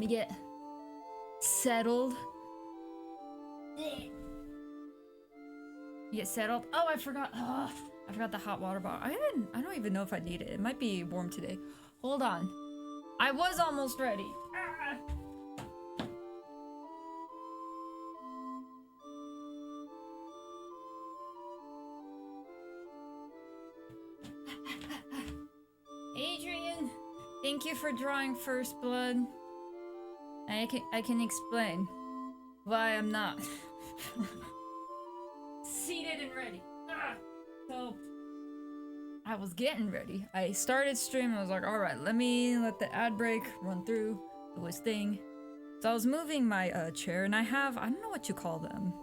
me get settled. Get settled. Oh, I forgot. Oh, I forgot the hot water bottle. I don't even know if I need it. It might be warm today. Hold on. I was almost ready. Adrian, thank you for drawing First Blood. I can explain why I'm not seated and ready. So I was getting ready. I started streaming. I was like, all right, let the ad break run through, do its thing. So I was moving my chair, and I don't know what you call them.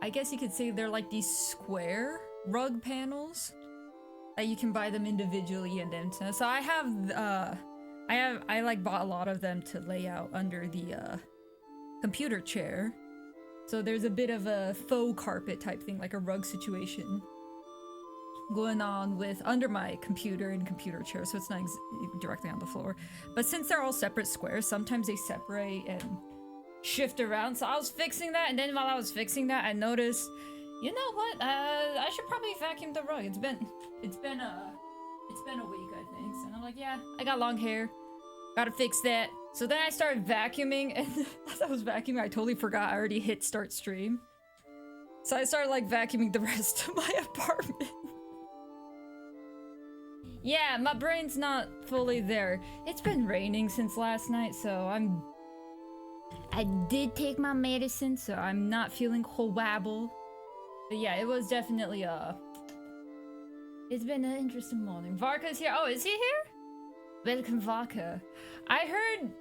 I guess you could say they're like these square rug panels that you can buy them individually and then so I like bought a lot of them to lay out under the computer chair. So there's a bit of a faux carpet type thing, like a rug situation going on with under my computer and computer chair, so it's not directly on the floor. But since they're all separate squares, sometimes they separate and shift around. So I was fixing that, and then while I was fixing that, I noticed, you know what? I should probably vacuum the rug. It's been a week, I think. So I'm like, yeah, I got long hair. Gotta fix that. So then I started vacuuming, and as I was vacuuming, I totally forgot I already hit start stream. So I started like vacuuming the rest of my apartment. Yeah, my brain's not fully there. It's been raining since last night, so I did take my medicine, so I'm not feeling horrible. But yeah, it was definitely it's been an interesting morning. Varka's here. Oh, is he here? Welcome, Varka. I heard,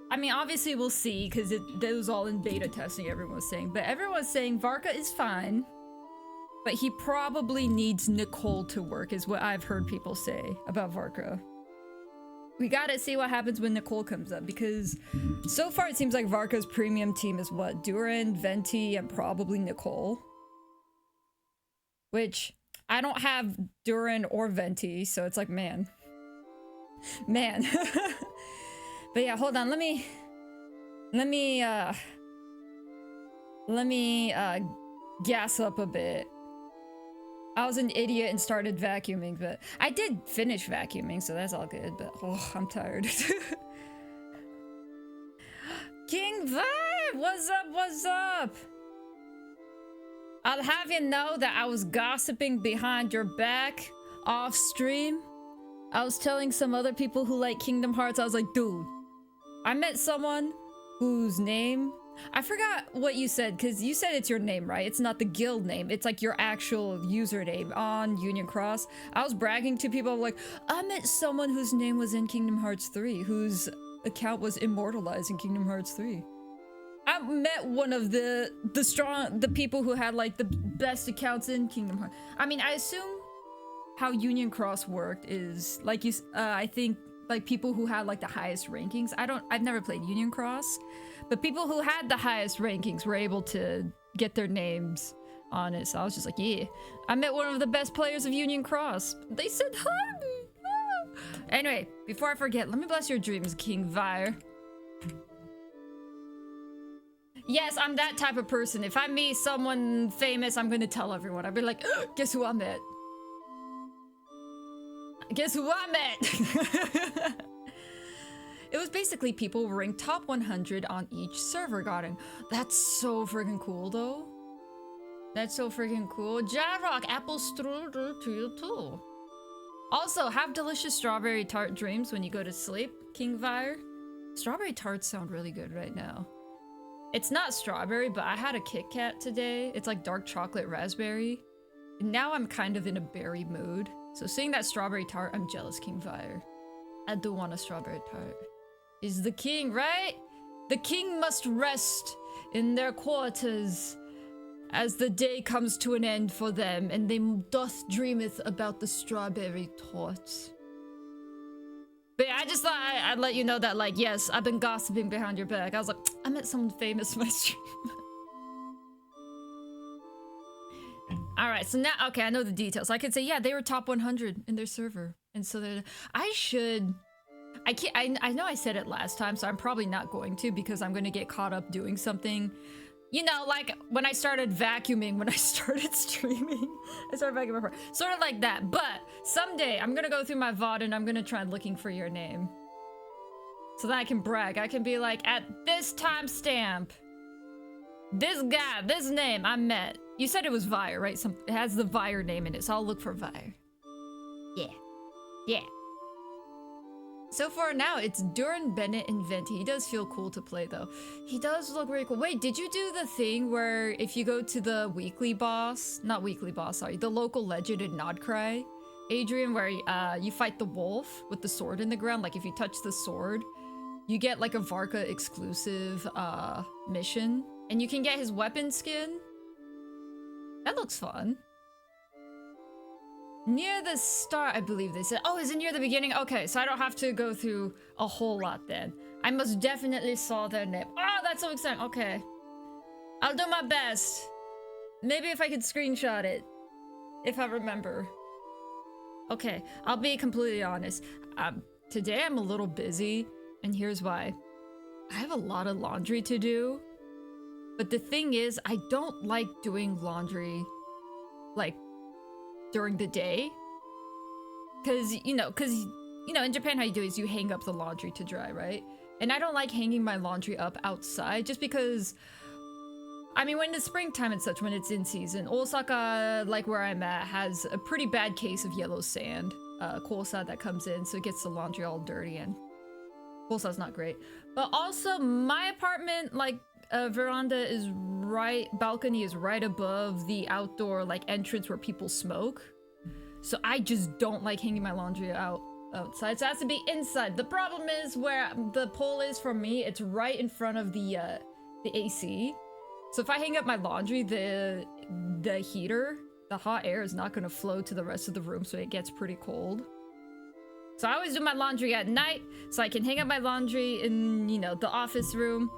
I mean, obviously we'll see, because it was all in beta testing, everyone was saying. But everyone's saying Varka is fine, but he probably needs Nicole to work, is what I've heard people say about Varka. We gotta see what happens when Nicole comes up, because so far it seems like Varka's premium team is what? Duran, Venti, and probably Nicole. Which, I don't have Duran or Venti, so it's like, man. Man. But yeah, hold on, let me gas up a bit. I was an idiot and started vacuuming, but I did finish vacuuming, so that's all good, but oh, I'm tired. King Vibe! What's up, what's up? I'll have you know that I was gossiping behind your back off stream. I was telling some other people who like Kingdom Hearts, I was like, dude, I met someone whose name, I forgot what you said, because you said it's your name, right? It's not the guild name. It's like your actual username on Union Cross. I was bragging to people like, I met someone whose name was in Kingdom Hearts 3, whose account was immortalized in Kingdom Hearts 3. I met one of the people who had like the best accounts in Kingdom Hearts. I mean, I assume how Union Cross worked is like I think like people who had like the highest rankings. I've never played Union Cross, but people who had the highest rankings were able to get their names on it. So I was just like, yeah, I met one of the best players of Union Cross. They said hi. Ah. Anyway, before I forget, let me bless your dreams, King Vire. Yes, I'm that type of person. If I meet someone famous, I'm gonna tell everyone. I'd be like, guess who I met? Guess who I met? It was basically people ranked top 100 on each server gotten. That's so freaking cool, though. That's so freaking cool. Jarrock, apple strudel to you too. Also, have delicious strawberry tart dreams when you go to sleep, King Vire. Strawberry tarts sound really good right now. It's not strawberry, but I had a Kit Kat today. It's like dark chocolate raspberry. And now I'm kind of in a berry mood. So seeing that strawberry tart, I'm jealous, King Fire. I do want a strawberry tart. Is the king, right? The king must rest in their quarters as the day comes to an end for them, and they doth dreameth about the strawberry tarts. But yeah, I just thought I'd let you know that, like, yes, I've been gossiping behind your back. I was like, I met someone famous in my stream. Alright, so now, okay, I know the details. I could say, yeah, they were top 100 in their server. And so I should... I can't. I know I said it last time, so I'm probably not going to because I'm going to get caught up doing something. You know, like when I started vacuuming, when I started streaming, I started vacuuming before. Sort of like that. But someday I'm going to go through my VOD and I'm going to try looking for your name. So that I can brag. I can be like, at this timestamp, this guy, this name I met. You said it was Vire, right? It has the Vire name in it, so I'll look for Vire. Yeah. Yeah. So far now, it's Duran Bennett and Venti. He does feel cool to play, though. He does look very cool. Wait, did you do the thing where if you go to the weekly boss, not weekly boss, sorry, the local legend in Nodcry, Adrian, where you fight the wolf with the sword in the ground? Like, if you touch the sword, you get, like, a Varka exclusive mission. And you can get his weapon skin. That looks fun. Near the start, I believe they said. Oh, is it near the beginning? Okay, so I don't have to go through a whole lot then. I must definitely saw their name. Oh, that's so exciting. Okay. I'll do my best. Maybe if I could screenshot it. If I remember. Okay, I'll be completely honest. Today I'm a little busy, and here's why. I have a lot of laundry to do. But the thing is, I don't like doing laundry, like, during the day. Cause, you know, in Japan how you do is you hang up the laundry to dry, right? And I don't like hanging my laundry up outside just because, I mean, when it's springtime and such, when it's in season, Osaka, like where I'm at, has a pretty bad case of yellow sand, kosa that comes in, so it gets the laundry all dirty and kosa's not great. But also, my apartment, like, veranda is balcony is right above the outdoor, like, entrance where people smoke. So I just don't like hanging my laundry outside, so it has to be inside. The problem is where the pole is for me, it's right in front of the AC. So if I hang up my laundry, the heater, the hot air is not gonna flow to the rest of the room, so it gets pretty cold. So I always do my laundry at night, so I can hang up my laundry in, you know, the office room.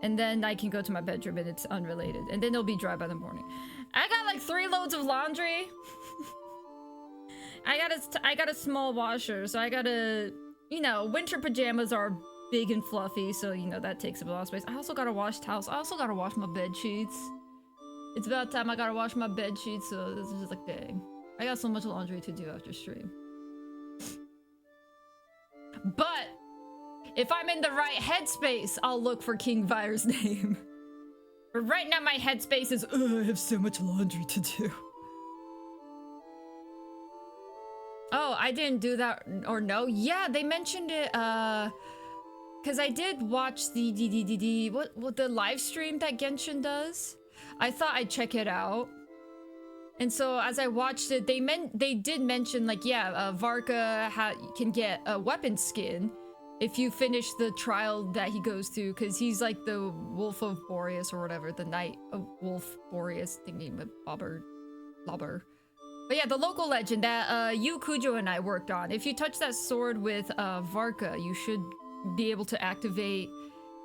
And then I can go to my bedroom and it's unrelated. And then it'll be dry by the morning. I got like 3 loads of laundry. I got a small washer, so I gotta, you know, winter pajamas are big and fluffy, so, you know, that takes up a lot of space. I also gotta wash towels. I also gotta wash my bed sheets. It's about time I gotta wash my bed sheets, so this is just like, dang. I got so much laundry to do after stream. But if I'm in the right headspace, I'll look for King Vire's name. But right now my headspace is, I have so much laundry to do. Oh, I didn't do that, or no? Yeah, they mentioned it, because I did watch the what the live stream that Genshin does. I thought I'd check it out. And so as I watched it, they did mention, like, yeah, Varka can get a weapon skin if you finish the trial that he goes through, because he's like the Wolf of Boreas or whatever, the Knight of Wolf Boreas thingy with Lobber. But yeah, the local legend that you, Kujo, and I worked on. If you touch that sword with Varka, you should be able to activate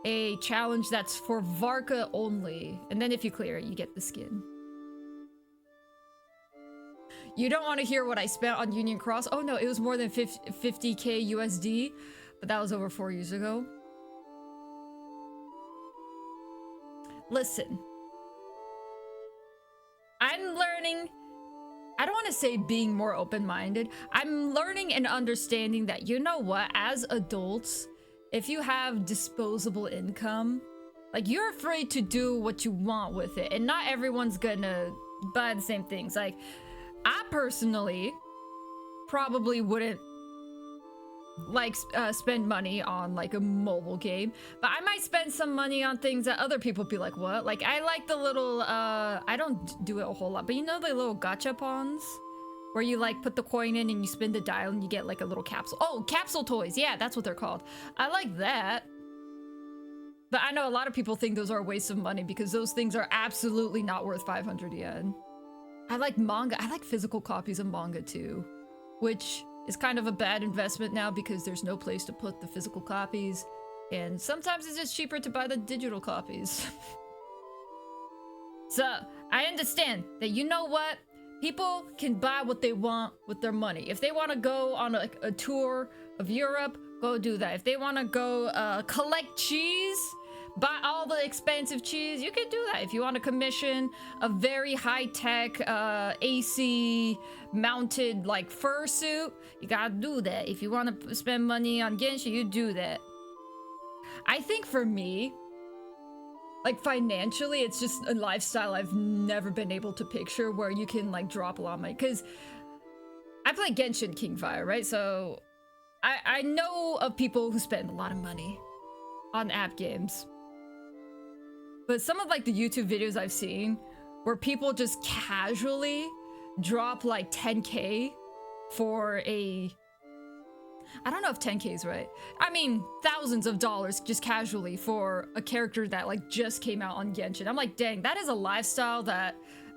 a challenge that's for Varka only. And then if you clear it, you get the skin. You don't want to hear what I spent on Union Cross? Oh no, it was more than 50k USD. But that was over 4 years ago. Listen. I'm learning... I don't want to say being more open-minded. I'm learning and understanding that, you know what? As adults, if you have disposable income, like, you're free to do what you want with it. And not everyone's gonna buy the same things. Like, I personally probably wouldn't like spend money on like a mobile game, but I might spend some money on things that other people be like, what? Like, I like the little I don't do it a whole lot, but you know the little gachapons where you like put the coin in and you spin the dial and you get like a little capsule. Oh, capsule toys. Yeah, that's what they're called. I like that. But I know a lot of people think those are a waste of money because those things are absolutely not worth 500 yen. I like manga. I like physical copies of manga too, which is kind of a bad investment now because there's no place to put the physical copies, and sometimes it's just cheaper to buy the digital copies. So, I understand that, you know what? People can buy what they want with their money. If they want to go on a tour of Europe, Go do that. If they want to go collect cheese, buy all the expensive cheese, you can do that. If you want to commission a very high-tech AC mounted like fursuit, you gotta do that. If you want to spend money on Genshin, you do that. I think for me, like financially, it's just a lifestyle I've never been able to picture where you can like drop a lot of money. Because I play Genshin King Fire, right? So I know of people who spend a lot of money on app games. But some of like the YouTube videos I've seen where people just casually drop like 10K for a... I don't know if 10K is right. I mean, thousands of dollars just casually for a character that like just came out on Genshin. I'm like, dang, that is a lifestyle that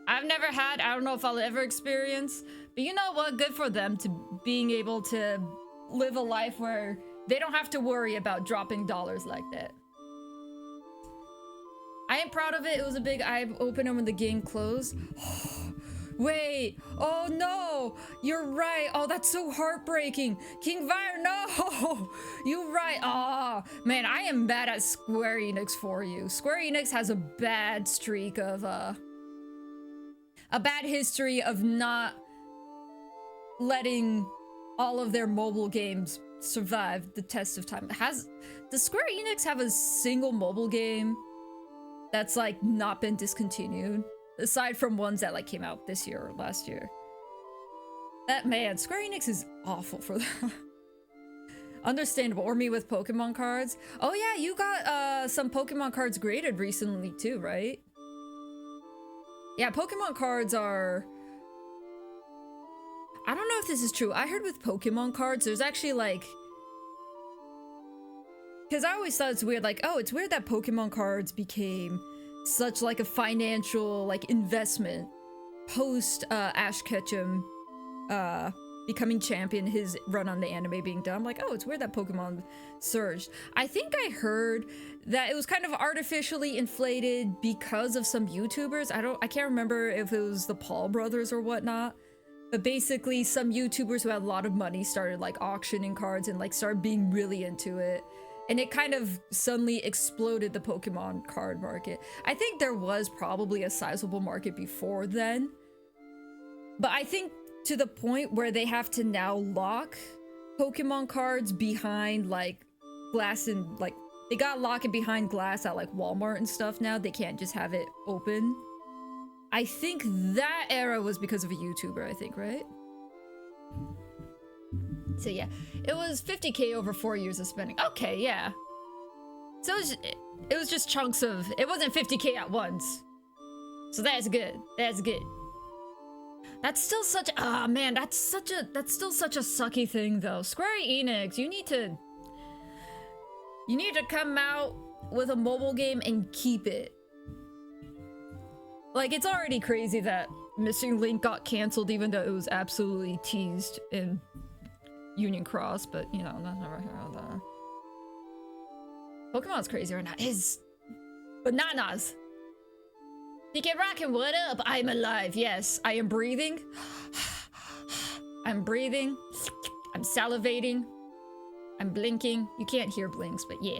I've never had. I don't know if I'll ever experience. But you know what? Good for them to being able to live a life where they don't have to worry about dropping dollars like that. I am proud of it. It was a big eye-opener when the game closed. Wait, oh no, you're right. Oh, that's so heartbreaking. King Fire, no, you're right. Oh, man, I am mad at Square Enix for you. Square Enix has a bad streak of, a bad history of not letting all of their mobile games survive the test of time. Does Square Enix have a single mobile game that's like not been discontinued? Aside from ones that like came out this year or last year. That man, Square Enix is awful for that. Understandable. Or me with Pokemon cards. Oh yeah, you got some Pokemon cards graded recently too, right? Yeah, Pokemon cards are... I don't know if this is true. I heard with Pokemon cards, there's actually like... Because I always thought it's weird, like, oh, it's weird that Pokemon cards became such like a financial like investment post Ash Ketchum becoming champion, his run on the anime being done. I'm like, oh, it's weird that Pokemon surged. I think I heard that it was kind of artificially inflated because of some YouTubers. I can't remember if it was the Paul brothers or whatnot, but basically some YouTubers who had a lot of money started like auctioning cards and like started being really into it. And it kind of suddenly exploded the Pokemon card market. I think there was probably a sizable market before then. But I think to the point where they have to now lock Pokemon cards behind like glass and like... They got lock it behind glass at like Walmart and stuff now. They can't just have it open. I think that era was because of a YouTuber, I think, right? So yeah, it was 50K over 4 years of spending. Okay, yeah. So it was just chunks of... It wasn't 50K at once. So that's good. That's good. That's still such... Ah, man, that's still such a sucky thing, though. Square Enix, you need to come out with a mobile game and keep it. Like, it's already crazy that Missing Link got canceled, even though it was absolutely teased in Union Cross, but you know, that's never heard that. Pokemon's crazy right now. Is bananas. DK Rockin', what up? I'm alive. Yes, I am breathing. I'm breathing. I'm salivating. I'm blinking. You can't hear blinks, but yeah.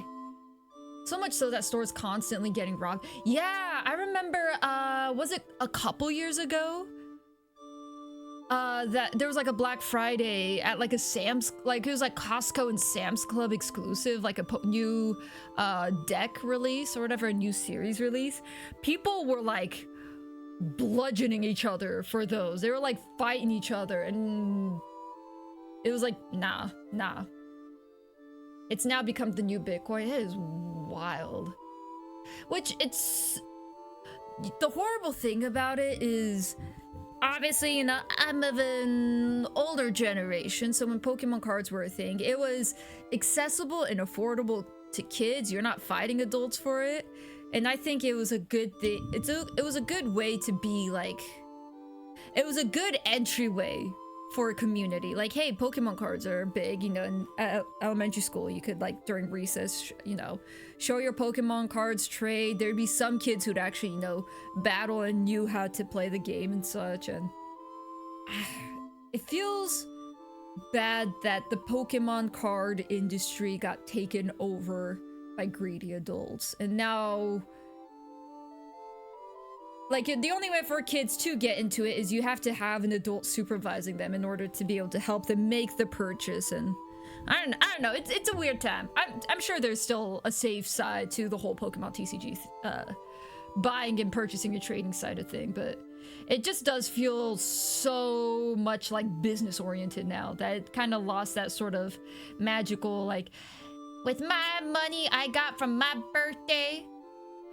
So much so that stores constantly getting robbed. Yeah, I remember, was it a couple years ago? That there was like a Black Friday at like a Sam's, like it was like Costco and Sam's Club exclusive, like a new deck release or whatever, a new series release. People were like bludgeoning each other for those. They were like fighting each other, and it was like, nah. It's now become the new Bitcoin. It is wild. Which it's... The horrible thing about it is... Obviously, you know, I'm of an older generation, so when Pokemon cards were a thing, it was accessible and affordable to kids. You're not fighting adults for it. And I think it was a good thing. It was a good way to be like... It was a good entryway for a community. Like, hey, Pokemon cards are big, you know, in elementary school, you could, like, during recess, you know, show your Pokemon cards, trade. There'd be some kids who'd actually, you know, battle and knew how to play the game and such, and it feels bad that the Pokemon card industry got taken over by greedy adults. And now, like, the only way for kids to get into it is you have to have an adult supervising them in order to be able to help them make the purchase. And I don't know. It's a weird time. I'm sure there's still a safe side to the whole Pokemon TCG buying and purchasing a trading side of thing, but it just does feel so much like business oriented now that it kind of lost that sort of magical, like, with my money I got from my birthday.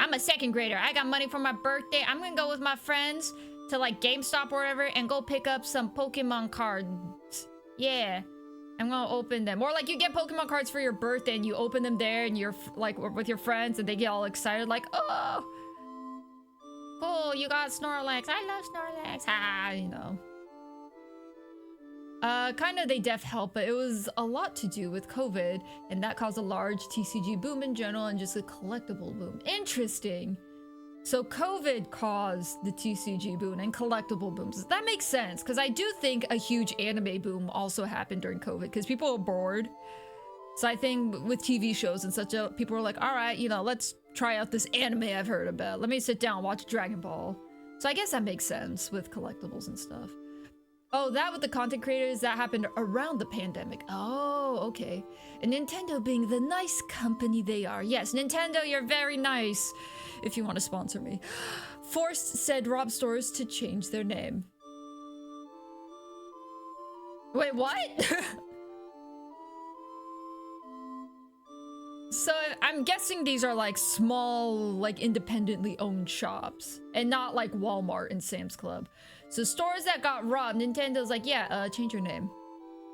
I'm a second grader. I got money for my birthday. I'm gonna go with my friends to like GameStop or whatever and go pick up some Pokemon cards. Yeah. I'm gonna open them. Or like you get Pokemon cards for your birthday and you open them there and you're like with your friends and they get all excited like, oh, cool, you got Snorlax. I love Snorlax. Ha, you know. Kind of they def help, but it was a lot to do with COVID and that caused a large TCG boom in general and just a collectible boom. Interesting. So COVID caused the TCG boom and collectible booms. That makes sense, because I do think a huge anime boom also happened during COVID, because people were bored. So I think with TV shows and such, people were like, all right, you know, let's try out this anime I've heard about. Let me sit down and watch Dragon Ball. So I guess that makes sense with collectibles and stuff. Oh, that with the content creators, that happened around the pandemic. Oh, okay. And Nintendo being the nice company they are. Yes, Nintendo, you're very nice if you want to sponsor me. Forced said Rob Stores to change their name. Wait, what? So I'm guessing these are like small, like independently owned shops and not like Walmart and Sam's Club. So stores that got robbed, Nintendo's like, yeah, change your name.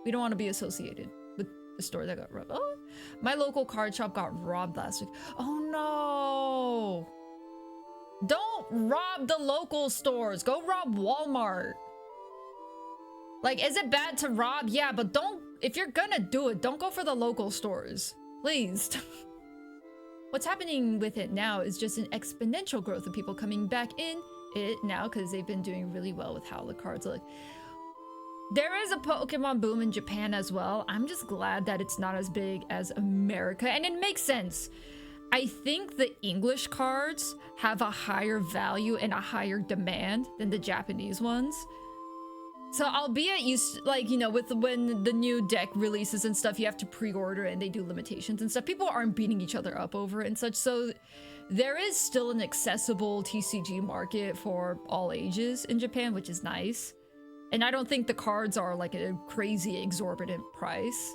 We don't want to be associated with the store that got robbed. Oh, my local card shop got robbed last week. Oh no. Don't rob the local stores. Go rob Walmart. Like, is it bad to rob? Yeah, but don't, if you're gonna do it, don't go for the local stores. Please. What's happening with it now is just an exponential growth of people coming back in it now because they've been doing really well with how the cards look. There is a Pokemon boom in Japan as well. I'm just glad that it's not as big as America, and it makes sense. I think the English cards have a higher value and a higher demand than the Japanese ones. So albeit you, like, you know, with when the new deck releases and stuff, you have to pre-order and they do limitations and stuff. People aren't beating each other up over it and such. So there is still an accessible TCG market for all ages in Japan, which is nice. And I don't think the cards are like a crazy exorbitant price.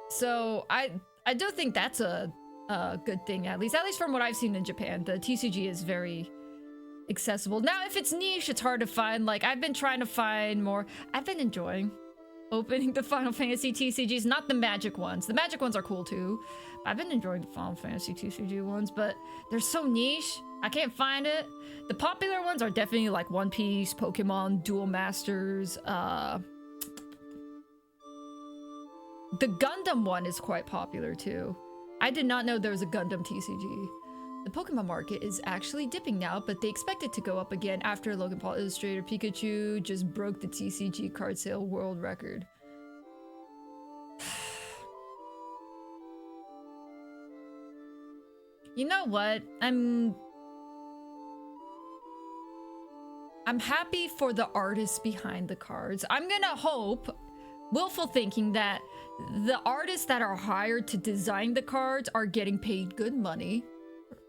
So I do think that's a good thing, at least from what I've seen in Japan. The TCG is very accessible. Now, if it's niche, it's hard to find. Like, I've been trying to find more. I've been enjoying opening the Final Fantasy TCGs, not the Magic ones. The Magic ones are cool too. I've been enjoying the Final Fantasy TCG ones, but they're so niche. I can't find it. The popular ones are definitely like One Piece, Pokemon, Duel Masters. The Gundam one is quite popular too. I did not know there was a Gundam TCG. The Pokemon market is actually dipping now, but they expect it to go up again after Logan Paul Illustrator Pikachu just broke the TCG card sale world record. You know what? I'm happy for the artists behind the cards. I'm gonna hope, willful thinking, that the artists that are hired to design the cards are getting paid good money.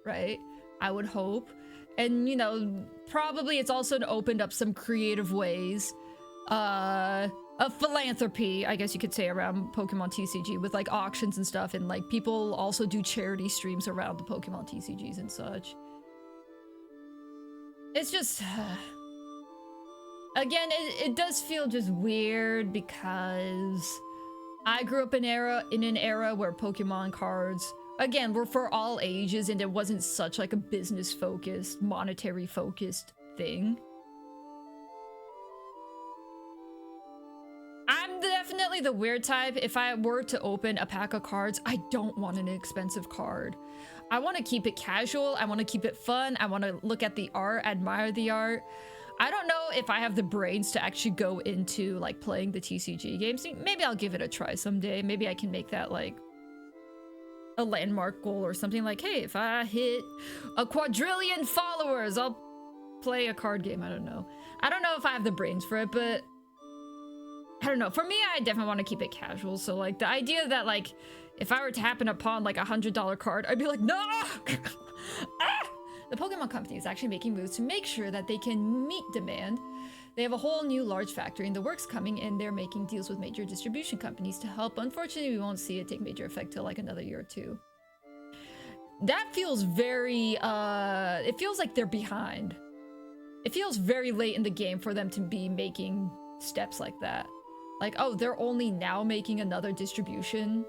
Right? I would hope. And, you know, probably it's also opened up some creative ways of philanthropy, I guess you could say, around Pokemon TCG with like auctions and stuff, and like people also do charity streams around the Pokemon TCGs and such. It's just again, it does feel just weird because I grew up in an era where Pokemon cards, again, were for all ages, and it wasn't such like a business-focused, monetary-focused thing. I'm definitely the weird type. If I were to open a pack of cards, I don't want an expensive card. I want to keep it casual. I want to keep it fun. I want to look at the art, admire the art. I don't know if I have the brains to actually go into like playing the TCG games. Maybe I'll give it a try someday. Maybe I can make that like a landmark goal or something. Like, hey, if I hit a quadrillion followers, I'll play a card game. I don't know. I don't know if I have the brains for it, but I don't know. For me, I definitely want to keep it casual. So like the idea that like if I were to happen upon like $100 card, I'd be like, no! Ah! The Pokemon Company is actually making moves to make sure that they can meet demand. They have a whole new large factory in the works coming, and they're making deals with major distribution companies to help. Unfortunately, we won't see it take major effect till like another year or two. That feels very, it feels like they're behind. It feels very late in the game for them to be making steps like that. Like, oh, they're only now making another distribution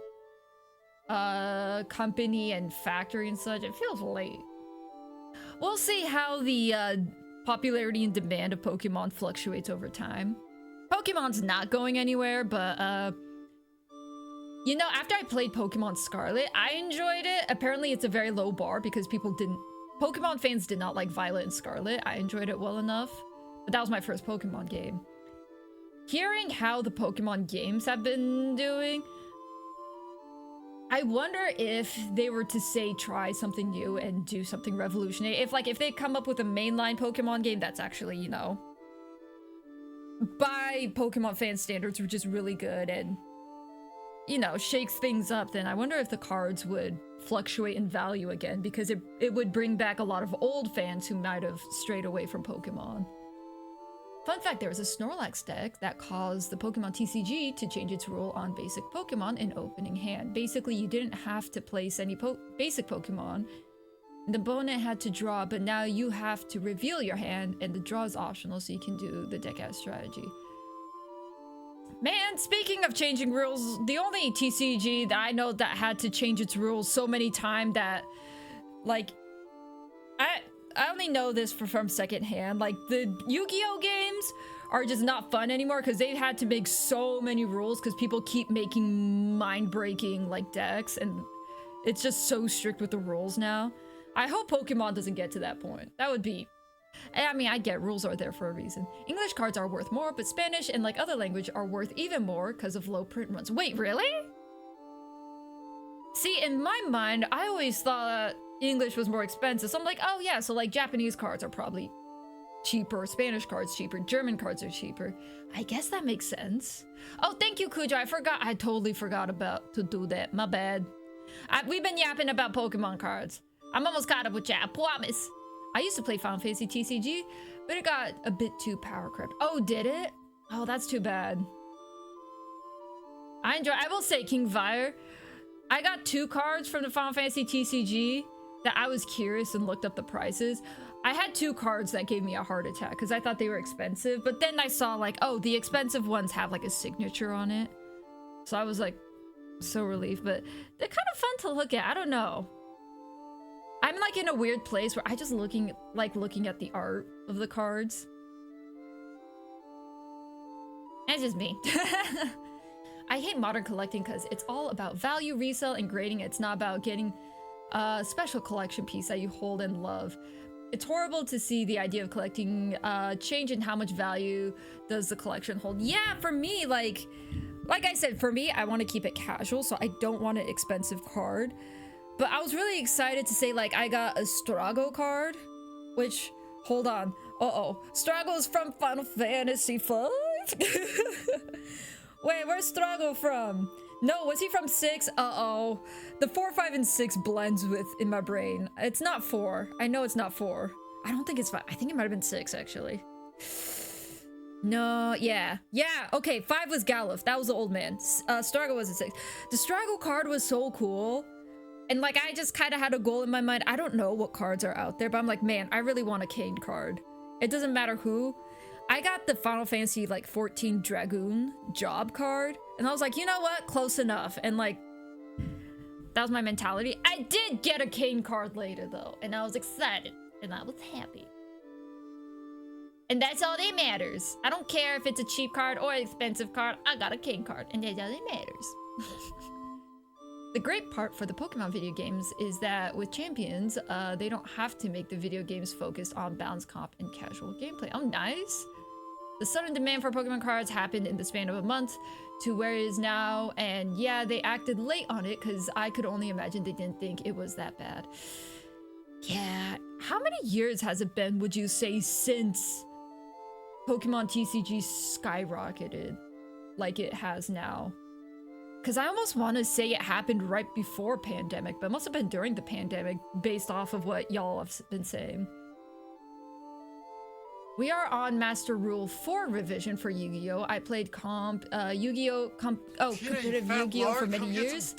company and factory and such. It feels late. We'll see how the popularity and demand of Pokemon fluctuates over time. Pokemon's not going anywhere, but you know, after I played Pokemon Scarlet, I enjoyed it. Apparently it's a very low bar because Pokemon fans did not like Violet and Scarlet. I enjoyed it well enough, but that was my first Pokemon game. Hearing how the Pokemon games have been doing, I wonder if they were to say try something new and do something revolutionary. If they come up with a mainline Pokemon game that's actually, you know, by Pokemon fan standards, which is really good and, you know, shakes things up, then I wonder if the cards would fluctuate in value again, because it would bring back a lot of old fans who might have strayed away from Pokemon. Fun fact, there was a Snorlax deck that caused the Pokemon TCG to change its rule on basic Pokemon in opening hand. Basically, you didn't have to place any basic Pokemon. The opponent had to draw, but now you have to reveal your hand, and the draw is optional, so you can do the deck as strategy. Man, speaking of changing rules, the only TCG that I know that had to change its rules so many times that, like, I only know this from secondhand. Like, the Yu-Gi-Oh games are just not fun anymore because they've had to make so many rules because people keep making mind-breaking, like, decks, and it's just so strict with the rules now. I hope Pokemon doesn't get to that point. That would be... I mean, I get rules are there for a reason. English cards are worth more, but Spanish and, like, other language are worth even more because of low print runs. Wait, really? See, in my mind, I always thought English was more expensive. So I'm like, oh yeah, so like Japanese cards are probably cheaper, Spanish cards cheaper, German cards are cheaper. I guess that makes sense. Oh, thank you, Cujo. I totally forgot about to do that. My bad. We've been yapping about Pokemon cards. I'm almost caught up with you, I promise. I used to play Final Fantasy TCG, but it got a bit too power crept. Oh, did it? Oh, that's too bad. I will say, King Vire, I got 2 cards from the Final Fantasy TCG that I was curious and looked up the prices. I had 2 cards that gave me a heart attack because I thought they were expensive, but then I saw like, oh, the expensive ones have like a signature on it. So I was like so relieved, but they're kind of fun to look at. I don't know. I'm like in a weird place where I just looking at the art of the cards. That's just me. I hate modern collecting because it's all about value, resale, and grading. It's not about getting a special collection piece that you hold and love. It's horrible to see the idea of collecting change in how much value does the collection hold. Yeah, for me, like I said, for me, I want to keep it casual, so I don't want an expensive card. But I was really excited to say, like, I got a Strago card, which, hold on. Strago's from Final Fantasy V? Wait, where's Strago from? No, was he from 6? Uh-oh. The 4, 5, and 6 blends in my brain. It's not 4. I know it's not 4. I don't think it's 5. I think it might have been 6, actually. No, yeah. Yeah, okay, 5 was Galuf. That was the old man. Strago was a 6. The Strago card was so cool. And, like, I just kind of had a goal in my mind. I don't know what cards are out there, but I'm like, man, I really want a Kane card. It doesn't matter who. I got the Final Fantasy, like, 14 Dragoon job card. And I was like, you know what? Close enough. And, like, that was my mentality. I did get a Kane card later, though. And I was excited. And I was happy. And that's all that matters. I don't care if it's a cheap card or an expensive card. I got a Kane card. And that's all that matters. The great part for the Pokemon video games is that with Champions, they don't have to make the video games focused on balance comp and casual gameplay. Oh, nice. The sudden demand for Pokemon cards happened in the span of a month to where it is now, and yeah, they acted late on it because I could only imagine they didn't think it was that bad. Yeah, how many years has it been, would you say, since Pokemon TCG skyrocketed like it has now? Because I almost want to say it happened right before pandemic, but it must have been during the pandemic based off of what y'all have been saying. We are on Master Rule 4 revision for Yu-Gi-Oh! I played competitive Yu-Gi-Oh! For many years,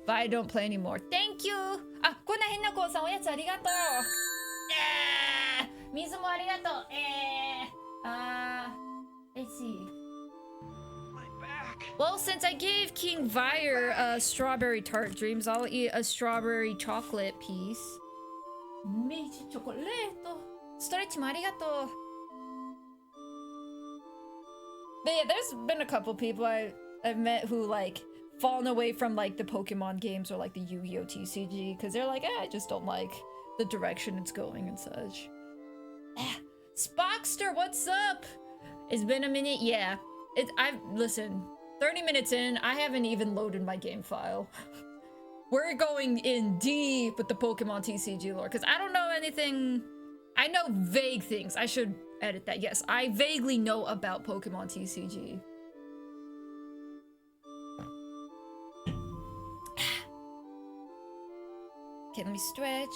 but I don't play anymore. Thank you! Ah, こんな変な子さんおやつありがとう。水もありがとう。Let's see. Well, since I gave King Vire strawberry tart dreams, I'll eat a strawberry chocolate piece. Meiji chocolate. Stretch mo arigato. But yeah, there's been a couple people I've met who like fallen away from like the Pokemon games or like the Yu-Gi-Oh! TCG because they're like, I just don't like the direction it's going and such. Spockster, what's up? It's been a minute. Yeah, listen. 30 minutes in, I haven't even loaded my game file. We're going in deep with the Pokemon TCG lore because I don't know anything. I know vague things. I should edit that. Yes, I vaguely know about Pokemon TCG. Okay, let me stretch.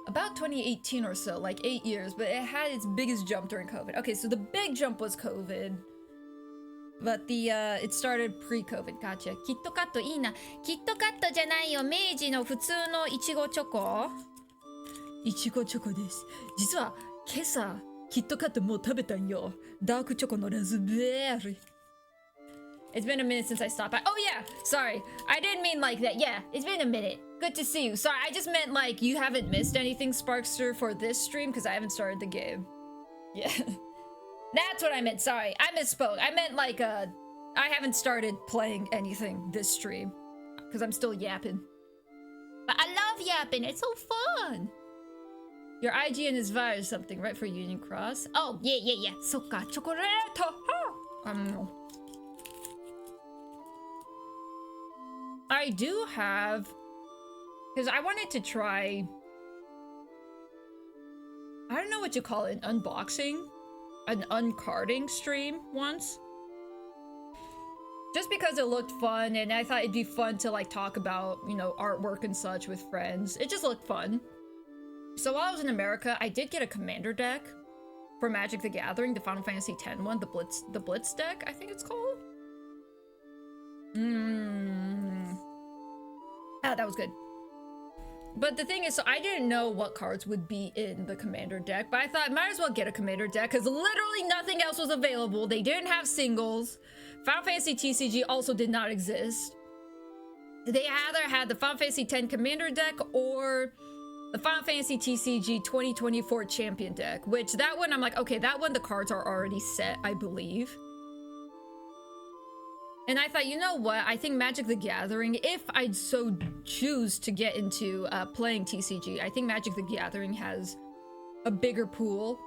About 2018 or so, like 8 years, but it had its biggest jump during COVID. Okay, so the big jump was COVID. But it started pre-COVID. Gotcha. キットカットいいな。キットカットじゃないよ。明治の普通のいちごチョコ。いちごチョコです。実は今朝キットカットもう食べたんよ。ダークチョコのラズベリー。It's been a minute since I stopped by. Oh yeah, sorry. I didn't mean like that. Yeah, it's been a minute. Good to see you. Sorry, I just meant like you haven't missed anything, Sparkster, for this stream because I haven't started the game. Yeah. That's what I meant. Sorry, I misspoke. I meant like I haven't started playing anything this stream because I'm still yapping. But I love yapping. It's so fun. Your IGN is via or something, right? For Union Cross. Oh yeah. Soka chocolate. I do have, because I wanted to try. I don't know what you call it. An unboxing. An uncarding stream once just because it looked fun and I thought it'd be fun to like talk about, you know, artwork and such with friends. It just looked fun. So while I was in America, I did get a commander deck for Magic the Gathering, the Final Fantasy X one, the Blitz deck, I think it's called. That was good. But the thing is, so I didn't know what cards would be in the commander deck, but I thought might as well get a commander deck because literally nothing else was available. They didn't have singles. Final Fantasy TCG also did not exist. They either had the Final Fantasy X commander deck or the Final Fantasy TCG 2024 champion deck, which that one I'm like, okay, that one the cards are already set, I believe. And I thought, you know what? I think Magic the Gathering, if I'd so choose to get into playing TCG, I think Magic the Gathering has a bigger pool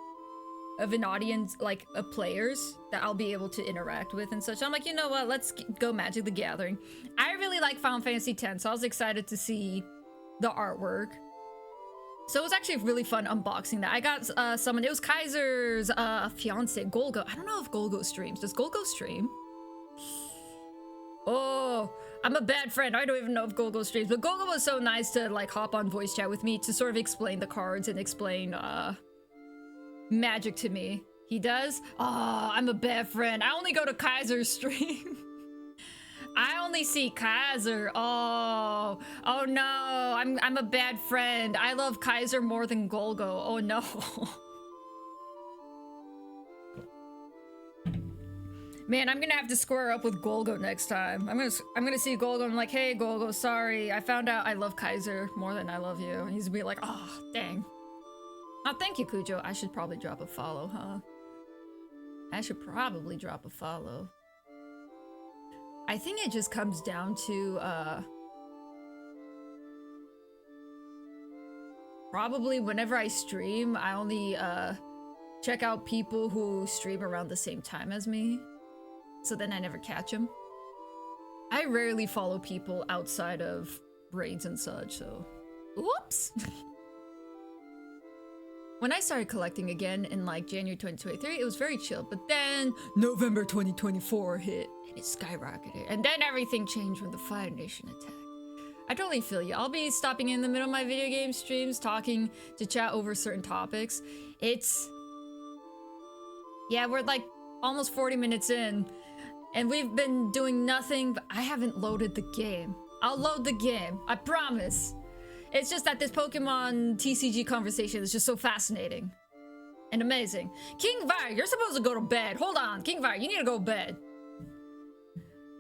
of an audience, like, of players that I'll be able to interact with and such. I'm like, you know what? Let's go Magic the Gathering. I really like Final Fantasy X, so I was excited to see the artwork. So it was actually really fun unboxing that. I got someone, it was Kaiser's fiance, Golgo. I don't know if Golgo streams. Does Golgo stream? Oh, I'm a bad friend. I don't even know if Golgo streams, but Golgo was so nice to like hop on voice chat with me to sort of explain the cards and explain Magic to me. He does? Oh, I'm a bad friend. I only go to Kaiser's stream. I only see Kaiser. Oh no. I'm a bad friend. I love Kaiser more than Golgo. Oh no. Man, I'm gonna have to square up with Golgo next time. I'm gonna see Golgo. I'm like, hey Golgo, sorry. I found out I love Kaiser more than I love you. And he's gonna be like, oh, dang. Oh, thank you, Cujo. I should probably drop a follow, huh? I should probably drop a follow. I think it just comes down to probably whenever I stream, I only check out people who stream around the same time as me. So then I never catch them. I rarely follow people outside of raids and such, so... Whoops! When I started collecting again in like January 2023, it was very chill, but then November 2024 hit and it skyrocketed. And then everything changed when the Fire Nation attacked. I totally feel you. I'll be stopping in the middle of my video game streams, talking to chat over certain topics. Yeah, we're like almost 40 minutes in, and we've been doing nothing, but I haven't loaded the game. I'll load the game, I promise. It's just that this Pokemon TCG conversation is just so fascinating and amazing. King Var, you're supposed to go to bed. Hold on, King Var, you need to go to bed.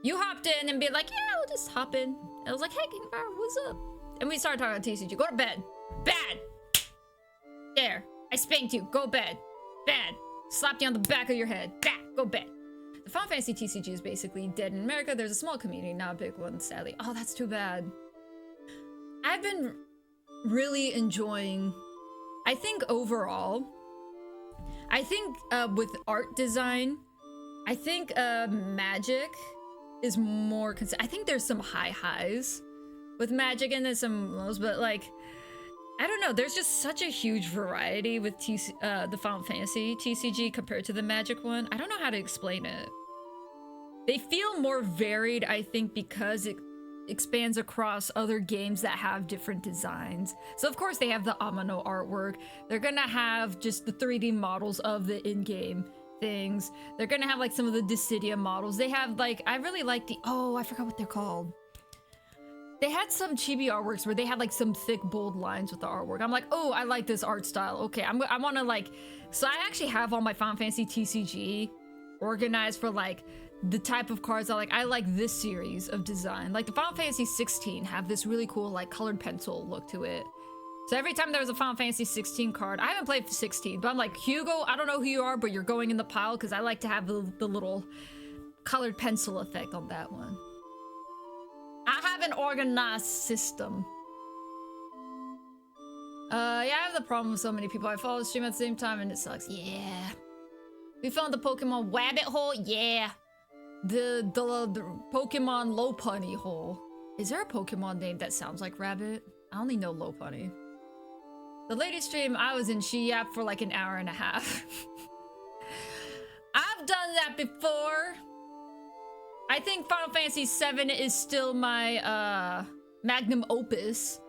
You hopped in and be like, yeah, we'll just hop in. And I was like, hey, King Var, what's up? And we started talking about TCG. Go to bed. Bad. There. I spanked you. Go bed. Bad. Slapped you on the back of your head. Bad. Go bed. The Final Fantasy TCG is basically dead in America. There's a small community, not a big one, sadly. Oh, that's too bad. I've been really enjoying, I think overall, with art design, I think Magic is more I think there's some highs with Magic and there's some lows, but like, I don't know, there's just such a huge variety with the Final Fantasy TCG compared to the Magic one. I don't know how to explain it. They feel more varied, I think, because it expands across other games that have different designs. So of course they have the Amano artwork. They're gonna have just the 3D models of the in-game things. They're gonna have like some of the Dissidia models. They have like, I really like the, oh, I forgot what they're called. They had some chibi artworks where they had like some thick bold lines with the artwork. I'm like, oh, I like this art style. Okay, I want to like, so I actually have all my Final Fantasy TCG organized for like the type of cards I like this series of design. Like the Final Fantasy 16 have this really cool like colored pencil look to it. So every time there's a Final Fantasy 16 card, I haven't played 16, but I'm like, Hugo, I don't know who you are, but you're going in the pile because I like to have the little colored pencil effect on that one. I have an organized system. Yeah, I have the problem with so many people. I follow the stream at the same time and it sucks. Yeah. We found the Pokemon Wabbit hole? Yeah. The Pokemon Lopunny hole. Is there a Pokemon name that sounds like rabbit? I only know Lopunny. The latest stream I was in, she yapped for like an hour and a half. I've done that before. I think Final Fantasy VII is still my magnum opus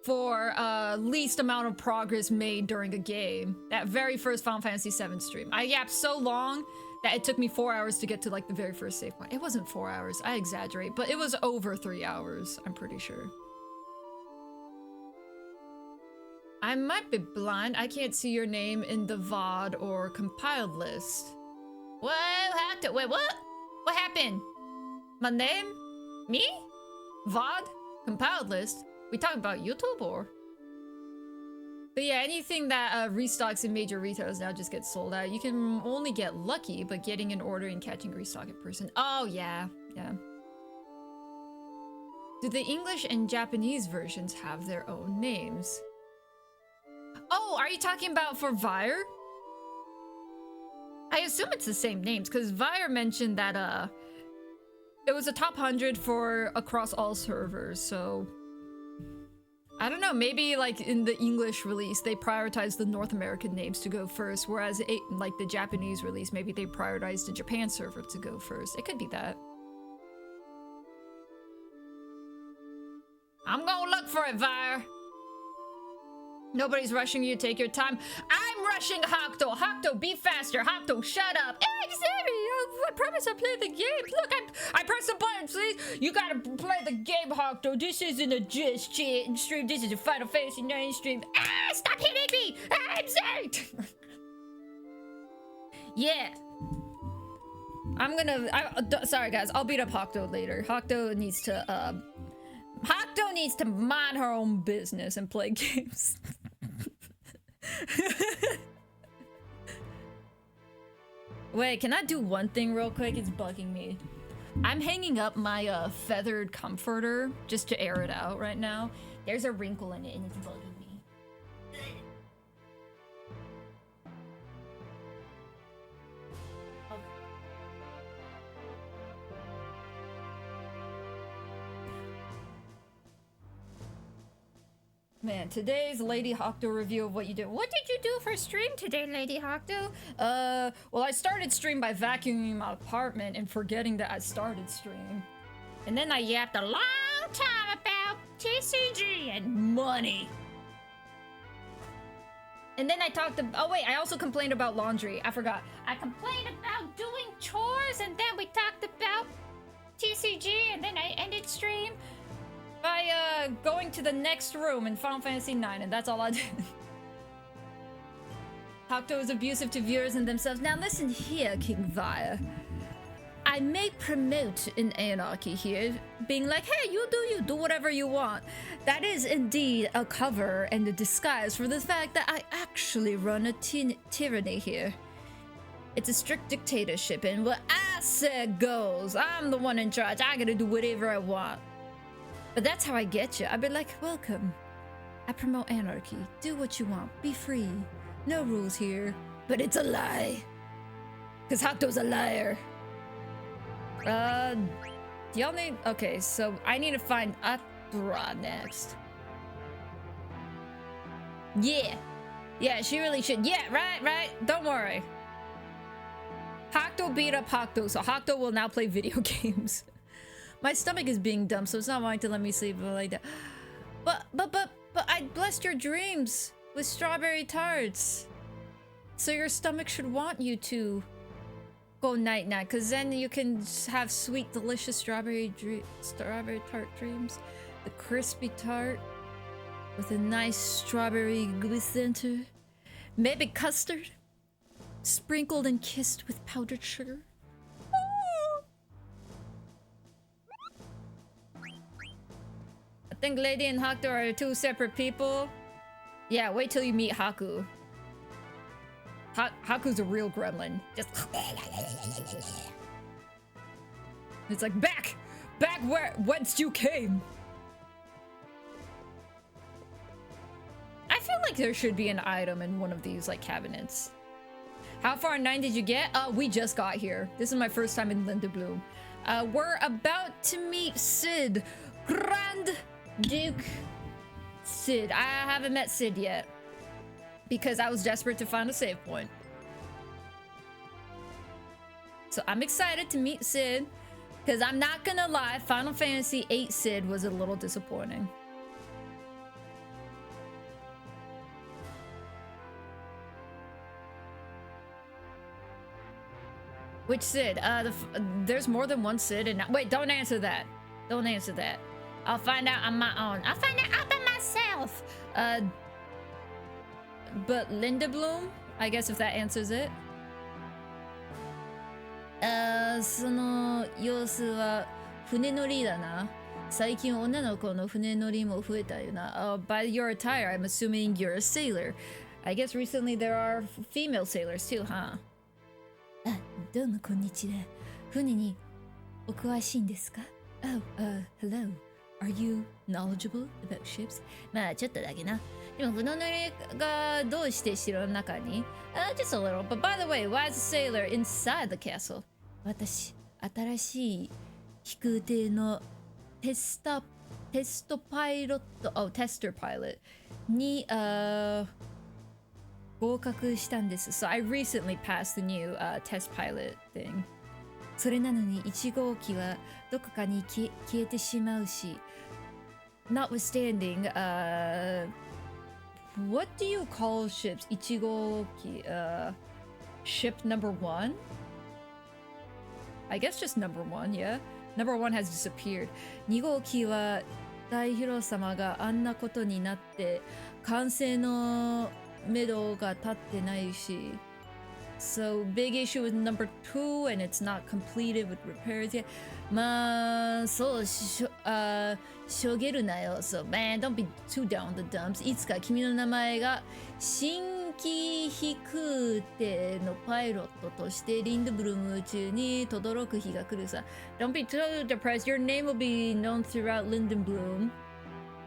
for least amount of progress made during a game. That very first Final Fantasy VII stream. I yapped so long that it took me 4 hours to get to like the very first save point. It wasn't 4 hours, I exaggerate, but it was over 3 hours, I'm pretty sure. I might be blind. I can't see your name in the VOD or compiled list. What happened? Wait, what? What happened? My name? Me? VOD? Compiled list? We talking about YouTube or? But yeah, anything that restocks in major retailers now just gets sold out. You can only get lucky, but getting an order and catching a restock in person. Oh yeah, yeah. Do the English and Japanese versions have their own names? Oh, are you talking about for Vyre? I assume it's the same names, because Vyre mentioned that it was a top 100 for across all servers, so I don't know, maybe like in the English release they prioritized the North American names to go first, whereas like the Japanese release, maybe they prioritized the Japan server to go first. It could be that. I'm gonna look for it, Vyre. Nobody's rushing you, take your time. I'm rushing Hocto. Hocto, be faster. Hocto, shut up. Hey, Sammy, I promise I'll play the game. Look, I pressed the button, please. You gotta play the game, Hocto. This isn't a just chat stream. This is a Final Fantasy 9 stream. Ah, stop hitting me. I'm sorry. Yeah. Sorry, guys. I'll beat up Hocto later. Hocto needs to mind her own business and play games. Wait, can I do one thing real quick? It's bugging me. I'm hanging up my feathered comforter just to air it out right now. There's a wrinkle in it and it's bugging me. Man, today's Lady Hokuto review of what you did. What did you do for stream today, Lady Hokuto? Well, I started stream by vacuuming my apartment and forgetting that I started stream. And then I yapped a long time about TCG and money. And then I talked about, oh wait, I also complained about laundry. I forgot. I complained about doing chores, and then we talked about TCG, and then I ended stream by going to the next room in Final Fantasy IX, and that's all I did. Hokuto is abusive to viewers and themselves. Now listen here, King Via. I may promote an anarchy here, being like, hey, you do whatever you want. That is indeed a cover and a disguise for the fact that I actually run a tyranny here. It's a strict dictatorship, and what I said goes. I'm the one in charge. I gotta do whatever I want. But that's how I get you. I'd be like, welcome. I promote anarchy. Do what you want. Be free. No rules here. But it's a lie. Because Hakuto's a liar. Y'all need... Okay, so I need to find Atura next. Yeah. Yeah, she really should. Yeah, right. Don't worry. Hakuto beat up Hakuto, so Hakuto will now play video games. My stomach is being dumb, so it's not wanting to let me sleep like that. But I blessed your dreams with strawberry tarts. So your stomach should want you to go night-night, because then you can have sweet, delicious strawberry tart dreams. The crispy tart with a nice strawberry gooey center. Maybe custard, sprinkled and kissed with powdered sugar. I think Lady and Hakuto are two separate people. Yeah, wait till you meet Haku. Haku's a real gremlin. Just it's like back whence you came. I feel like there should be an item in one of these like cabinets. How far in 9 did you get? We just got here. This is my first time in Linda Bloom. We're about to meet Sid, Grand Duke Sid. I haven't met Sid yet, because I was desperate to find a save point. So I'm excited to meet Sid, because I'm not gonna lie, Final Fantasy VIII Sid was a little disappointing. Which Sid? There's more than one Sid, and wait, don't answer that. Don't answer that. I'll find out on my own. I'll find it out by myself. But Linda Bloom? I guess if that answers it. その様子は船乗りだな。最近女の子の船乗りも増えたよな。By your attire, I'm assuming you're a sailor. I guess recently there are female sailors too, huh? あ、どうもこんにちは。船にお詳しいんですか? Oh, hello. Are you knowledgeable about ships? まあちょっとだけな。でも船乗りがどうして城の中に? Just a little. But by the way, why is a sailor inside the castle? 私、新しい飛空艇のテストパイロット、tester pilot に合格したんです。So I recently passed the new test pilot thing. それなのに1号機はどこかに消えてしまうし。Notwithstanding, what do you call ships? 1号機, ship number 1? I guess just number 1, yeah? Number 1 has disappeared. 2号機は大広様があんなことになって完成のめどが立ってないし So big issue with number 2 and it's not completed with repairs yet. まあそうしょげるなよ So man, don't be too down in the dumps. いつか君の名前が新規飛空艇のパイロットとしてリンドブルーム宇宙に轟く日が来るさ Don't be too depressed. Your name will be known throughout Linden Bloom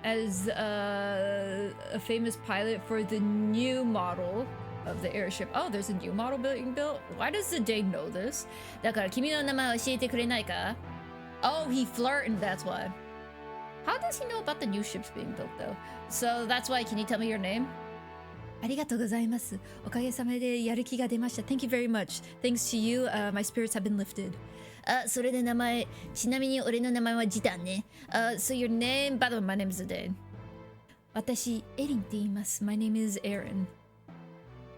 as a famous pilot for the new model of the airship. Oh, there's a new model being built? Why does the day know this? だから君の名前を教えてくれないか? Oh, he flirting, that's why. How does he know about the new ships being built though? So that's why, can you tell me your name? ありがとうございます。おかげさまでやる気が出ました。Thank you very much. Thanks to you, my spirits have been lifted. それで名前、ちなみに俺の名前はジダンね。So your name, by the way, my name is Zidane. 私、エリンって言います。My name is Aaron.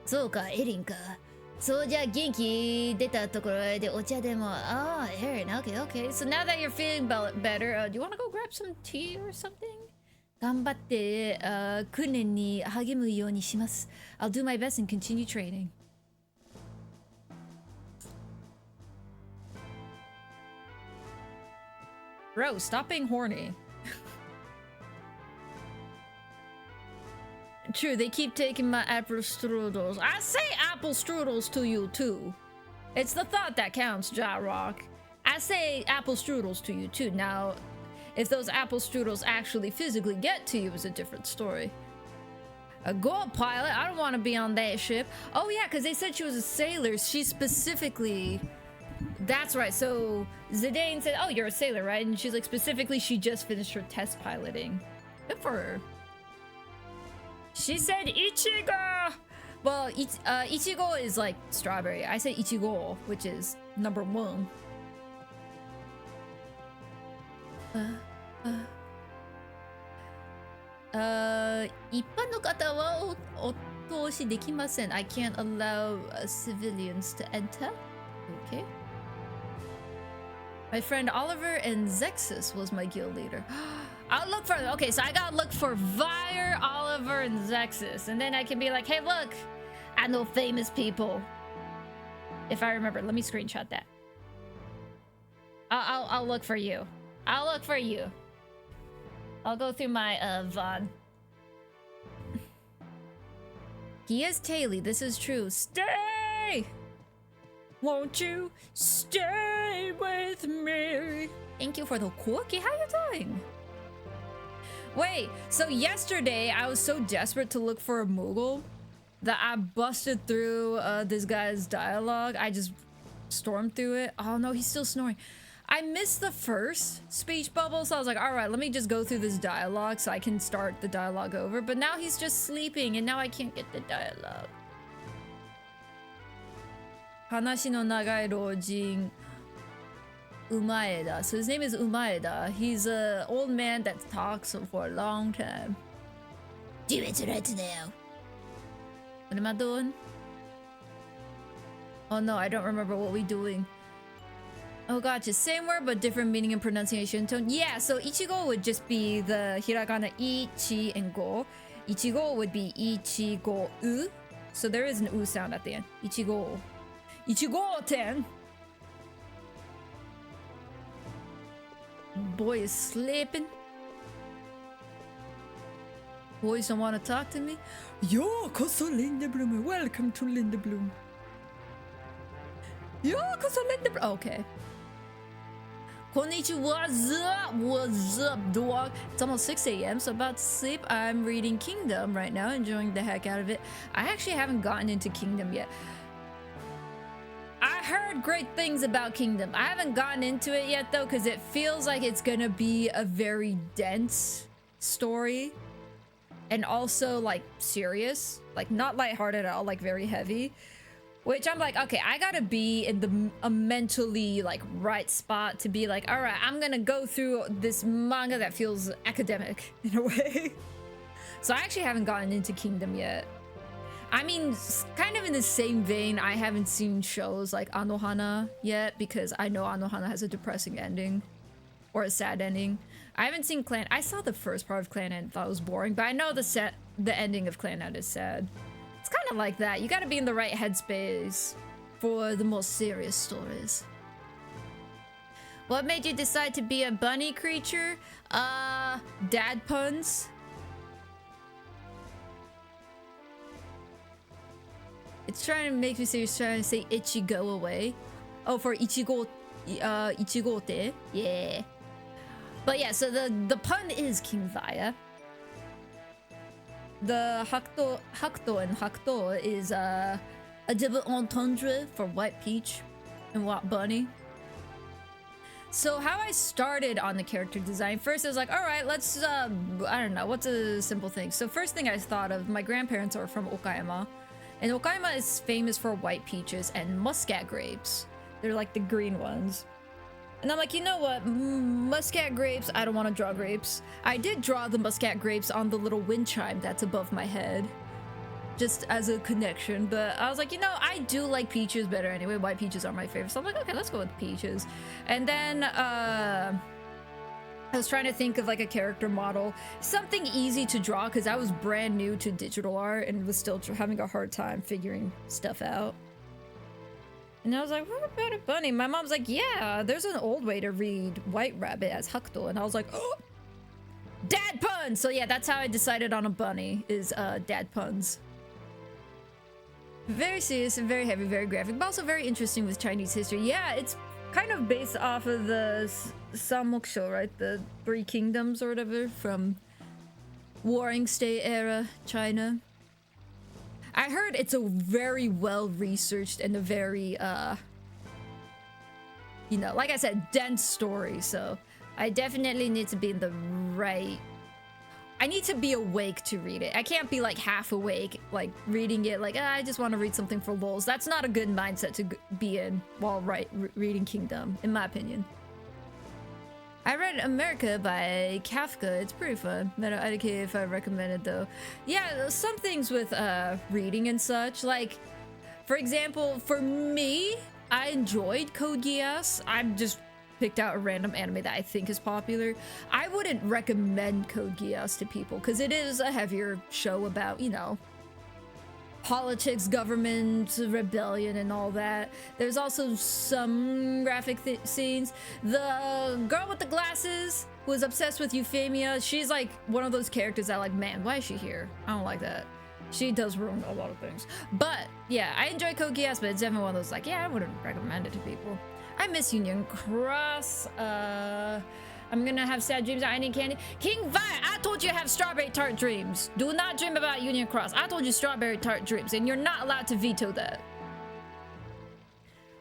そうか、エリンか。そうじゃあ元気出たところでお茶でも。Aaron, okay, okay. So now that you're feeling better, do you want to go grab some tea or something? 頑張って訓練に励むようにします。I'll do my best and continue training. Bro, stop being horny. True, they keep taking my apple strudels. I say apple strudels to you too. It's the thought that counts, Ja Rock. I say apple strudels to you too. Now, if those apple strudels actually physically get to you is a different story. A gold pilot? I don't want to be on that ship. Oh yeah, because they said she was a sailor. She specifically... That's right. So Zidane said, oh, you're a sailor, right? And she's like, specifically, she just finished her test piloting. Good for her. She said Ichigo! Well, Ichigo is like strawberry. I say Ichigo, which is number 1. I can't allow civilians to enter. Okay. My friend Oliver and Zexus was my guild leader. I'll look for them. Okay, so I gotta look for Vire, Oliver, and Zexus. And then I can be like, hey, look, I know famous people. If I remember, let me screenshot that. I'll look for you. I'll look for you. I'll go through my VOD. He is Taily, this is true. Stay! Won't you stay with me? Thank you for the cookie. How you doing? Wait, so yesterday I was so desperate to look for a Moogle that I busted through this guy's dialogue. I just stormed through it. Oh no, he's still snoring. I missed the first speech bubble, so I was like, all right, let me just go through this dialogue so I can start the dialogue over. But now he's just sleeping, and now I can't get the dialogue. 話の長い老人 Umaeda. So his name is Umaeda. He's an old man that talks for a long time. Do it right now. What am I doing? Oh no, I don't remember what we're doing. Oh gotcha, same word but different meaning and pronunciation tone. Yeah, so Ichigo would just be the hiragana ichi and go. Ichigo would be ichigo u. So there is an u sound at the end. Ichigo. Ichigo-ten! Boy is sleeping. Boys don't want to talk to me. Yokoso Lindebloom. Welcome to Lindebloom. Yokoso Lindebloom. Okay. Konnichiwa. What's up, dog? It's almost 6 a.m. so about to sleep. I'm reading Kingdom right now, enjoying the heck out of it. I actually haven't gotten into Kingdom yet. I heard great things about Kingdom. I haven't gotten into it yet though, because it feels like it's gonna be a very dense story. And also like serious. Like not lighthearted at all, like very heavy. Which I'm like, okay, I gotta be in a mentally like right spot to be like, all right, I'm gonna go through this manga that feels academic in a way. So I actually haven't gotten into Kingdom yet. I mean, kind of in the same vein, I haven't seen shows like Anohana yet because I know Anohana has a depressing ending or a sad ending. I haven't seen Clan. I saw the first part of Clan and thought it was boring, but I know the ending of Clan is sad. It's kind of like that. You got to be in the right headspace for the most serious stories. What made you decide to be a bunny creature? Dad puns. It's trying to make me say it's trying to say Ichi go away. Oh, for Ichigo, Ichigote. Yeah. But yeah, so the pun is King Vaya. The Hakuto and Hakuto is a double entendre for White Peach and White Bunny. So how I started on the character design, first I was like, all right, let's, I don't know, what's a simple thing? So first thing I thought of, my grandparents are from Okayama, and Okayama is famous for white peaches and muscat grapes. They're like the green ones. And I'm like, you know what, muscat grapes, I don't want to draw grapes. I did draw the muscat grapes on the little wind chime that's above my head, just as a connection, but I was like, you know, I do like peaches better anyway. White peaches are my favorite, so I'm like, okay, let's go with peaches. And then I was trying to think of like a character model, something easy to draw, because I was brand new to digital art and was still having a hard time figuring stuff out. And I was like, what about a bunny? My mom's like, yeah, there's an old way to read White Rabbit as Hakuto, and I was like, oh, dad puns. So yeah, that's how I decided on a bunny, is dad puns. Very serious and very heavy, very graphic, but also very interesting with Chinese history. Yeah, it's kind of based off of the Sammoksho, right? The Three Kingdoms or whatever from Warring State era China. I heard it's a very well researched and a very, you know, like I said, dense story. So I definitely need to be in the right. I need to be awake to read it. I can't be like half awake, like reading it like, I just want to read something for lulz. That's not a good mindset to be in while reading Kingdom, in my opinion. I read America by Kafka. It's pretty fun. I don't care if I recommend it though. Yeah, some things with reading and such. Like, for example, for me, I enjoyed Code Geass. I'm just picked out a random anime that I think is popular. I wouldn't recommend Code Geass to people because it is a heavier show about, you know, politics, government, rebellion, and all that. There's also some graphic scenes. The girl with the glasses who is obsessed with Euphemia, she's like one of those characters that like, man, why is she here? I don't like that. She does ruin a lot of things. But yeah, I enjoy Code Geass, but it's definitely one of those like, yeah, I wouldn't recommend it to people. I miss Union Cross. I'm gonna have sad dreams. I need candy. King Vi, I told you to have strawberry tart dreams. Do not dream about Union Cross. I told you strawberry tart dreams, and you're not allowed to veto that.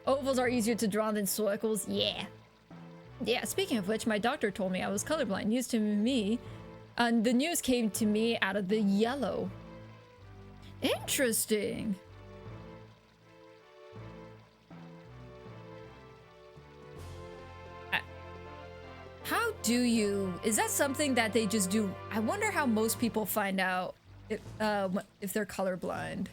Ovals are easier to draw than circles. Yeah. Yeah, speaking of which, my doctor told me I was colorblind. News to me. And the news came to me out of the yellow. Interesting. How do you, is that something that they just do? I wonder how most people find out if they're colorblind.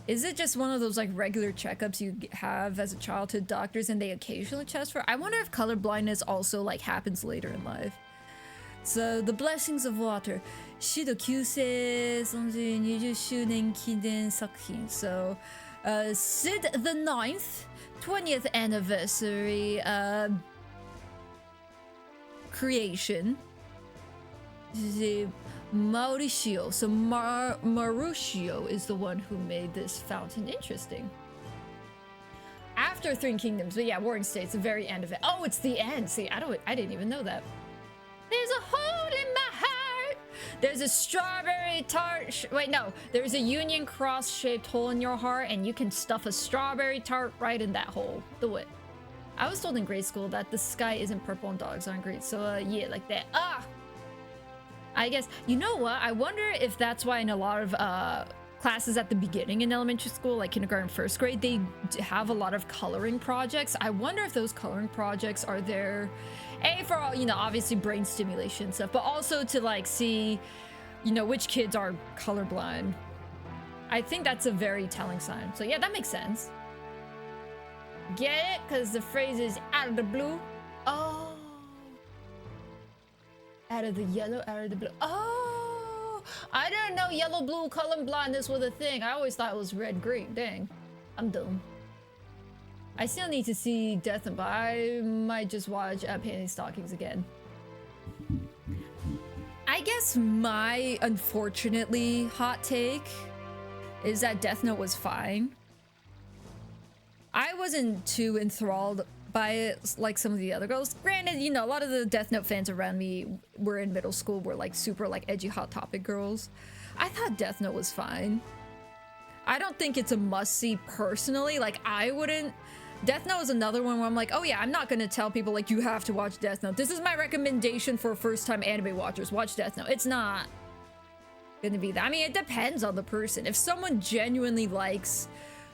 Is it just one of those like regular checkups you have as a child to doctors and they occasionally test for? I wonder if colorblindness also like happens later in life. So the blessings of water. Shido Kyusei 20周年記念作品. So Sid the 9th 20th anniversary creation. Mauricio. So Mauricio is the one who made this fountain. Interesting. After Three Kingdoms, but yeah, Warring State's the very end of it. Oh, it's the end. See, I didn't even know that. There's a hole in my heart. There's a strawberry tart. Wait, no. There's a Union Cross shaped hole in your heart, and you can stuff a strawberry tart right in that hole. Do it. I was told in grade school that the sky isn't purple and dogs aren't green. So yeah, like that. I guess, you know what? I wonder if that's why in a lot of classes at the beginning in elementary school, like kindergarten, first grade, they have a lot of coloring projects. I wonder if those coloring projects are there, A, for, you know, obviously brain stimulation and stuff, but also to like see, you know, which kids are colorblind. I think that's a very telling sign. So yeah, that makes sense. Get it? Because the phrase is out of the blue. Oh. Out of the yellow, out of the blue. Oh. I didn't know yellow, blue, color blindness was a thing. I always thought it was red, green. Dang. I'm dumb. I still need to see Death and But I might just watch Panty Stockings again. I guess my unfortunately hot take is that Death Note was fine. I wasn't too enthralled by it like some of the other girls. Granted, you know, a lot of the Death Note fans around me were in middle school, were like super like edgy Hot Topic girls. I thought Death Note was fine. I don't think it's a must-see personally. Like, I wouldn't Death Note is another one where I'm like, oh yeah, I'm not gonna tell people like you have to watch Death Note. This is my recommendation for first-time anime watchers. Watch Death Note. It's not gonna be that. I mean, it depends on the person. If someone genuinely likes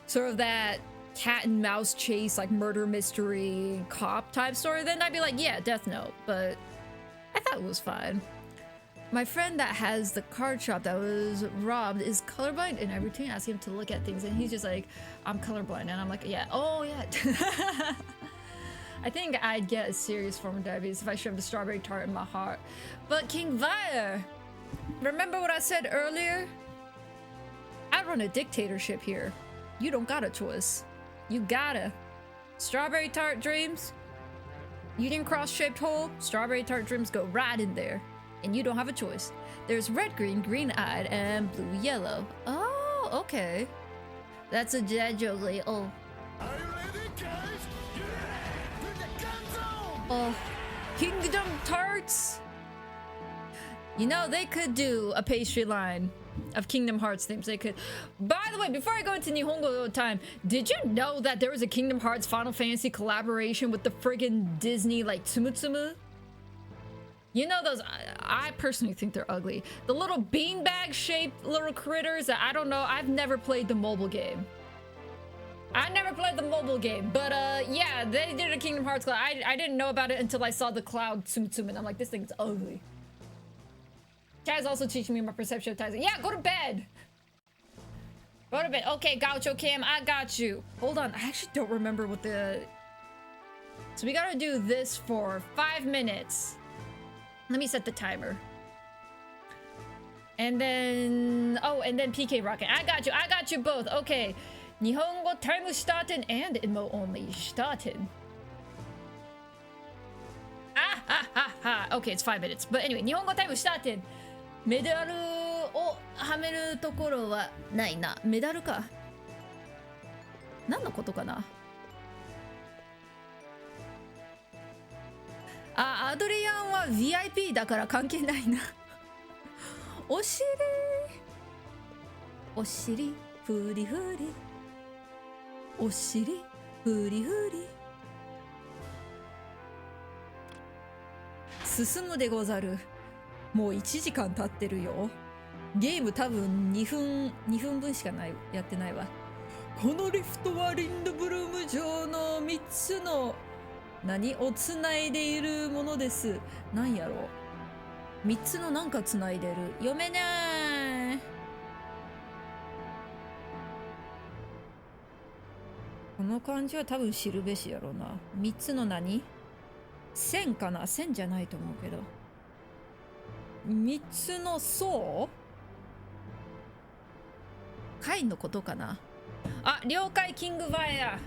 sort of that cat and mouse chase, like murder mystery cop type story, then I'd be like, yeah, Death Note. But I thought it was fine. My friend that has the card shop that was robbed is colorblind, and I routinely ask him to look at things, and he's just like, I'm colorblind. And I'm like, yeah, oh yeah. I think I'd get a serious form of diabetes if I shoved a strawberry tart in my heart. But King Vire, remember what I said earlier? I run a dictatorship here. You don't got a choice. You gotta. Strawberry tart dreams. Eating cross-shaped hole. Strawberry tart dreams go right in there. And you don't have a choice. There's red, green, green-eyed, and blue, yellow. Oh, okay. That's a dead joke. Oh. Are you ready, guys? Yeah! Put the guns on! Oh. Kingdom Tarts. You know, they could do a pastry line of Kingdom Hearts themes. They could. By the way, before I go into Nihongo time, did you know that there was a Kingdom Hearts Final Fantasy collaboration with the friggin' Disney, like, Tsumutsumu? You know those, I personally think they're ugly. The little beanbag-shaped little critters that I don't know. I've never played the mobile game. I never played the mobile game, but yeah, they did a Kingdom Hearts Cloud. I didn't know about it until I saw the Cloud Tsum and I'm like, this thing's ugly. Kaz also teaching me my perception of time. Yeah, go to bed. Go to bed. Okay, Gaucho Cam, I got you. Hold on, I actually don't remember what the... So we gotta do this for 5 minutes. Let me set the timer. And then... Oh, and then PK Rocket. I got you both. Okay. Nihongo time starten and emo only starten. Ah, ha, ha, ha. Okay, it's 5 minutes. But anyway, Nihongo time starten. メダルをはめるところはないな。メダルか。何のことかな。あ、アドリアンは VIP だから関係ないな。お尻お尻フリフリお尻フリフリ進むでござる。もう1時間経ってるよ。ゲーム多分2分分しかない、やってないわ。このリフトはリンドブルーム上の3つの何をつないでいるものです。なんやろう。3つのなんかつないでる。読めない。この漢字は多分知るべしやろうな。3つの何？線かな？線じゃないと思うけど。3つの層？貝のことかな。あ、了解、キングバイア。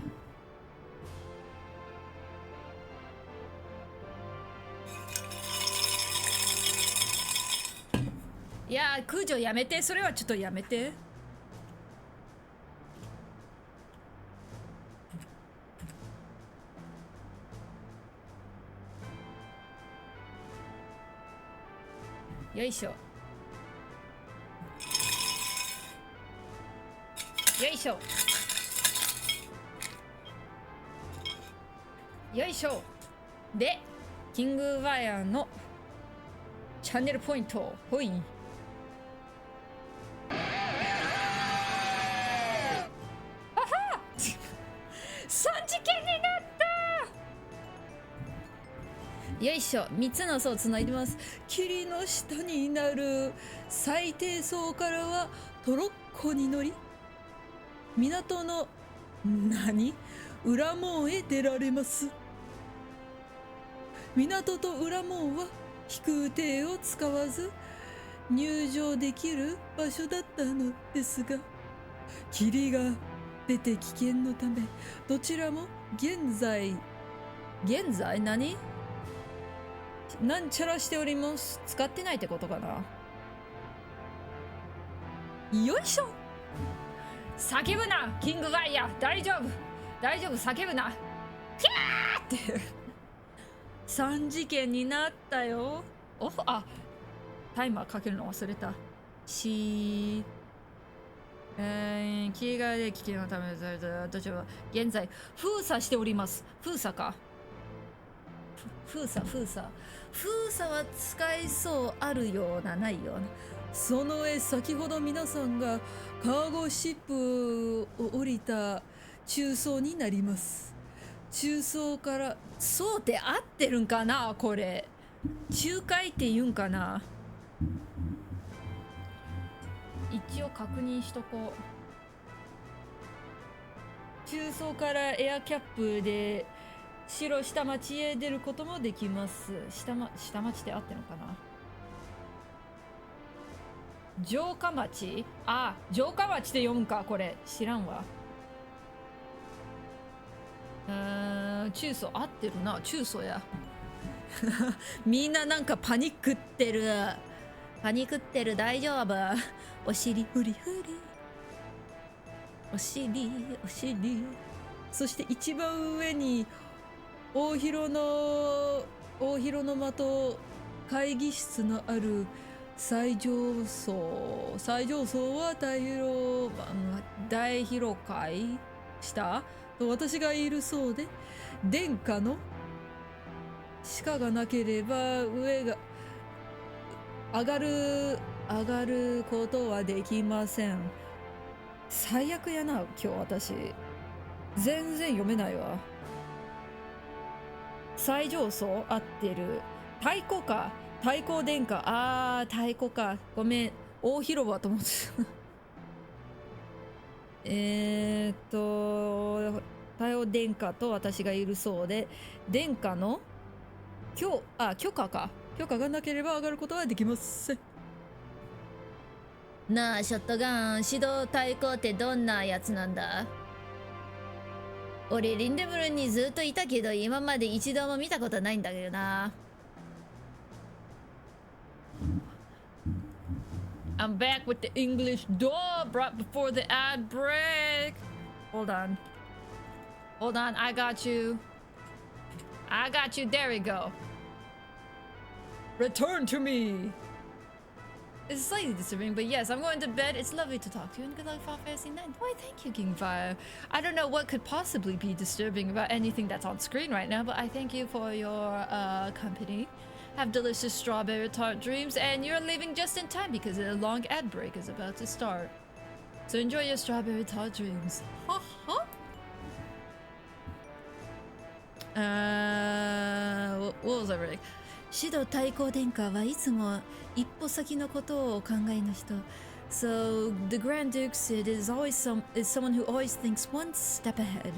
いやー、空女やめて。それはちょっとやめて。よいしょ。よいしょ。よいしょ。で、キングワイヤーのチャンネルポイント。ほい。あは3次元になった。よいしょ。3つの層をつないでます。霧の下になる最低層からはトロッコに乗り、港の裏門へ出られます。港と裏門は飛空艇を使わず入場できる場所だったのですが、霧が出て危険のためどちらも現在なんちゃらしております。使ってないってことかな。よいしょ。叫ぶなキングワイヤー。大丈夫叫ぶな。キャーって3次元になったよ。お、あ、タイマーかけるの忘れた。気がで危険をためされた私は現在封鎖しております。封鎖か。封鎖は使えそうあるようなないような。その上先ほど皆さんがカーゴシップを降りた中層になります。中層からそうって合ってるんかなこれ。仲介って言うんかな。一応確認しとこう。中層からエアキャップで白下町へ出ることもできます。下町って合ってるのかな。城下町、あ、城下町って読むかこれ。知らんわ。中層合ってるな。中層や。みんななんかパニックってる。大丈夫。お尻フリフリ。お尻。そして一番上に大広の的会議室のある最上層は大広会下と私がいるそうで、殿下の鹿がなければ上が上がることはできません。最悪やな今日私。全然読めないわ。最上層合ってる。太鼓か。太鼓殿下。太鼓か。ごめん。大広場と思って太陽殿下と私がいるそうで、殿下の許可がなければ上がることはできません。なあショットガン、指導太鼓ってどんなやつなんだ？俺リンデブルンにずっといたけど今まで一度も見たことないんだけどな。I'm back with the English dub right before the ad break. Hold on, I got you. There we go. Return to me. It's slightly disturbing, but yes, I'm going to bed. It's lovely to talk to you, and good luck, Final Fantasy 9. Why, thank you, King Fire. I don't know what could possibly be disturbing about anything that's on screen right now, but I thank you for your company. Have delicious strawberry tart dreams, and you're leaving just in time because a long ad break is about to start. So enjoy your strawberry tart dreams. Ha ha. What was I reading? 指導太鼓殿下はいつも一歩先のことをお考えの人。So the Grand Duke Sid is someone who always thinks one step ahead.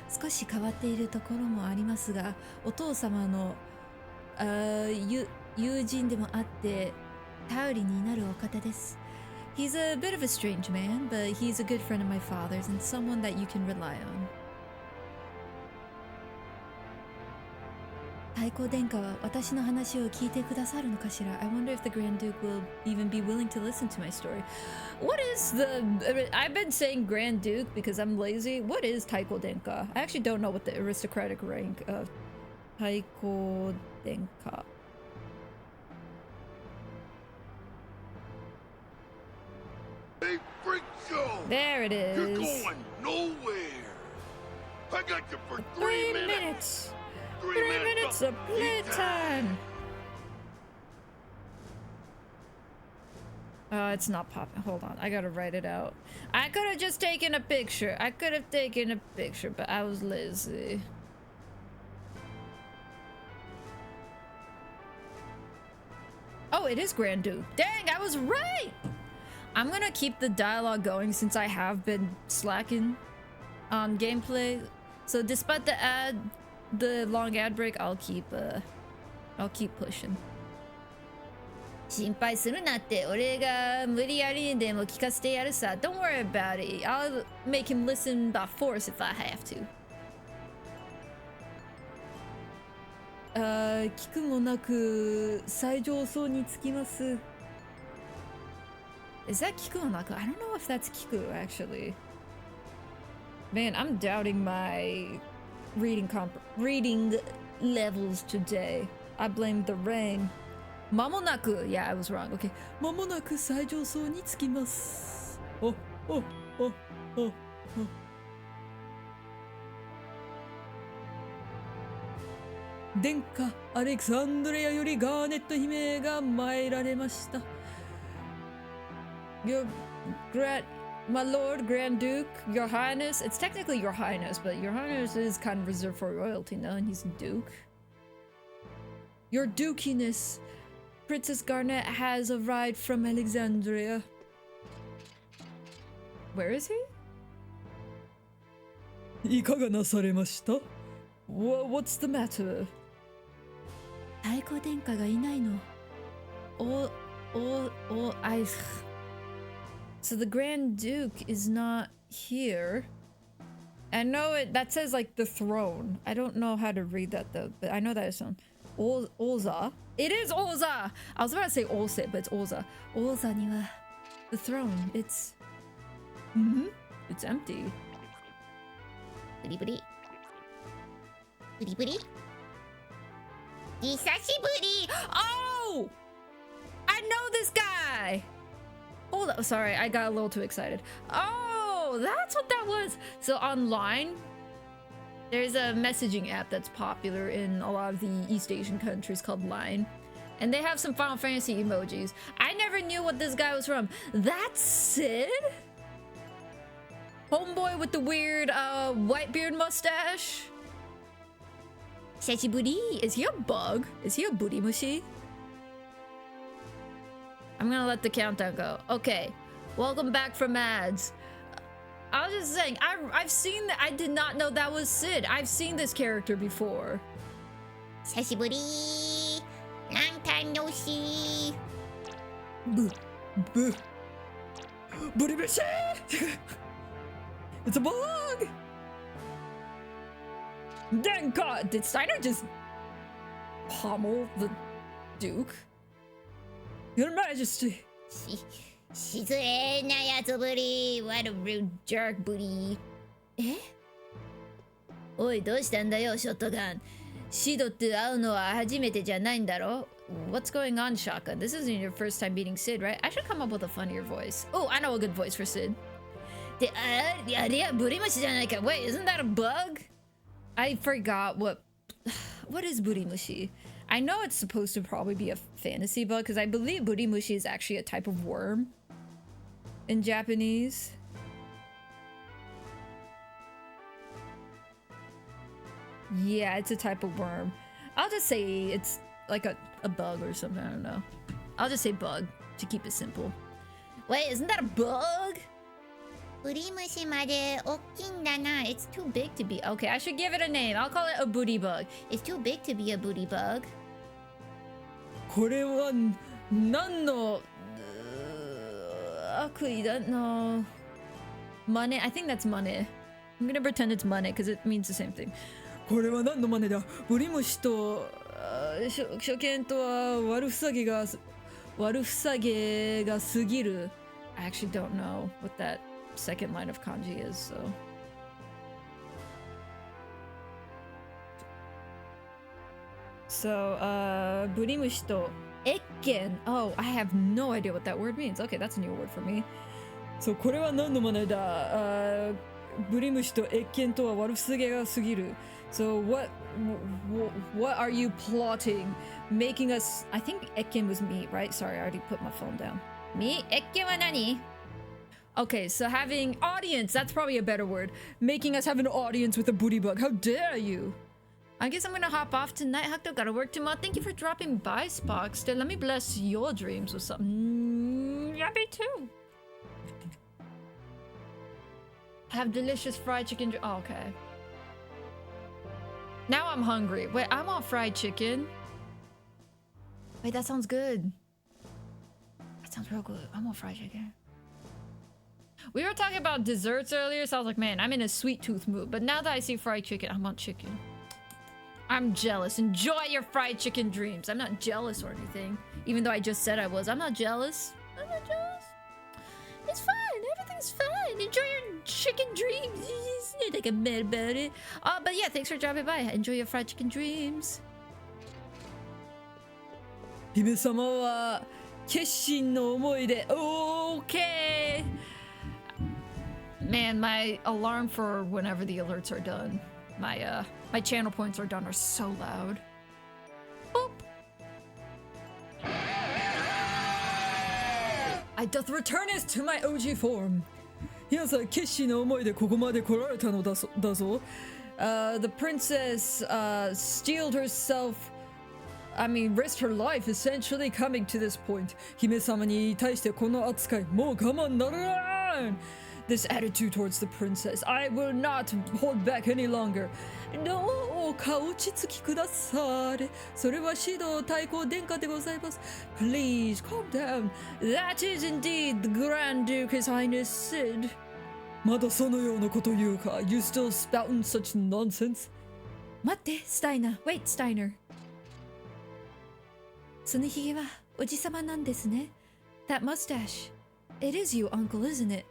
少し変わっているところもありますが、お父様の友人でもあって頼りになるお方です。He's a bit of a strange man, but he's a good friend of my father's and someone that you can rely on. 太鼓殿下は私の話を聞いてくださるのかしら。 I wonder if the Grand Duke will even be willing to listen to my story. What is the... I've been saying Grand Duke because I'm lazy. What is Taiko Denka? I actually don't know what the aristocratic rank of Taiko Denka. Hey, freak show! There it is. You're going nowhere! I got you for 3 minutes! 3 minutes of playtime! It's not popping. Hold on. I gotta write it out. I could have just taken a picture. But I was lazy. Oh, it is Grand Duke. Dang, I was right! I'm gonna keep the dialogue going since I have been slacking on gameplay. So despite the long ad break, I'll keep pushing. 心配するなって、俺が無理やりでも聞かせてやるさ。Don't worry about it. I'll make him listen by force if I have to. 聞くもなく最上層につきます。Is that 聞くもなく? I don't know if that's 聞く actually. Man, I'm doubting my reading levels today. I blame the rain. 間もなく Yeah, I was wrong. Okay. 間もなく最上層に着きます。お、おおおお殿下アレクサンドレアよりガーネット姫が参られました。Your my lord Grand Duke, Your Highness. It's technically Your Highness, but Your Highness is kind of reserved for royalty now, and he's a duke. Your Dukiness, Princess Garnet has arrived from Alexandria. Where is he? いかがなされました? What's the matter? 太后殿下がいないの。So the Grand Duke is not here. I know it, that says like the throne. I don't know how to read that though, but I know that it's on Olza. It is Olza! I was about to say Olse, but it's Olza. Olza ni wa the throne. It's it's empty. Buri buri. Buri buri. Hisashiburi! Oh! I know this guy! Hold up, sorry, I got a little too excited. Oh, that's what that was! So online, there's a messaging app that's popular in a lot of the East Asian countries called Line. And they have some Final Fantasy emojis. I never knew what this guy was from. That's Sid? Homeboy with the weird white beard mustache? Sechiburi? Is he a bug? Is he a burimushi? I'm gonna let the countdown go. Okay, welcome back from ads. I was just saying, I've seen that. I did not know that was Sid. I've seen this character before. Hisashiburi! Long time no see! Burimushi! It's a bug! Dang God, did Steiner just pommel the Duke? Your Majesty! 失礼なやつぶり What a rude jerk ぶりえおいどうしたんだよショットガンシドって会うのは初めてじゃないんだろ What's going on, Shotgun? This isn't your first time meeting Sid, right? I should come up with a funnier voice. Oh, I know a good voice for Sid. であれはブリムシじゃないか Wait, isn't that a bug? I forgot what is Burimushi? I know it's supposed to probably be a fantasy bug because I believe Burimushi is actually a type of worm in Japanese. Yeah, it's a type of worm. I'll just say it's like a bug or something. I don't know. I'll just say bug to keep it simple. Wait, isn't that a bug? ブリムシまで大きいんだな It's too big to be Okay, I should give it a name. I'll call it a booty bug. It's too big to be a booty bug これは何の悪意だの Money? I think that's money. I'm gonna pretend it's money because it means the same thing. これは何のmoneyだブリムシと初見とは悪ふさげが過ぎる I actually don't know what that second line of kanji is, so Burimushi to Ekken. Oh, I have no idea what that word means. Okay, that's a new word for me. So これは何の真似だブリムシとEkkenとは悪すぎが過ぎる So what are you plotting? Making us... I think Ekken was me, right? Sorry, I already put my phone down. Me? Ekken wa nani? Okay, so having audience, that's probably a better word. Making us have an audience with a booty bug. How dare you? I guess I'm gonna hop off tonight. Hakto, gotta work tomorrow. Thank you for dropping by, Spockster. Let me bless your dreams with something. Yeah, me too. Have delicious fried chicken. Oh, okay. Now I'm hungry. Wait, I want fried chicken. Wait, that sounds good. That sounds real good. I want fried chicken. We were talking about desserts earlier, so I was like, man, I'm in a sweet tooth mood. But now that I see fried chicken, I want chicken. I'm jealous. Enjoy your fried chicken dreams. I'm not jealous or anything. Even though I just said I was. I'm not jealous. I'm not jealous. It's fine. Everything's fine. Enjoy your chicken dreams. It's not like I'm mad about it. But yeah, thanks for dropping by. Enjoy your fried chicken dreams. 姫様は決心の思いで OK Man, my alarm for whenever the alerts are done, my channel points are done, are so loud. Boop. I doth return us to my OG form. 皆さん、決死の思いでここまで来られたのだぞ。The princess steeled herself, risked her life essentially coming to this point. 姫様に対してこの扱い、もう我慢ならん。This attitude towards the princess. I will not hold back any longer. どうか落ち着きくだされ。それは指導太閤殿下でございます。Please calm down. That is indeed the Grand Duke, His Highness said. まだそのようなこと言うか。You still spouting such nonsense? 待って、スタイナー。Wait, Steiner. そのひげはおじさまなんですね。That mustache. It is you, uncle, isn't it?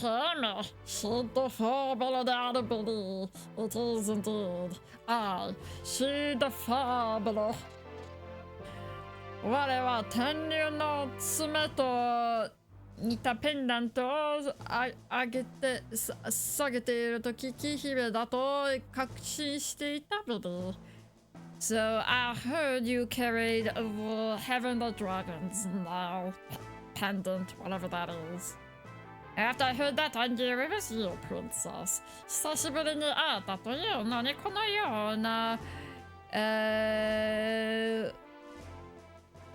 Hammer, she's the fabula de Billy. It is indeed. I, she the fabula. 我は天竜の爪と似たペンダントを上げて下げていると聞き姫だと確信していたビリー。So I heard you carried the Heaven of Dragons now pendant, whatever that is. After I heard that, I knew it was you, princess. 久しぶりに会えたというのにこのような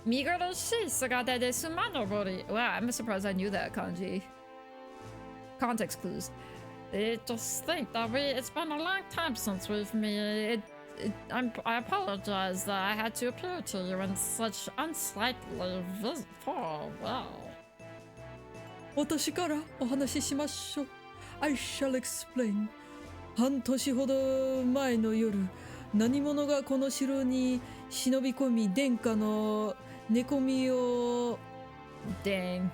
見苦しい姿で島登り。Wow, I'm surprised I knew that kanji. Context clues. Just think that it's been a long time since we've met. I apologize that I had to appear to you in such unsightly farewell. 私からお話ししましょう。I shall explain. 半年ほど前の夜、何者がこの城に忍び込み、殿下の寝込みを。Dang,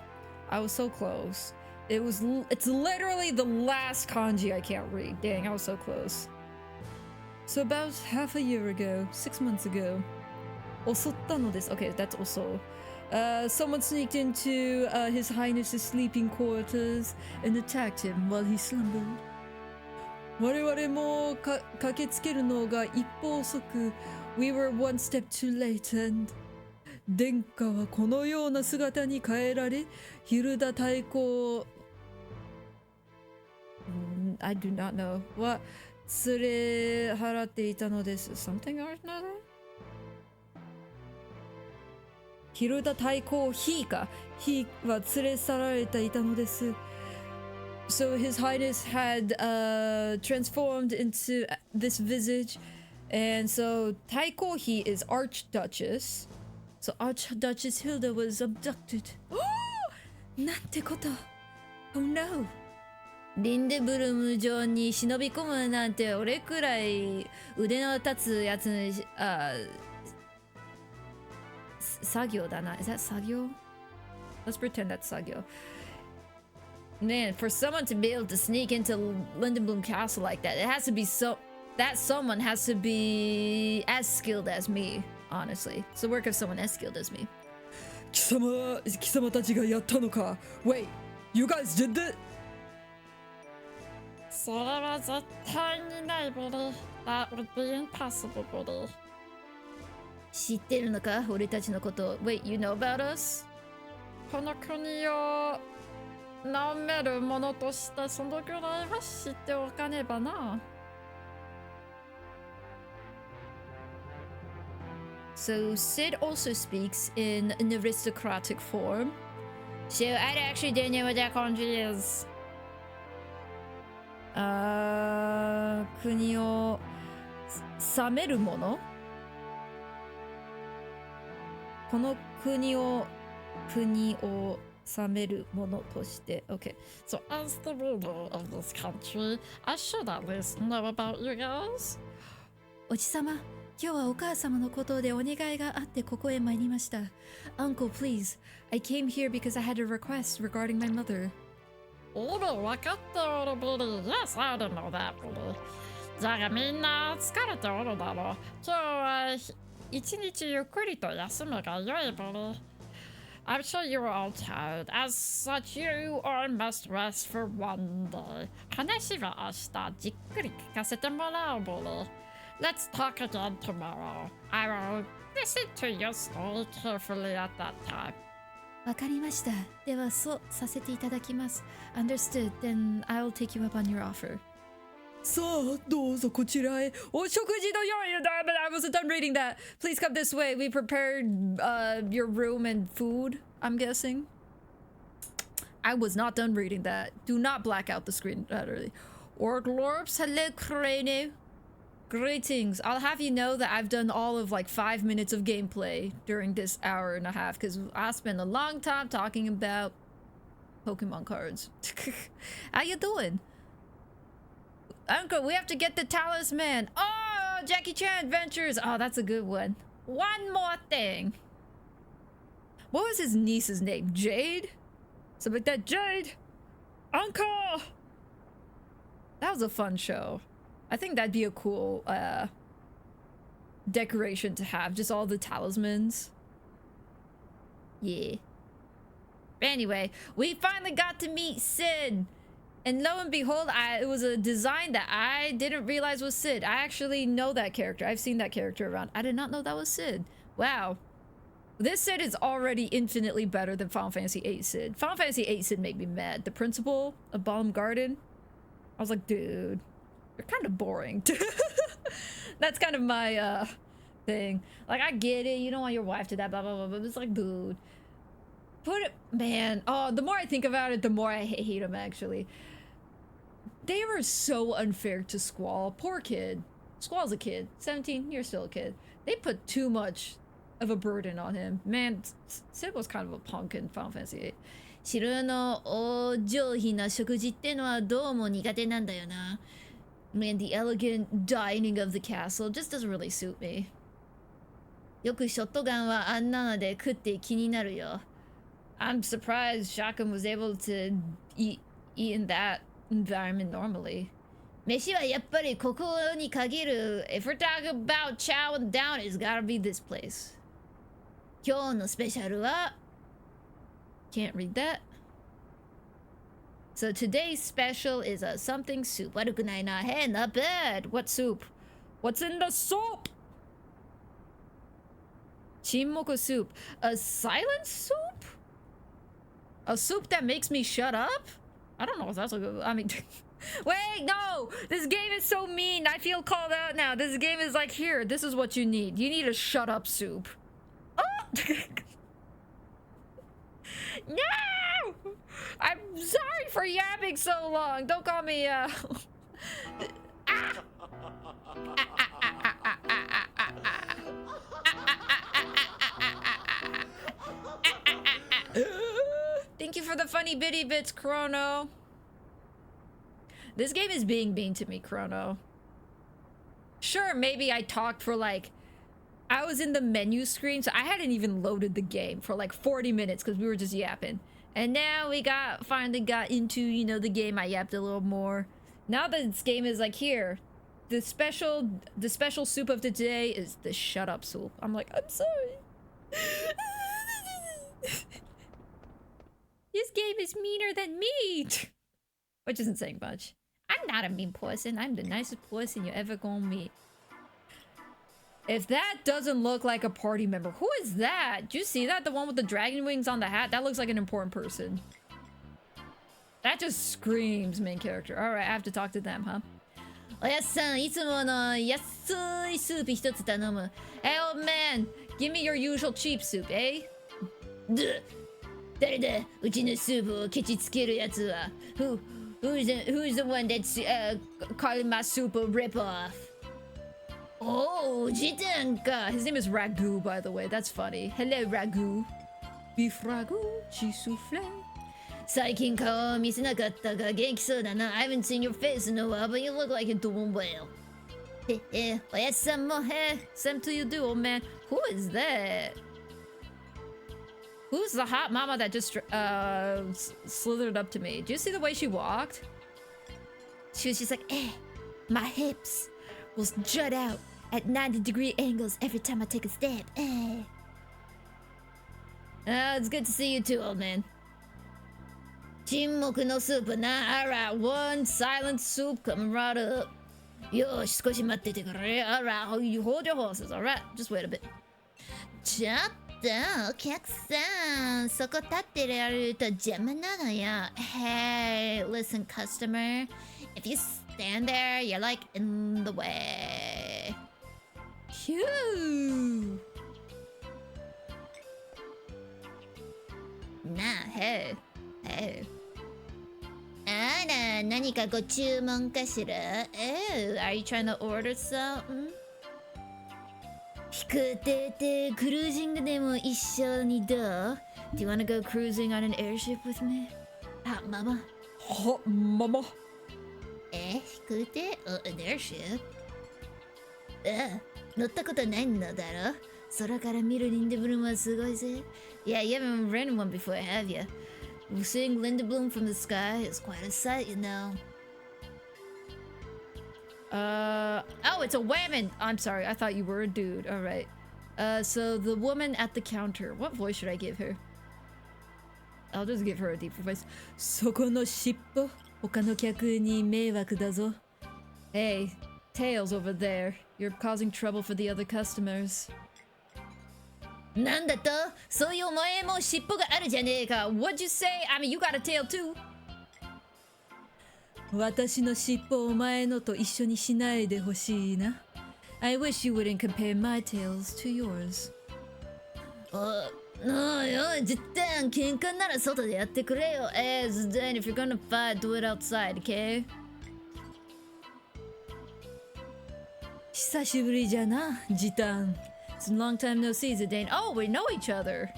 I was so close. It's literally the last kanji I can't read. Dang, I was so close. So about half a year ago, 6 months ago. 襲ったのです。Okay, that's also. Someone sneaked into His Highness's sleeping quarters and attacked him while he slumbered. 我々も駆けつけるのが一歩遅く、We were one step too late and 殿下はこのような姿に変えられ、ヒルダ太閤I do not know. は連れ払っていたのです。Something or another? ヒルダ太閤妃か。妃は連れ去られていたのです。So His Highness had transformed into this visage, and so Taikohi is Archduchess. So Archduchess Hilda was abducted. なんてこと。Oh no. リンデブルム城に忍び込むなんて俺くらい腕の立つやつに作業だな。Is that 作業? Let's pretend that's 作業. Man, for someone to be able to sneak into Lindenbloom Castle like that, it has to be that someone has to be as skilled as me, honestly. It's the work of someone as skilled as me. 貴様たちがやったのか。Wait, you guys did that? それは絶対にないビリー。That would be impossible, ビリー。知ってるのか俺たちのこと。Wait, you know about us? この国を治めるものとしてそのぐらいは知っておかねばな。So Sid also speaks in an aristocratic form. So I actually don't know what that country is. 国を治めるもの。この国を治めるものとして。Okay. So as the ruler of this country, I should at least know about you guys. おじさま、今日はお母様のことでお願いがあってここへ参りました。Uncle, please. I came here because I had a request regarding my mother. いいね、分かっておるビリー。Yes, I didn't know that, ビリー。じゃがみんな疲れておるだろう。今日は一日ゆっくりと休むがよいビリー。I'm sure you're all tired. As such, you all must rest for one day. 話は明日じっくり聞かせてもらおう、bully. Let's talk again tomorrow. I will listen to your story carefully at that time. わかりました。ではそうさせていただきます。Understood. Then I will take you up on your offer. さあ、どうぞこちらへ。お食事の用意だ。But I wasn't done reading that. Please come this way. We prepared your room and food, I'm guessing. I was not done reading that. Do not black out the screen that early. Orglorps, hello, Crane. Greetings. I'll have you know that I've done all of like 5 minutes of gameplay during this hour and a half because I spent a long time talking about Pokemon cards. How you doing? Uncle, we have to get the talisman. Oh, Jackie Chan Adventures. Oh, that's a good one. One more thing. What was his niece's name? Jade? Something like that. Jade! Uncle! That was a fun show. I think that'd be a cool decoration to have. Just all the talismans. Yeah. Anyway, we finally got to meet Sid. And lo and behold, it was a design that I didn't realize was Sid. I actually know that character. I've seen that character around. I did not know that was Sid. Wow. This Sid is already infinitely better than Final Fantasy VIII Sid. Final Fantasy VIII Sid made me mad. The principal of Balm Garden. I was like, dude, you're kind of boring. That's kind of my thing. Like, I get it. You don't want your wife to that, blah, blah, blah. But it's like, dude. Put it, man. Oh, the more I think about it, the more I hate him, actually. They were so unfair to Squall. Poor kid. Squall's a kid. 17, you're still a kid. They put too much of a burden on him. Man, Sid was kind of a punk in Final Fantasy VIII. 城のお上品な食事ってのはどうも苦手なんだよな。Man, the elegant dining of the castle just doesn't really suit me. よくショットガンはあんなので食って気になるよ。I'm surprised Shotgun was able to eat in that environment normally. 飯はやっぱりここに限る。If we're talking about chowing down, it's gotta be this place. 今日のスペシャルは Can't read that. So today's special is a something soup. 悪くないな。Hey, not bad. What soup? What's in the soup? Chinmoku soup. A silent soup? A soup that makes me shut up? I don't know if that's a good... I mean... Wait, no! This game is so mean. I feel called out now. This game is like, here, this is what you need. You need a shut up soup. Oh! No! I'm sorry for yapping so long. Don't call me, Thank you for the funny bitty bits, Chrono. This game is being mean to me, Chrono. Sure, maybe I talked for like... I was in the menu screen, so I hadn't even loaded the game for like 40 minutes because we were just yapping. And now we finally got into, you know, the game. I yapped a little more. Now that this game is like, here. The special soup of the day is the shut up soup. I'm like, I'm sorry. This game is meaner than me. Which isn't saying much. I'm not a mean person. I'm the nicest person you're ever gonna meet. If that doesn't look like a party member, who is that? Do you see that? The one with the dragon wings on the hat? That looks like an important person. That just screams main character. Alright, I have to talk to them, huh? おやっさん、いつもの安いスープ一つ頼む。Hey, old man, give me your usual cheap soup, eh? 誰だうちのスープをケチつけるやつは。Who's the one that's calling my soup a rip-off? Oh, Jitanka! His name is Ragu, by the way. That's funny. Hello, Ragu. Beef Ragu, cheese souffle. 最近顔を見せなかったが元気そうだな。I haven't seen your face in a while, but you look like you're doing well. おやっさんも。Same to you do, old man. Who is that? Who's the hot mama that just slithered up to me? Do you see the way she walked? She was just like, my hips will jut out at 90-degree angles every time I take a step. It's good to see you too, old man. 沈黙のスープな。Alright, one silent soup coming right up. よし、少し待っててくれ。Alright, you hold your horses. Alright, just wait a bit. ちょっと、お客さん。そこ立ってられると邪魔なのよ。Hey, listen, customer. If you stand there, you're like in the way. Phew. なあ、Hey. Hey. あら、何かご注文かしら？ Oh, are you trying to order something? 飛行艇ってクルージングでも一緒にどう？ Do you wanna go cruising on an airship with me? あ、ママ。は、ママ。飛行艇？ an airship? 乗ったことないのだろ？空から見るリンデブルームはすごいぜ。Yeah, you haven't ridden one before, have you? Seeing Lindblom from the sky is quite a sight, you know. Oh, it's a woman. I'm sorry. I thought you were a dude. All right. So the woman at the counter. What voice should I give her? I'll just give her a deeper voice. そこの尻尾、他の客に迷惑だぞ。Hey, Tails over there. You're causing trouble for the other customers. なんだと？そういうお前も尻尾があるじゃねえか。What'd you say? I mean, you got a tail too. 私の尻尾をお前のと一緒にしないでほしいな。I wish you wouldn't compare my tails to yours. おいおい、実旦喧嘩なら外でやってくれよ。Then if you're gonna fight, do it outside, okay? 久しぶりじゃな、ジタン。It's a long time no see, Zidane. Oh, we know each other.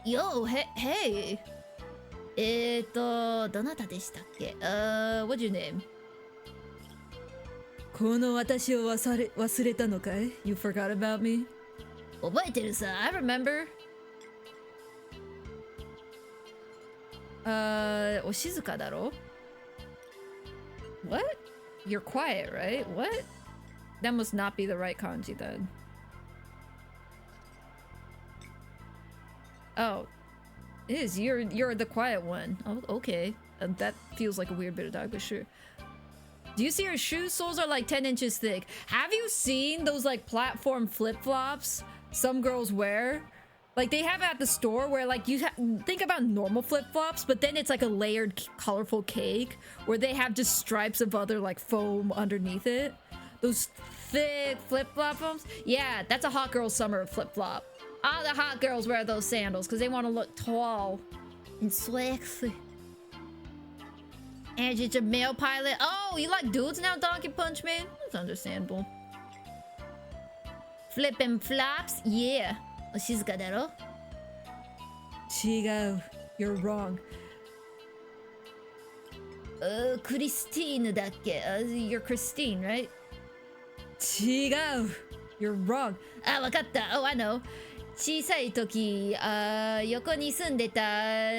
Yo, hey. どなたでしたっけ？What's your name? この私を忘れたのかい？ You forgot about me? 覚えてるさ。I remember. お静かだろ？ What? You're quiet, right? What? That must not be the right kanji then. Oh. It is. You're the quiet one. Oh, okay. That feels like a weird bit of dog, but sure. Do you see her shoe soles are like 10 inches thick? Have you seen those like platform flip-flops some girls wear? Like they have at the store where like you think about normal flip-flops, but then it's like a layered colorful cake where they have just stripes of other like foam underneath it. Those thick flip-flop foams? Yeah, that's a hot girl summer flip-flop. All the hot girls wear those sandals because they want to look tall and sexy. And it's a male pilot. Oh, you like dudes now, Donkey Punch Man? That's understandable. Flippin' flops? Yeah. お静かだろ？違う。You're wrong. クリスティーヌだっけ？ You're Christine, right? 違う。You're wrong. あ、わかった。Oh, I know. 小さい時、横に住んでた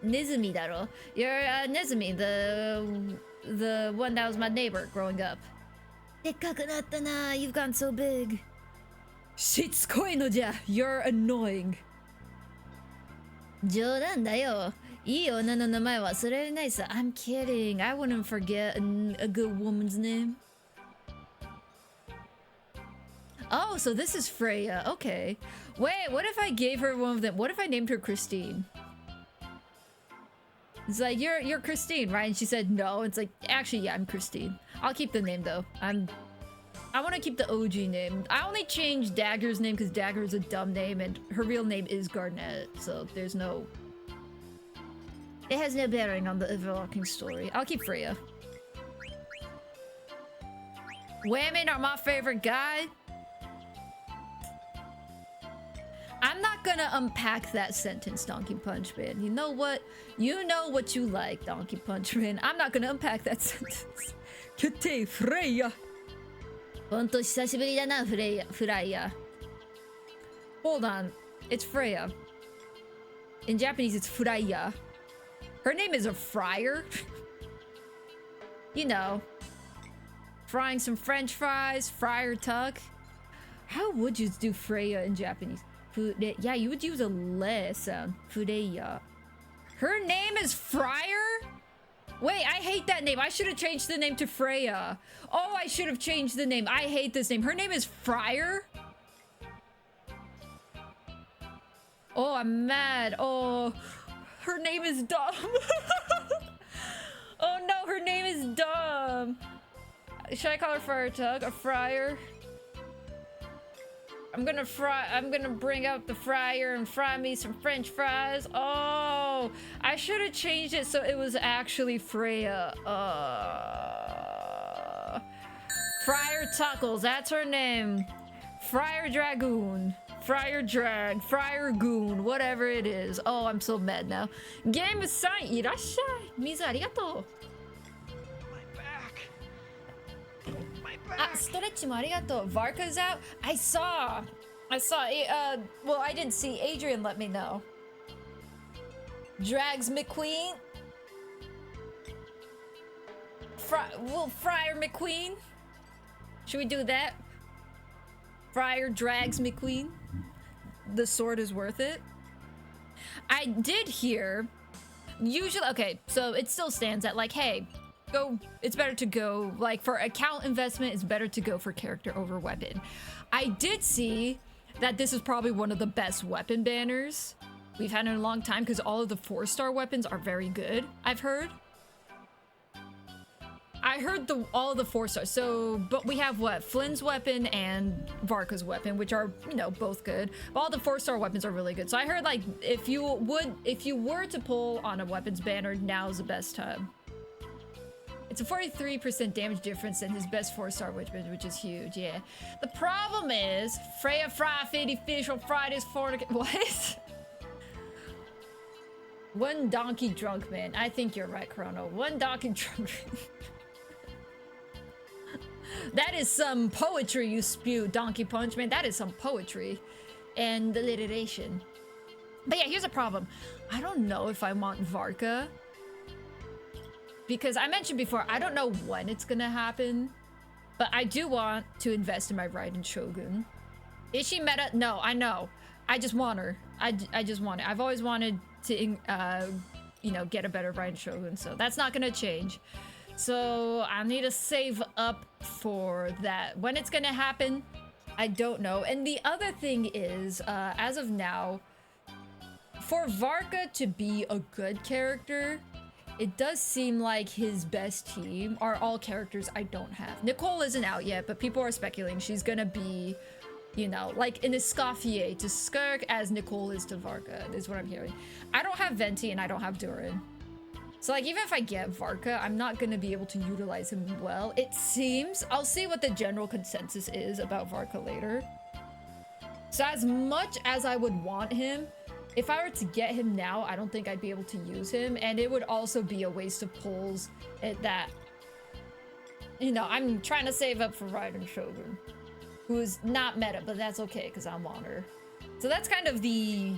ネズミだろ？ You're a ネズミ、the one that was my neighbor growing up. でっかくなったな。You've gotten so big. しつこいのじゃ。You're annoying. 冗談だよ。いい女の名前忘れないさ。I'm kidding. I wouldn't forget a good woman's name. Oh, so this is Freya. Okay. Wait, what if I gave her one of them? What if I named her Christine? It's like, you're Christine, right? And she said no. It's like, actually, yeah, I'm Christine. I'll keep the name though. I want to keep the OG name. I only changed Dagger's name because Dagger is a dumb name and her real name is Garnet. So there's no... It has no bearing on the overarching story. I'll keep Freya. Women are my favorite guy. I'm not gonna unpack that sentence, Donkey Punch Man. You know what? You know what you like, Donkey Punch Man. I'm not gonna unpack that sentence. Kute Freya. ほんと久しぶりだな、フライヤ。Hold on. It's Freya. In Japanese, it's Freya. Her name is a fryer. You know. Frying some French fries, fryer tuck. How would you do Freya in Japanese? Yeah, you would use a le sound. Freya. Her name is Friar? Wait, I hate that name. I should have changed the name to Freya. Oh, I should have changed the name. I hate this name. Her name is Friar? Oh, I'm mad. Oh, her name is dumb. Oh no, her name is dumb. Should I call her Friar Tug or Friar? I'm gonna bring out the fryer and fry me some French fries. Oh, I should have changed it so it was actually Freya. Friar Tuckles, that's her name. Friar Dragoon. Friar Drag. Friar Goon. Whatever it is. Oh, I'm so mad now. Game-san, irashai. Mizu, arigato. Stretch mo arigato. Varka's out? I saw. Well, I didn't see. Adrian let me know. Drags McQueen? Friar McQueen? Should we do that? Friar drags McQueen? The sword is worth it? I did hear... Usually... Okay, so it still stands at like, hey... It's better to go, like, for account investment, it's better to go for character over weapon. I did see that this is probably one of the best weapon banners we've had in a long time because all of the 4-star weapons are very good, I've heard. I heard all of the 4-stars, so, but we have what? Flynn's weapon and Varka's weapon, which are, you know, both good. But all the 4-star weapons are really good. So I heard, like, if you were to pull on a weapons banner, now's the best time. It's a 43% damage difference in his best 4-star weapon, which is huge, yeah. The problem is, Freya Fry 50 fish on Fridays for... What? One donkey drunk man. I think you're right, Chrono. One donkey drunk man. That is some poetry you spew, Donkey Punch, man. That is some poetry. And alliteration. But yeah, here's a problem. I don't know if I want Varka. Because I mentioned before, I don't know when it's gonna happen. But I do want to invest in my Raiden Shogun. Is she meta? No, I know. I just want her. I just want it. I've always wanted to, you know, get a better Raiden Shogun. So that's not gonna change. So I need to save up for that. When it's gonna happen, I don't know. And the other thing is, as of now, for Varka to be a good character, it does seem like his best team are all characters I don't have. Nicole isn't out yet, but people are speculating she's gonna be, you know, like an Escoffier to Skirk as Nicole is to Varka, is what I'm hearing. I don't have Venti and I don't have Durin. So, like, even if I get Varka, I'm not gonna be able to utilize him well. It seems. I'll see what the general consensus is about Varka later. So, as much as I would want him, if I were to get him now, I don't think I'd be able to use him. And it would also be a waste of pulls at that. You know, I'm trying to save up for Raiden Shogun, who is not meta, but that's okay, because I'm on her. So that's kind of the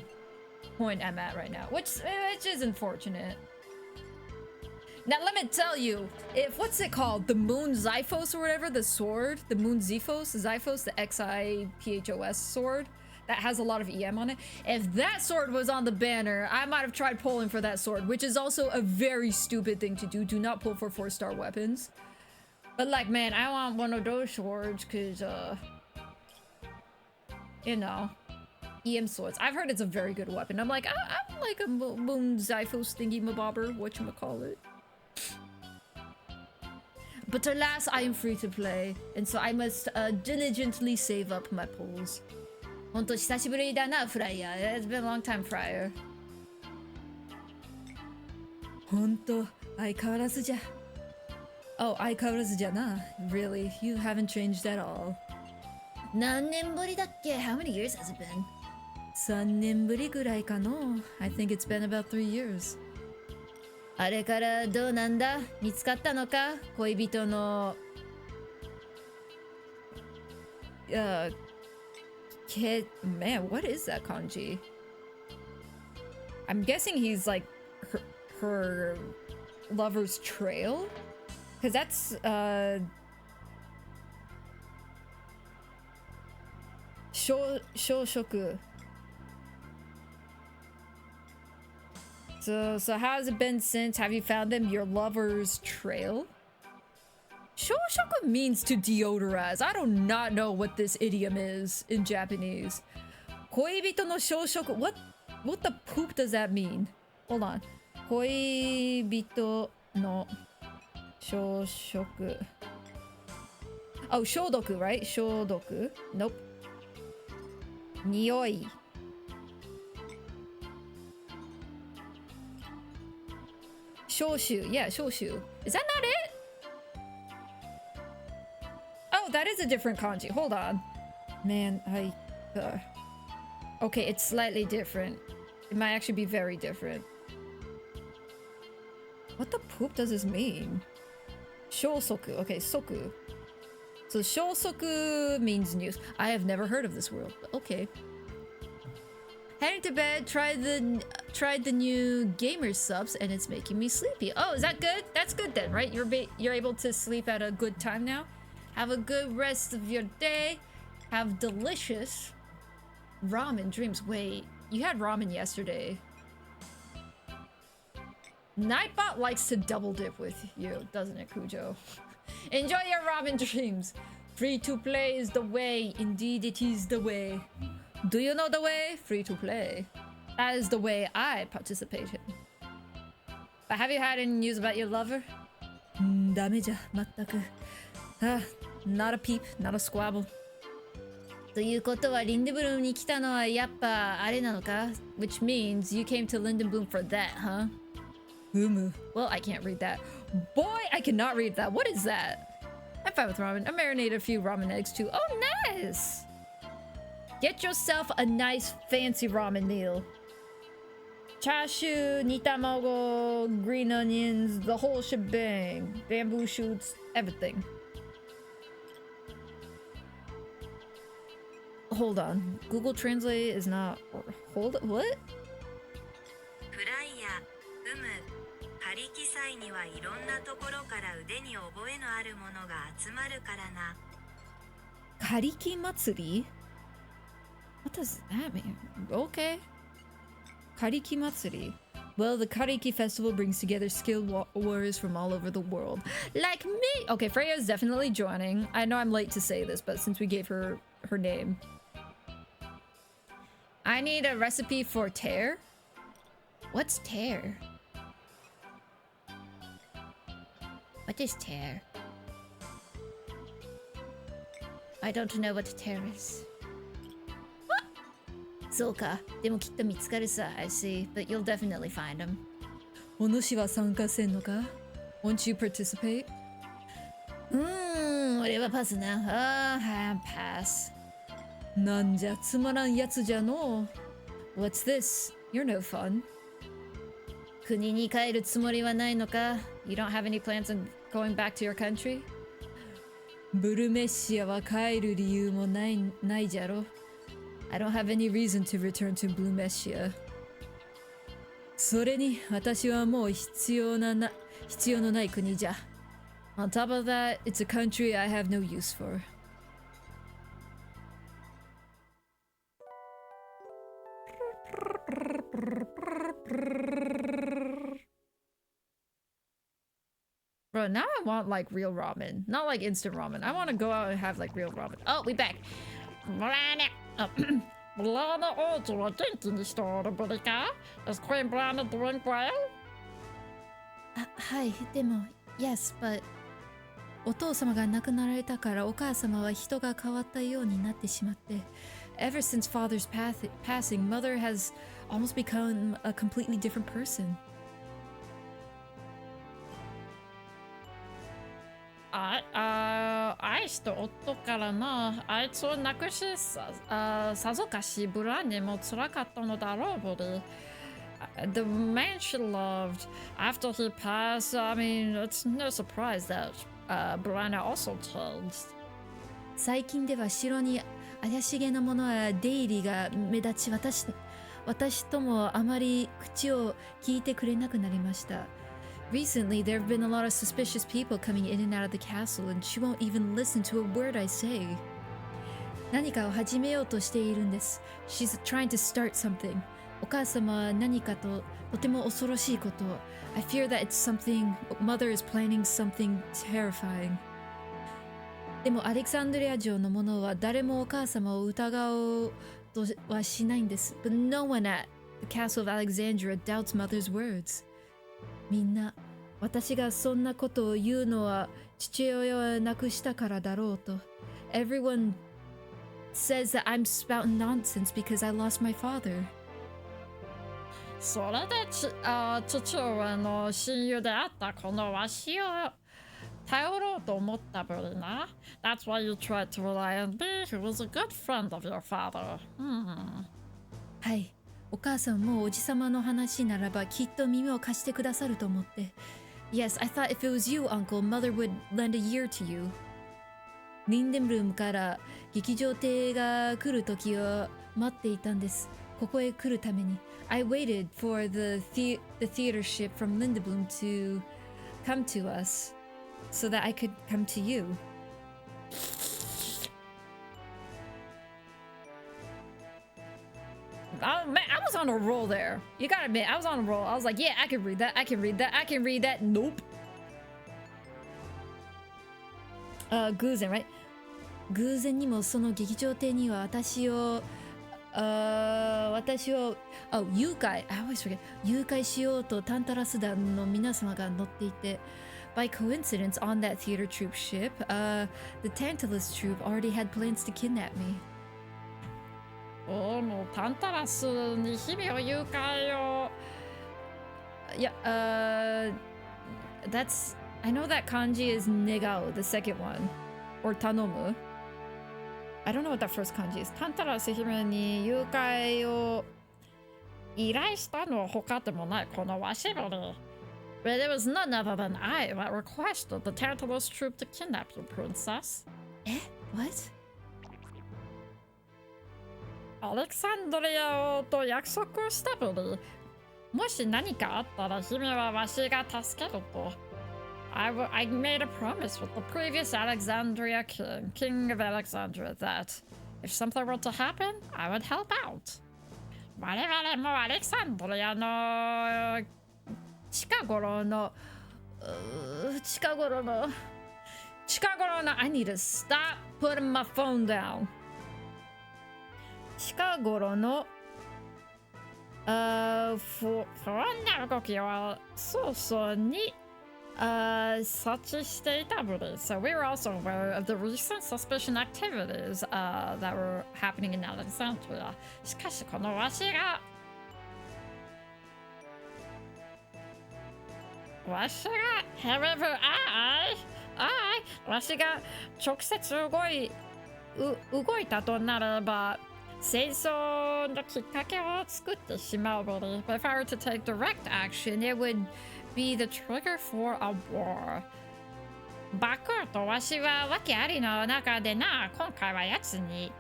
point I'm at right now, which is unfortunate. Now, let me tell you, if, what's it called? The Moon Xiphos or whatever, the sword? The Moon Xiphos, the X-I-P-H-O-S sword that has a lot of EM on it. If that sword was on the banner, I might have tried pulling for that sword, which is also a very stupid thing to do. Do not pull for 4-star weapons. But, like, man, I want one of those swords because, you know, EM swords. I've heard it's a very good weapon. I'm like, I'm like a Moon Xiphos thingy-mabobber, whatchamacallit. But alas, I am free to play, and so I must diligently save up my pulls. Honto, 久しぶりだな, Freya. It's been a long time, Friar. Honto, 相変わらずじゃ. Oh, 相変わらずじゃな. Really? You haven't changed at all. 何年ぶりだっけ? How many years has it been? 3年ぶりぐらいかの? I think it's been about 3 years. あれからどうなんだ? 見つかったのか? 恋人の... Man, what is that kanji? I'm guessing he's like her lover's trail? Because that's, Shoshoku. So how's it been since? Have you found them your lover's trail? Shoshoku means to deodorize. I do not know what this idiom is in Japanese. Koibito no shoshoku. What the poop does that mean? Hold on. Koibito no shoshoku. Oh, shodoku, right? Shodoku. Nope. Nioi. Shoshu. Yeah, shoshu. Is that not it? Oh, that is a different kanji. Hold on. Man, okay, it's slightly different. It might actually be very different. What the poop does this mean? Shosoku. Okay, soku. So shosoku means news. I have never heard of this word, but okay. Heading to bed, tried the new gamer subs and it's making me sleepy. Oh, is that good? That's good then, right? You're able to sleep at a good time now. Have a good rest of your day. Have delicious ramen dreams. Wait, you had ramen yesterday. Nightbot likes to double dip with you, doesn't it, Kujo? Enjoy your ramen dreams. Free to play is the way. Indeed, it is the way. Do you know the way? Free to play. That is the way I participate in. But have you had any news about your lover? ダメじゃ、全く。Not a peep, not a squabble. ということはリンデブルームに来たのはやっぱあれなのか? Which means you came to Lindenbloom for that, huh? Well, I can't read that. Boy, I cannot read that. What is that? I'm fine with ramen. I marinated a few ramen eggs too. Oh, nice! Get yourself a nice fancy ramen meal. Chashu, nitamago, green onions, the whole shebang. Bamboo shoots, everything. Hold on. Google Translate is not... Hold it. What? フライやうむ、カリキ祭にはいろんなところから腕に覚えのあるものが集まるからな。Kariki Matsuri? What does that mean? Okay. Kariki Matsuri. Well, the Kariki festival brings together skilled warriors from all over the world. Like me! Okay, Freya's definitely joining. I know I'm late to say this, but since we gave her her name. I need a recipe for tear. What's tear? What is tear? I don't know what tear is. そうか。でもきっと見つかるさ。I see, but you'll definitely find them. お主は参加せんのか? Won't you participate? 俺はパスな。pass. なんじゃつまらんやつじゃの。What's this? You're no fun. 国に帰るつもりはないのか? You don't have any plans on going back to your country? ブルメッシアは帰る理由もないじゃろ。I don't have any reason to return to Blue Messia. それに私はもう必要のない国じゃ。On top of that, it's a country I have no use for. Bro, now I want like real ramen. Not like instant ramen. I want to go out and have like real ramen. Oh, we back. Blana also a dent in the store, Bulika. Is Queen Blana doing well? はい、でも、yes, but お父様が亡くなられたからお母様は人が変わったようになってしまって。Ever since father's passing, mother has almost become a completely different person. あいして夫からな、あいつを亡くしさぞかしブラにも辛かったのだろう、ボディ。The man she loved, after he passed, I mean, it's no surprise that Brana also changed. 最近では城に怪しげなものや出入りが目立ち、私ともあまり口を聞いてくれなくなりました。Recently, there have been a lot of suspicious people coming in and out of the castle, and she won't even listen to a word I say. 何かを始めようとしているんです。She's trying to start something. お母様は何かととても恐ろしいこと。I fear that it's something, mother is planning something terrifying. でもアレクサンドリア城の者は誰もお母様を疑おうとはしないんです。But no one at the castle of Alexandria doubts mother's words. みんな、私がそんなことを言うのは父親を亡くしたからだろうと。Everyone says that I'm spouting nonsense because I lost my father. それで父親の親友であったこのわしを頼ろうと思ったぶりな。That's why you tried to rely on me, who was a good friend of your father. はい。お母さんもおじさまの話ならばきっと耳を貸してくださると思って。Yes, I thought if it was you, uncle, mother would lend a ear to you. リンデンルームから劇場艇が来る時を待っていたんです。ここへ来るために。I waited for the theater ship from Lindblom to come to us so that I could come to you. Oh man, I was on a roll there. You gotta admit, I was on a roll. I was like, yeah, I can read that. I can read that. I can read that. Nope. 偶然 right? 偶然にもその劇場艇には私を誘拐 I always forget 誘拐しようとタンタラス団の皆様が乗っていて By coincidence on that theater troupe ship, the Tantalus troupe already had plans to kidnap me. もうタンタラスに姫を誘拐を。いや、that's I know that kanji is negao, the second one, or tanomu. I don't know what that first kanji is. タンタラス姫に誘拐を依頼したのは他でもないこのわしぼり。But it was none other than I that requested the Tantalus troop to kidnap you, princess. What? アレクサンドリア王と約束をしたぶり。もし何かあったら姫はわしが助けると。I made a promise with the previous Alexandria king of Alexandria, that if something were to happen, I would help out. 我々もアレクサンドリアの近頃の I need to stop putting my phone down. 近頃の不安な動きは早々に察知していたぶり。So we were also aware of the recent suspicious activities that were happening in Alexandria. しかしこのわしがhoweverわしが直接動いたとなれば戦争のきっかけを作ってしまうぶり。But if I were to take direct action, it would be the trigger for a war. バクとわしは訳ありの中でな、今回はやつに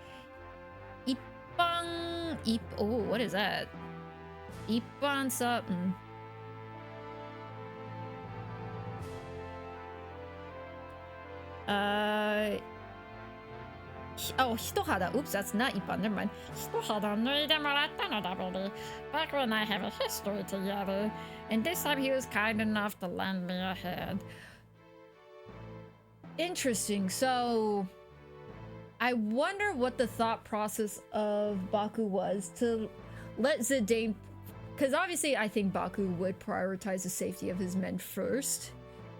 oh, what is that? 一般さ、一肌 oops, that's not 一般 never mind. 一肌脱いでもらったのだぶり。Back when I have a history together, and this time he was kind enough to lend me a hand. Interesting. So I wonder what the thought process of Baku was to let Zidane, because obviously I think Baku would prioritize the safety of his men first,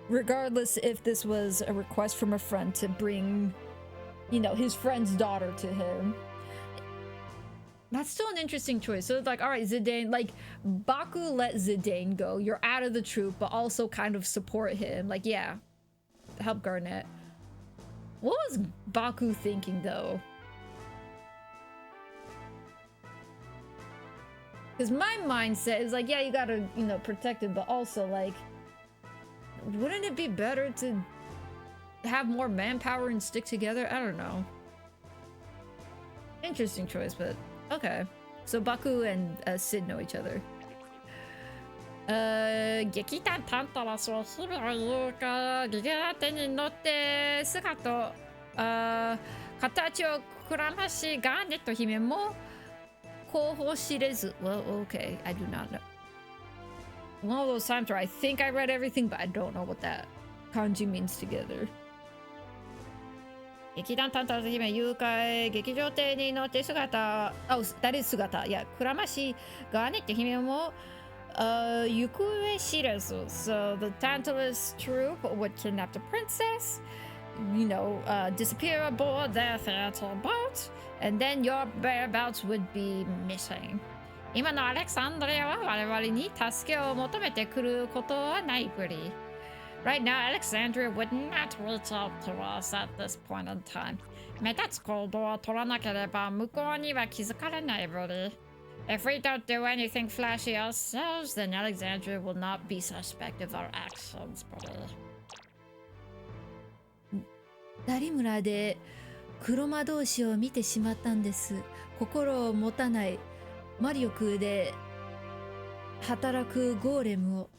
regardless if this was a request from a friend to bring, you know, his friend's daughter to him. That's still an interesting choice. So it's like, all right, Zidane, like Baku let Zidane go. You're out of the troop, but also kind of support him. Like, yeah, help Garnet. What was Baku thinking though? Because my mindset is like, yeah, you gotta, you know, protect him, but also like, wouldn't it be better to have more manpower and stick together? I don't know. Interesting choice, but okay. So Baku and Sid know each other. 劇団タンタラスは日々を言うか、ギゲラテに乗って形をくらましガーネット姫も Koho shirezu. Well, okay, I do not know. One of those times where I think I read everything, but I don't know what that kanji means together. 劇団担当姫誘拐劇場艇に乗って姿 Oh, that is 姿 Yeah くらましガーネット姫も行方知れず So the Tantalus troop would kidnap the princess, you know, disappear aboard their fatal boat, and then your whereabouts would be missing. 今のアレクサンドリアは我々に助けを求めてくることはないぶり Right now, Alexandria would not reach out to us at this point in time. 目立つ行動を取らなければ向こうには気づかれないぶり If we don't do anything flashy ourselves, then Alexandria will not be suspect of our actions, buddy. ダリ村で黒魔導士を見てしまったんです。心を持たない魔力で働くゴーレムを。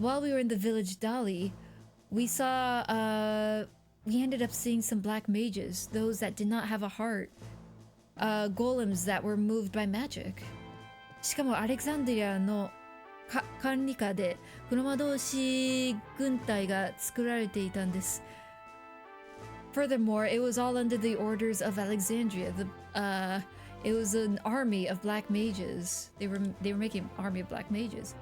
While we were in the village Dali, we ended up seeing some black mages, those that did not have a heart, golems that were moved by magic. しかもアレクサンドリアの管理下で黒魔導士軍隊が作られていたんです。Furthermore, it was all under the orders of Alexandria. It was an army of black mages. They were making an army of black mages.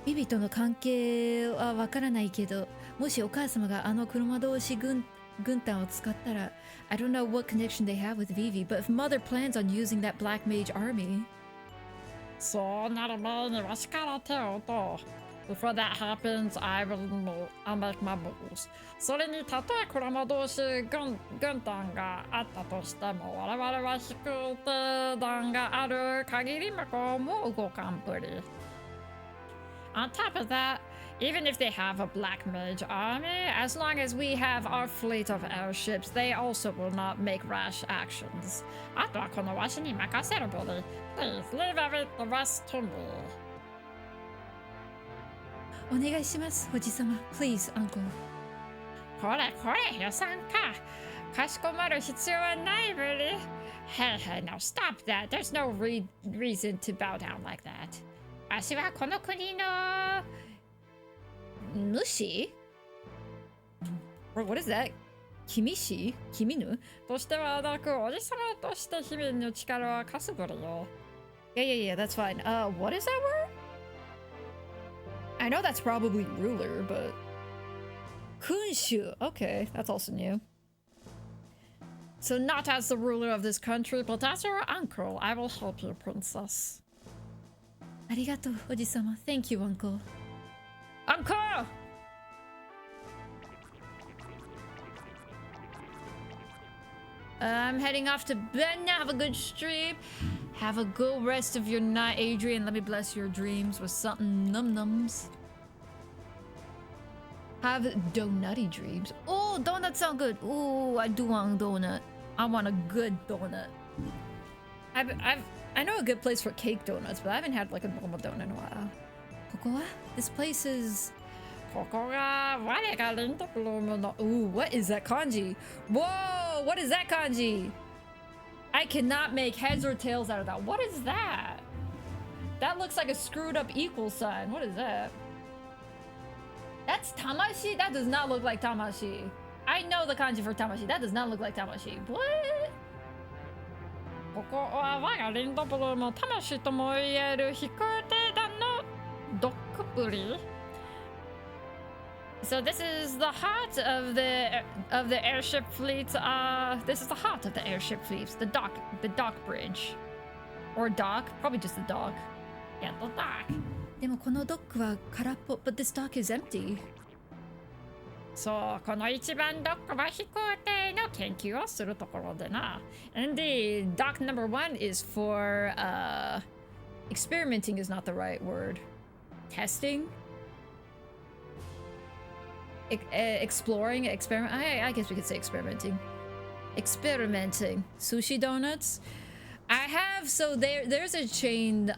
ビビとの関係はわからないけど、もしお母様があの黒魔導士軍団を使ったら、I don't know what connection they have with Vivi, but if Mother plans on using that black mage army, そうなる前にわしから手を打とう。Before that happens, I'll make my moves. それにたとえ黒魔導士軍団があったとしても、我々は飛行艇団がある限り向こうも動かんぶり。On top of that, even if they have a black mage army, as long as we have our fleet of airships, they also will not make rash actions. あとはこのわしに任せるぶり。Please leave the rest to me. お願いします、おじさま。Please, uncle. これ、予算か。かしこまる必要はないぶり。Hey, now stop that. There's no reason to bow down like that. わしはこの国の主 What is that? 君氏君ぬとしてはなく、おじさまとして日々の力を貸すぶりよ。Yeah, that's fine. What is that word? I know that's probably ruler, but... Kunshu. Okay, that's also new. So not as the ruler of this country, but as your uncle, I will help you, princess. ありがとう、おじさま。Thank you, uncle. Uncle! I'm heading off to bed now. Have a good stream. Have a good rest of your night, Adrian. Let me bless your dreams with something num-nums. Have donutty dreams. Oh, donuts sound good. Oh, I do want a donut. I want a good donut. I know a good place for cake donuts, but I haven't had like a normal donut in a while. ここは This place is... ここが我がリンドブルームの Ooh, what is that kanji? Whoa, what is that kanji? I cannot make heads or tails out of that. What is that? That looks like a screwed up equal sign. What is that? That's Tamashi? That does not look like Tamashi. I know the kanji for Tamashi. That does not look like Tamashi. What? ここは我がリンドブルーム魂とも言える飛行艇団のドックブリ So this is the heart of the airship fleet. This is the heart of the airship fleets. The dock bridge, or dock, probably just the dock. Yeah, the dock. でもこのドックは空っぽ。But this dock is empty. そう、この一番ドックは飛行艇の研究をするところでな。Indeed, dock number 1 is for experimenting is not the right word. Testing. Exploring, experiment. I guess we could say experimenting. Experimenting. Sushi donuts. I have there's a chain.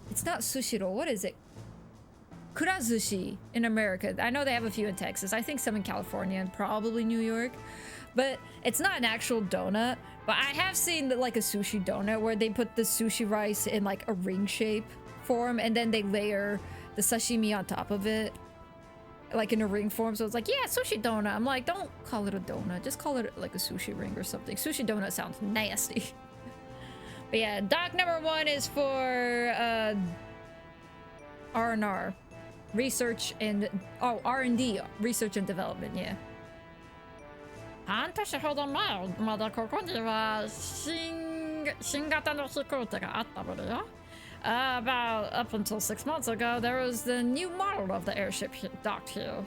It's not Sushiro. What is it? Kurazushi in America. I know they have a few in Texas. I think some in California and probably New York. But it's not an actual donut. But I have seen like a sushi donut where they put the sushi rice in like a ring shape form and then they layer the sashimi on top of it. Like in a ring form. So it's like, yeah, sushi donut. I'm like, don't call it a donut. Just call it like a sushi ring or something. Sushi donut sounds nasty. But yeah, doc number 1 is for R&R. Research and... Oh, R&D. Research and development, yeah. 半年ほど前、まだここには新型の飛行機があったぶりよ。About up until 6 months ago, there was the new model of the airship docked here.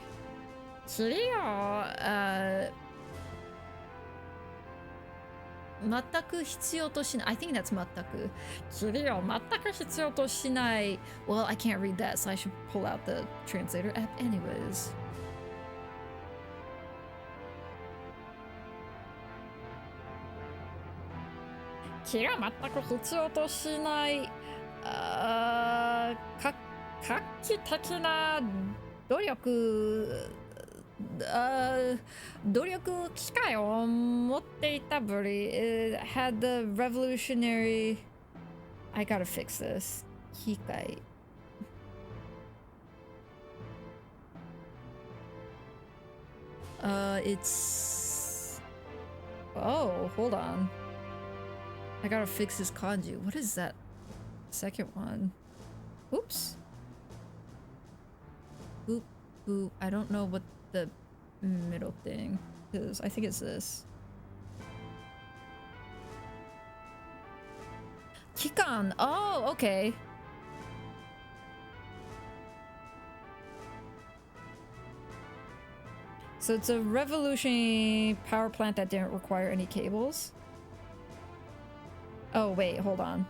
塵を、全く必要としない I think that's 全く塵を全く必要としない Well, I can't read that, so I should pull out the translator app anyways. Kira 全く必要としない画期的な努力機会を持っていたぶり It had the revolutionary... I gotta fix this. 機械 it's... Oh, hold on. I gotta fix this kanji. What is that second one? Oops. Boop, boop. I don't know what the middle thing is. I think it's this. Kikan! Oh, okay. So it's a revolutionary power plant that didn't require any cables. Oh, wait, hold on.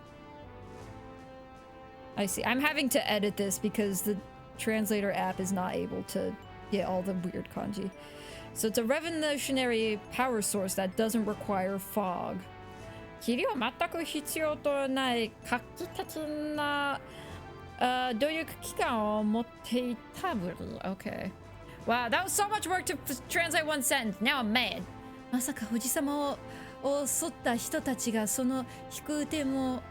I see. I'm having to edit this because the translator app is not able to get all the weird kanji. So it's a revolutionary power source that doesn't require fog. 塵を全く必要とない画期的な努力機関を持っていたぶり Okay. Wow, that was so much work to translate one sentence. Now I'm mad. まさかおじさまを襲った人たちがその飛空艇も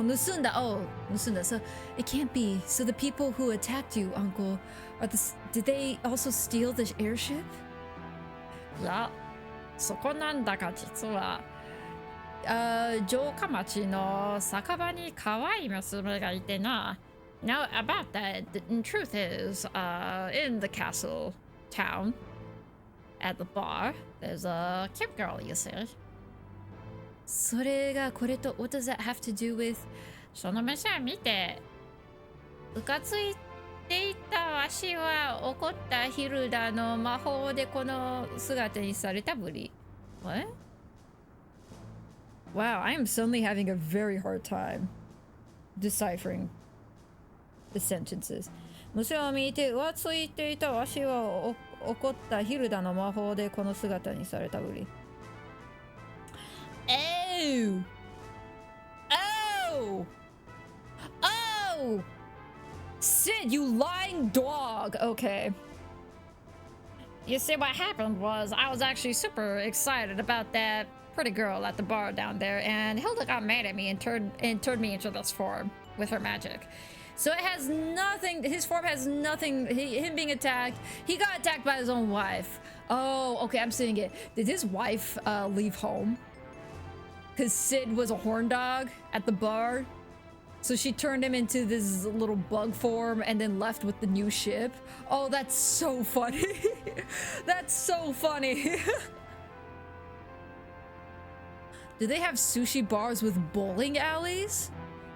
盗んだ Oh, 盗んだ So it can't be. So the people who attacked you, Uncle, did they also steal the airship? いや、そこなんだが実は城下町の酒場に可愛い娘がいてな。Now about that, the truth is, in the castle town, at the bar, there's a cute girl, you see. それがこれと What does that have to do with? その飯を見て、うかついていたわしは怒ったヒルダの魔法でこの姿にされたぶり。What? Wow, I am suddenly having a very hard time deciphering the sentences. 虫を見て浮ついていたわしは怒ったヒルダの魔法でこの姿にされたぶり。Oh! Oh! Oh! Sid, you lying dog! Okay. You see, what happened was I was actually super excited about that pretty girl at the bar down there, and Hilda got mad at me and turned me into this form with her magic. So it has nothing, his form has nothing, him being attacked, he got attacked by his own wife. Oh, okay, I'm seeing it. Did his wife leave home? Because Sid was a horn dog at the bar. So she turned him into this little bug form and then left with the new ship. Oh, that's so funny. That's so funny. Do they have sushi bars with bowling alleys?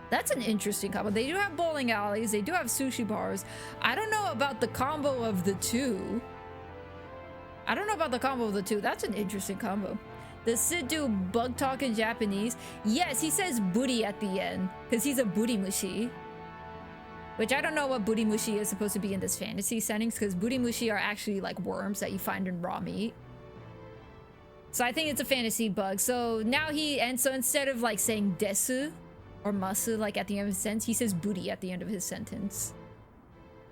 That's an interesting combo. They do have bowling alleys. They do have sushi bars. I don't know about the combo of the two. That's an interesting combo. Does Sid do bug talk in Japanese? Yes, he says booty at the end because he's a booty mushi. Which I don't know what booty mushi is supposed to be in this fantasy settings because booty mushi are actually like worms that you find in raw meat. So I think it's a fantasy bug. So now so instead of like saying desu, or masu like at the end of his sentence. He says booty at the end of his sentence.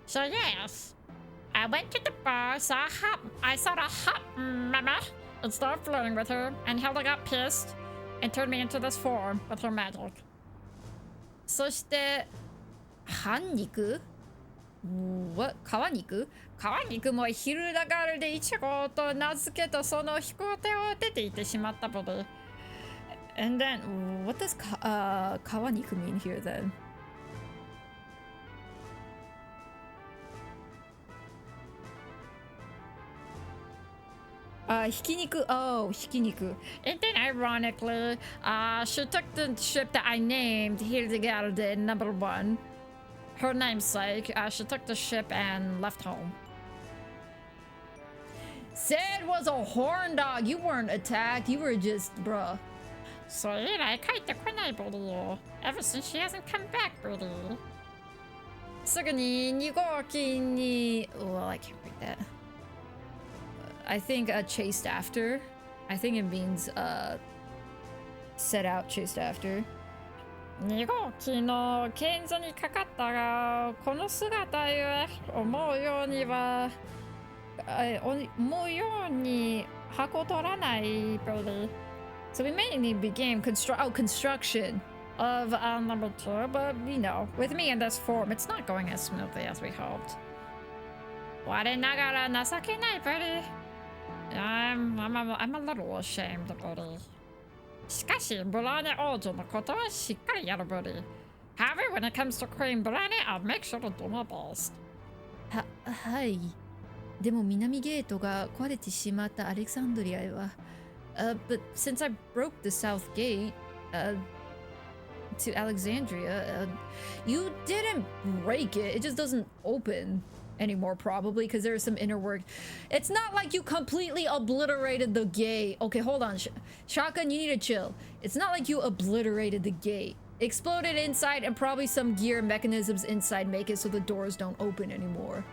So yes, I went to the bar, I saw a hot mama, and started flirting with her, and Hilda got pissed and turned me into this form with her magic. そして半肉 What? 皮肉皮肉も昼だからでイチゴと名付けたその飛行艇を出ていってしまったので。And then, what does 皮肉 mean here then? Hikiniku. Oh, hikiniku. And then ironically, she took the ship that I named Hildegarde #1. Her namesake. She took the ship and left home. Sid was a horn dog. You weren't attacked. You were just, bruh. So I kite the Buddy. Ever since she hasn't come back, Buddy. すぐに2号機に Well, I can't read that. I think chased after. I think it means set out, chased after. 2号機の剣座にかかったが、この姿ゆえ思うように箱を取らない、Buddy. So we mainly became construction of number 2, but you know, with me in this form, it's not going as smoothly as we hoped. 我ながら情けない、Buddy. I'm a little ashamed, Buddy. しかし、ブラーネ王女のことはしっかりやる、Buddy. However, when it comes to Queen Brane, I'll make sure to do my best. はい。でも南ゲートが壊れてしまったアレクサンドリアへは。But since I broke the south gate to Alexandria, you didn't break it. It just doesn't open anymore, probably, because there's some inner work. It's not like you completely obliterated the gate. Okay, hold on. Shotgun, you need to chill. It's not like you obliterated the gate. Exploded inside, and probably some gear mechanisms inside make it so the doors don't open anymore.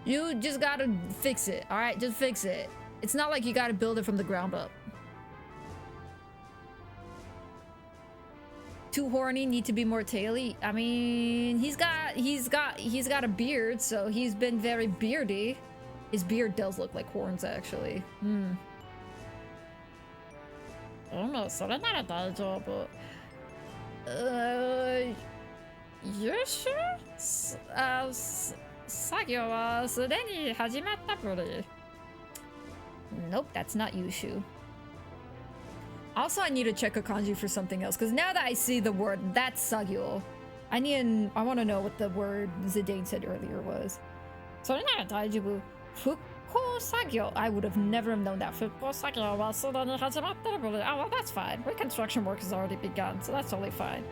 You just gotta fix it, alright? Just fix it. It's not like you gotta build it from the ground up. Too horny, need to be more taily. I mean, he's got a beard, so he's been very beardy. His beard does look like horns, actually. Oh, それなら大丈夫。優秀？作業はすでに始まった、Buddy. Nope, that's not Yushu. Also, I need to check a kanji for something else, because now that I see the word, that's Sagyo. I want to know what the word Zidane said earlier was. それなら大丈夫。復興作業 I would have never have known that. 復興作業はすでに始まってる、Buddy. Oh, well, that's fine. Reconstruction work has already begun, so that's totally fine.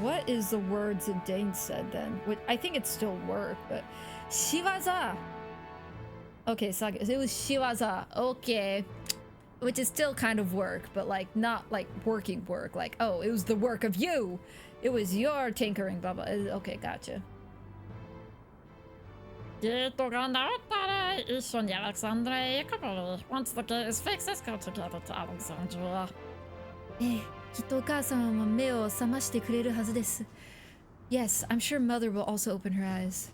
What is the word Zidane said then? I think it still worked, but Shiwaza. Okay, so it was Shiwaza. Okay. Which is still kind of work, but like not like working work. Like, oh, it was the work of you. It was your tinkering, blah blah. Okay, gotcha. ゲートが直ったら一緒にアレクサンドリアへ行く、Buddy. Once the gate is fixed, let's go together to Alexandria. きっとお母様も目を覚ましてくれるはずです。Yes, I'm sure mother will also open her eyes.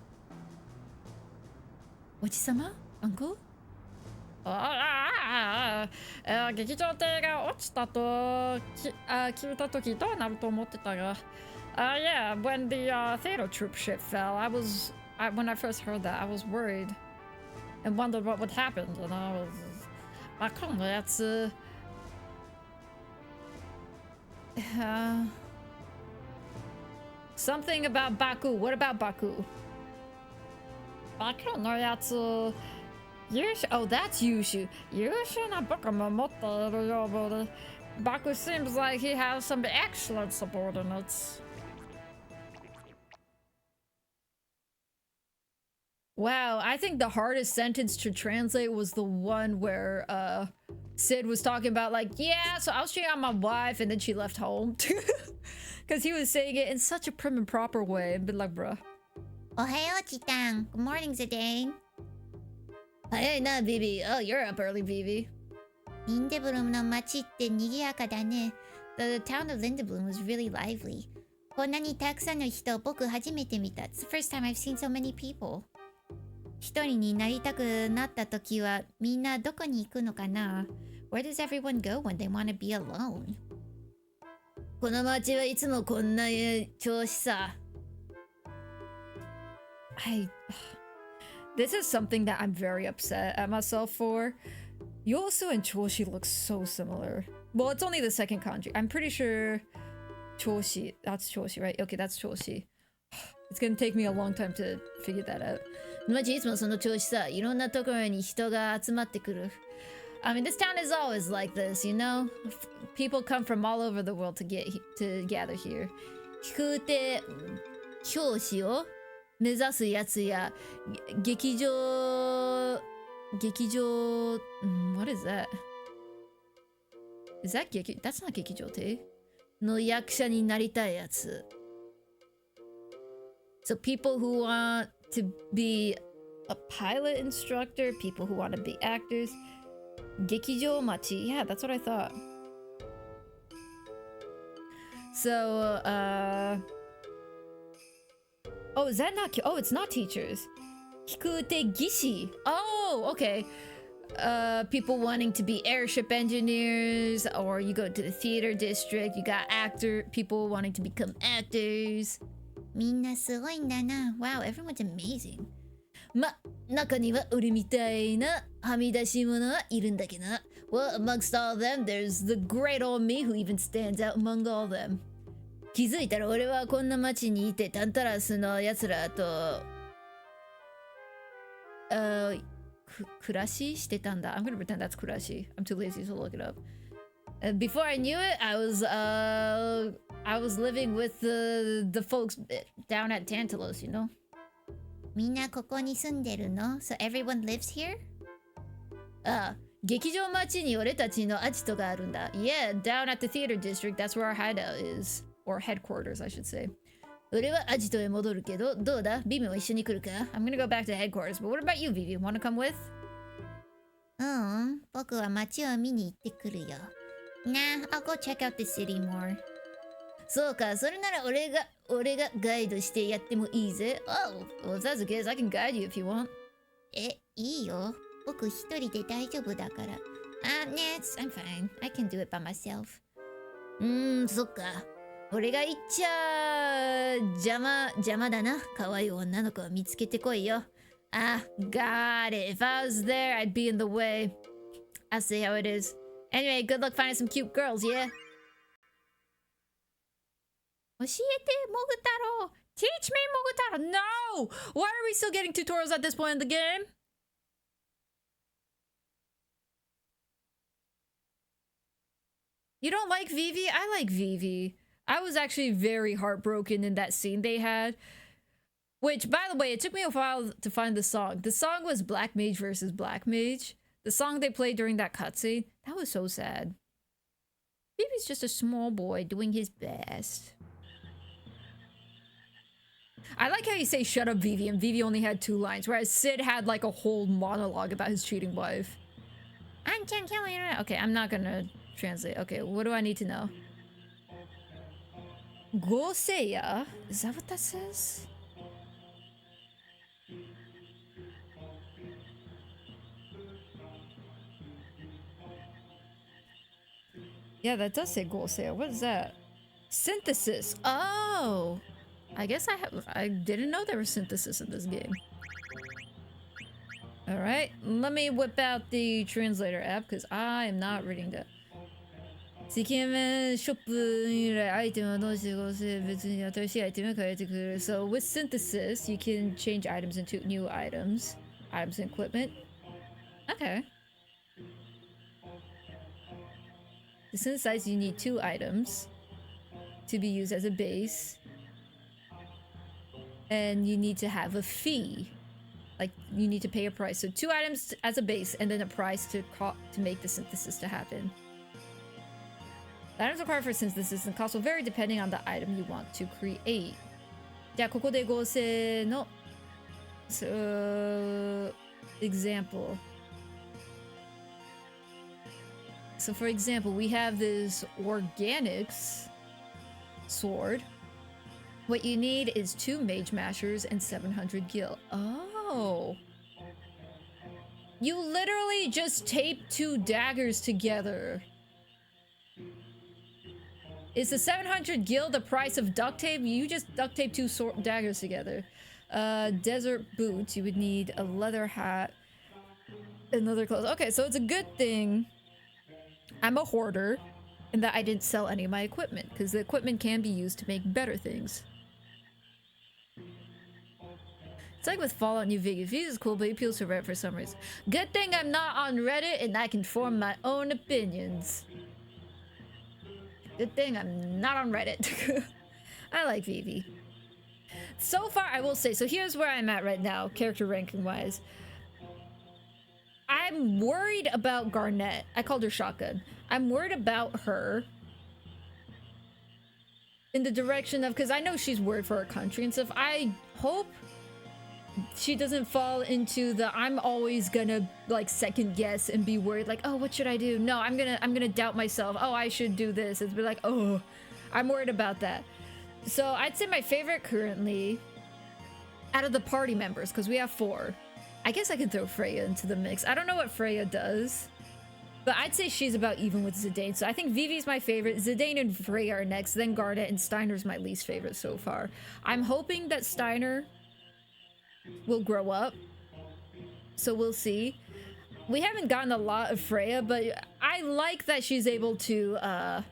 おじさま Uncle? 劇場艇が落ちたと聞いたときどうなると思ってたが。Yeah, when the theater troupe ship fell, when I first heard that, I was worried and wondered what would happen, you know. バカのやつ。Something about Baku. What about Baku? Baku no yatsu. Oh, that's Yushu. 優秀な部下も持っているようで。Baku seems like he has some excellent subordinates. Wow, I think the hardest sentence to translate was the one where Sid was talking about like, yeah, so I was cheating on my wife and then she left home. Because he was saying it in such a prim and proper way and been like, bruh. Ohayo, Chitan. Good morning, Zidane. 早いな、ビビ。Oh, you're up early, Vivi. リンデブルムの街って賑やかだね。The town of Lindblum was really lively. こんなにたくさんの人、僕初めて見た。It's the first time I've seen so many people. 一人になりたくなった時は、みんなどこに行くのかな？ Where does everyone go when they want to be alone? この街はいつもこんな調子さ。This is something that I'm very upset at myself for. Yosu and Choshi look so similar. Well, it's only the second kanji. I'm pretty sure Choshi, that's Choshi, right? Okay, that's Choshi. It's gonna take me a long time to figure that out. 街いつもその調子さ。いろんなところに人が集まってくる。I mean, this town is always like this, you know? People come from all over the world to gather here. 飛空艇教師を目指すやつや劇場、what is that? Is that that's not 劇場亭の役者になりたいやつ。So people who want to be a pilot instructor, people who want to be actors. 劇場町, yeah, that's what I thought. So, oh, is that not? Oh, it's not teachers. 飛空艇技師. Oh, okay. People wanting to be airship engineers, or you go to the theater district. You got people wanting to become actors. みんなすごいんだな。Wow, everyone's amazing. 中には俺みたいなはみ出し者はいるんだけどな。Well, amongst all them, there's the great old me who even stands out among all them. 気づいたら俺はこんな街にいてタンタラスのやつらと暮らししてたんだ。I'm gonna pretend that's 暮らし。I'm too lazy to look it up. Before I knew it, I was living with the folks down at Tantalos, you know? みんなここに住んでるの？ So everyone lives here? ああ、劇場町に俺たちのアジトがあるんだ。Yeah, down at the theater district, that's where our hideout is. Or headquarters, I should say. 俺はアジトへ戻るけど、どうだ？ビビも一緒に来るか？ I'm gonna go back to headquarters, but what about you, Vivi? Wanna come with? 僕は街を見に行ってくるよ。Nah, I'll go check out the city more. そうか、それなら俺がガイドしてやってもいいぜ。Oh, well, if that's the case, I can guide you if you want. いいよ。僕一人で大丈夫だから。Nah, I'm fine. I can do it by myself. そっか。俺が言っちゃ邪魔だな。可愛い女の子を見つけてこいよ。Got it. If I was there, I'd be in the way. I'll see how it is. Anyway, good luck finding some cute girls, yeah? 教えて、モグ太郎。Teach me, モグ太郎. No! Why are we still getting tutorials at this point in the game? You don't like Vivi? I like Vivi. I was actually very heartbroken in that scene they had. Which, by the way, it took me a while to find the song. The song was Black Mage versus Black Mage. The song they played during that cutscene. That was so sad. Vivi's just a small boy doing his best. I like how you say shut up, Vivi, and Vivi only had 2 lines, whereas Sid had like a whole monologue about his cheating wife. Okay, I'm not gonna translate. Okay, what do I need to know? Goseiya? Is that what that says? Yeah, that does say Goseiya. What is that? Synthesis. Oh! I guess I didn't know there was synthesis in this game. Alright, let me whip out the translator app because I am not reading that. ショップにいるアイテムはどうして合成別に新しいアイテムが変えてくれる。So with synthesis, you can change items into new items. Items and equipment. Okay. To synthesize, you need 2 items to be used as a base. And you need to have a fee. Like, you need to pay a price. So 2 items as a base, and then a price to make the synthesis to happen. The items required for synthesis and cost will vary depending on the item you want to create. じゃあここで合成の example. So for example, we have this organics sword. What you need is 2 mage mashers and 700 gil. Oh. You literally just tape 2 daggers together. Is the 700 gil the price of duct tape? You just duct tape 2 daggers together. Desert boots. You would need a leather hat and leather clothes. Okay, so it's a good thing I'm a hoarder and that I didn't sell any of my equipment, because the equipment can be used to make better things. It's like with Fallout New Vegas. Vegas is cool, but it appeals to Reddit for some reason. Good thing I'm not on Reddit and I can form my own opinions. Good thing I'm not on Reddit. I like Vivi. So far, I will say, so here's where I'm at right now, character ranking wise. I'm worried about Garnet. I called her Shotgun. I'm worried about her in the direction of, because I know she's worried for her country and stuff. I hope she doesn't fall into the I'm always gonna like second guess and be worried like, oh, what should I do? No, I'm gonna doubt myself. Oh, I should do this. It's be like, oh, I'm worried about that. So I'd say my favorite currently out of the party members, because we have 4. I guess I can throw Freya into the mix. I don't know what Freya does, but I'd say she's about even with Zidane. So I think Vivi's my favorite. Zidane and Freya are next, then Garnet, and Steiner's my least favorite so far. I'm hoping that Steiner will grow up, so we'll see. We haven't gotten a lot of Freya, but I like that she's able to,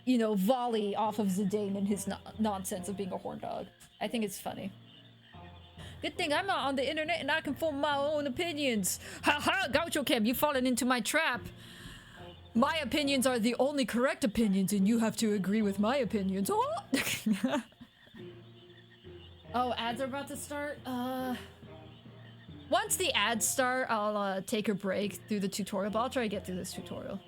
you know, volley off of Zidane and his nonsense of being a horn dog. I think it's funny. Good thing I'm not on the internet and I can form my own opinions. Haha, Gaucho Cam, you've fallen into my trap. My opinions are the only correct opinions and you have to agree with my opinions. Oh, oh, ads are about to start? Once the ads start, I'll take a break through the tutorial, but I'll try to get through this tutorial.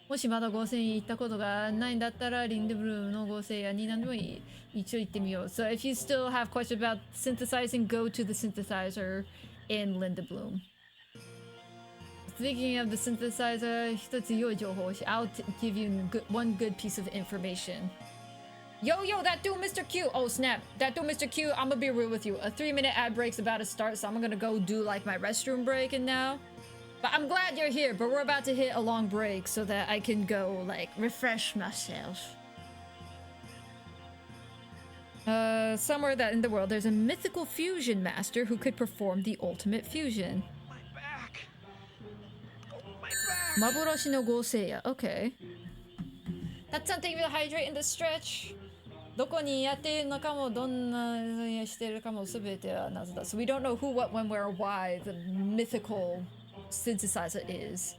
もしまだ合成に行ったことがないんだったらリンドブルームの合成やに何でもいい。一応行ってみよう。So if you still have questions about synthesizing, go to the synthesizer in Lindebloom. Speaking of the synthesizer, 一つ良い情報。I'll give you one good piece of information. Yo, that dude, Mr. Q. Oh, snap. That dude, Mr. Q, I'm gonna be real with you. A 3-minute ad break's about to start, so I'm gonna go do like my restroom break and now. But I'm glad you're here, but we're about to hit a long break so that I can go, like, refresh myself. Somewhere that in the world, there's a mythical fusion master who could perform the ultimate fusion. My back. My back. Maboroshi no Goseiya. Okay. That's something to hydrate in the stretch. どこにやっているのかもどんなにしているかも全ては謎だ. So we don't know who, what, when, where, why the mythical synthesizer is.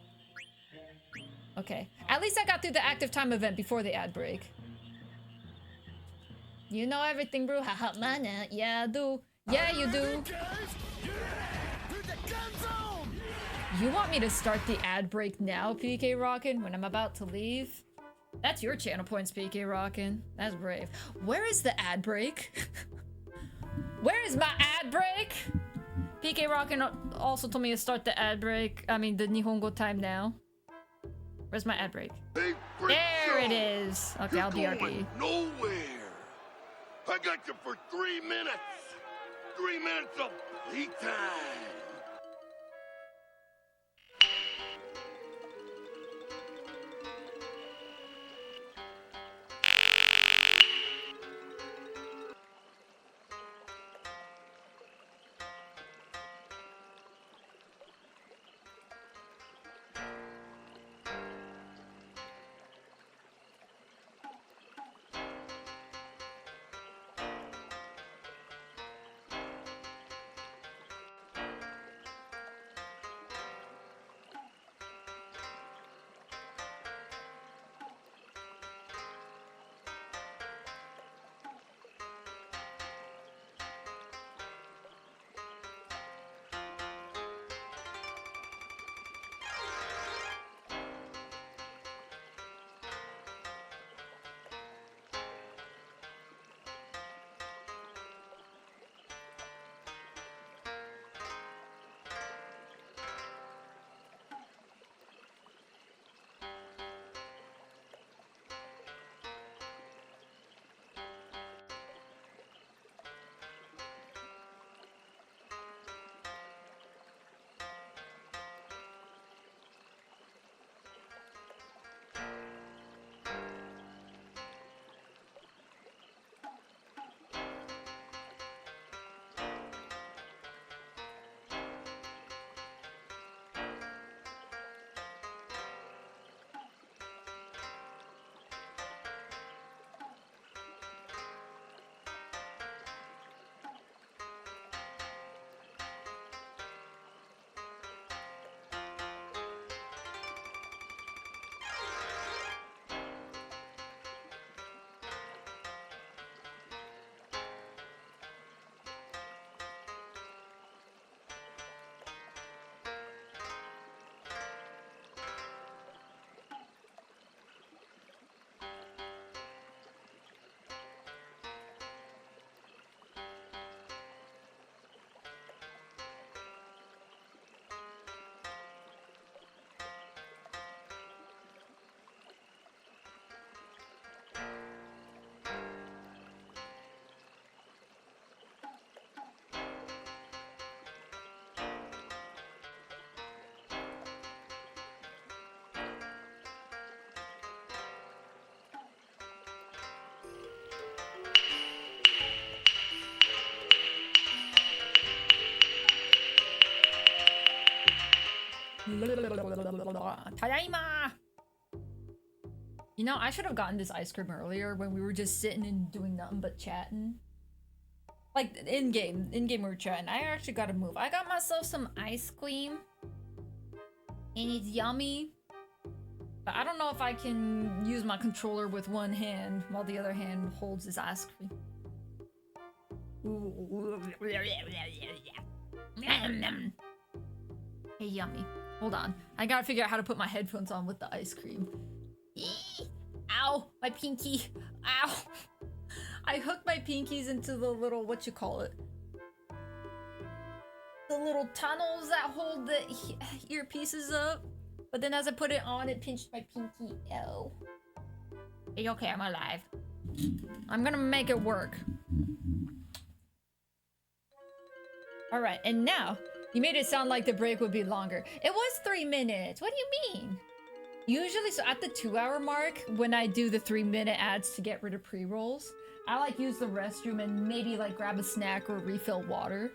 Okay. At least I got through the active time event before the ad break. You know everything, bro. Haha, mana. Yeah, I do. Yeah, you do. You want me to start the ad break now, PK Rockin', when I'm about to leave? That's your channel points, PK Rockin'. That's brave. Where is the ad break? Where is my ad break? PK Rockin' also told me to start the ad break. I mean, the Nihongo time now. Where's my ad break? Hey, There it is. Okay, I'll You're BRB. going nowhere. I got you for 3 minutes. 3 minutes of playtime. Tadaima! You know, I should have gotten this ice cream earlier when we were just sitting and doing nothing but chatting. Like, in-game we were chatting. I actually gotta move. I got myself some ice cream. And it's yummy. But I don't know if I can use my controller with one hand while the other hand holds this ice cream. Hey, yummy. Hold on. I gotta figure out how to put my headphones on with the ice cream. Ow! My pinky! Ow! I hooked my pinkies into the little, what you call it? The little tunnels that hold the earpieces up. But then as I put it on, it pinched my pinky. Ew. Hey, okay, I'm alive. I'm gonna make it work. Alright, and now, you made it sound like the break would be longer. It was 3 minutes. What do you mean? Usually, so at the 2-hour mark, when I do the 3-minute ads to get rid of pre-rolls, I like use the restroom and maybe like grab a snack or refill water.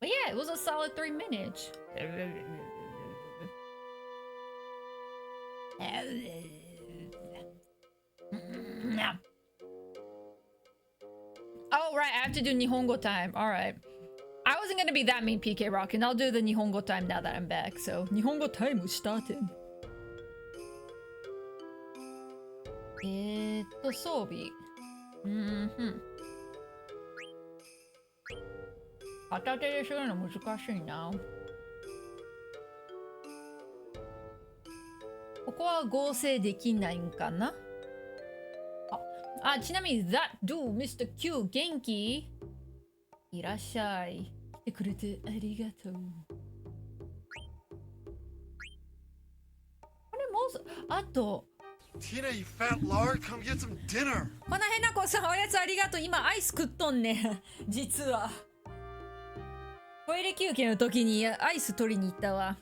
But yeah, it was a solid 3 minutes. Oh, right, I have to do Nihongo time. Alright. I wasn't gonna be that mean, PK Rockin'. I'll do the Nihongo time now that I'm back. So, Nihongo time is starting. 装備。片手でするの難しいな。ここは合成できないんかな。ちなみに That do Mr. Q 元気？いらっしゃい。来てくれてありがとう。これもうあと。Tina, you fat lard, come get some dinner. このへなこさんおやつありがとう。今アイス食っとんね。実は。トイレ休憩の時にアイス取りに行ったわ。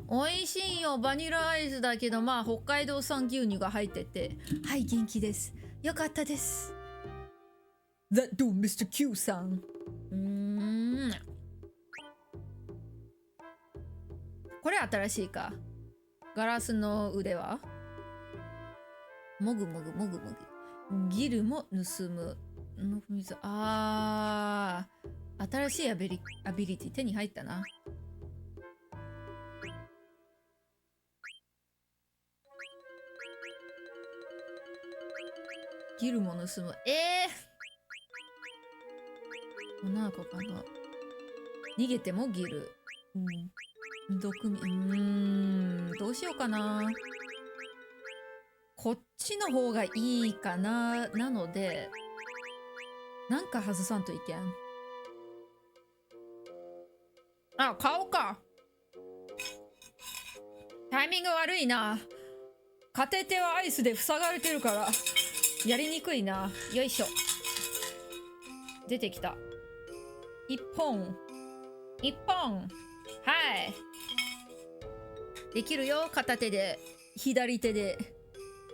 美味しいよ。バニラアイスだけど、まあ北海道産牛乳が入ってて。はい、元気です。よかったです。That do, Mr. Q さん。これ新しいか。ガラスの腕はもぐもぐもぐもぐ。ギルも盗む。新しいアビリティ手に入ったな。ギルも盗む。女の子かな。逃げてもギル。毒味。どうしようかな。こっちの方がいいかな。なので、なんか外さんといけん。買おうか。タイミング悪いな。片手はアイスで塞がれてるから、やりにくいな。よいしょ。出てきた。一本。はい。できるよ、片手で。左手で。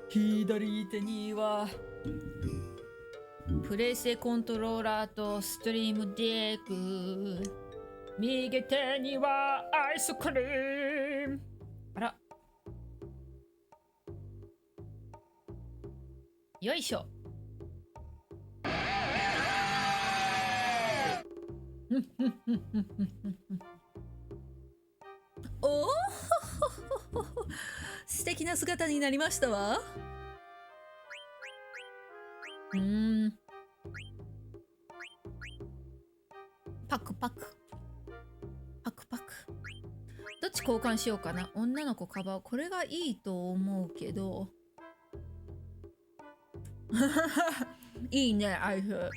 左手にはプレイステコントローラーとストリームデック。右手にはアイスクリーム。あら。よいしょ。おお素敵な姿になりましたわ。パク。どっち交換しようかな。女の子カバー。これがいいと思うけど。いいね、アイフ。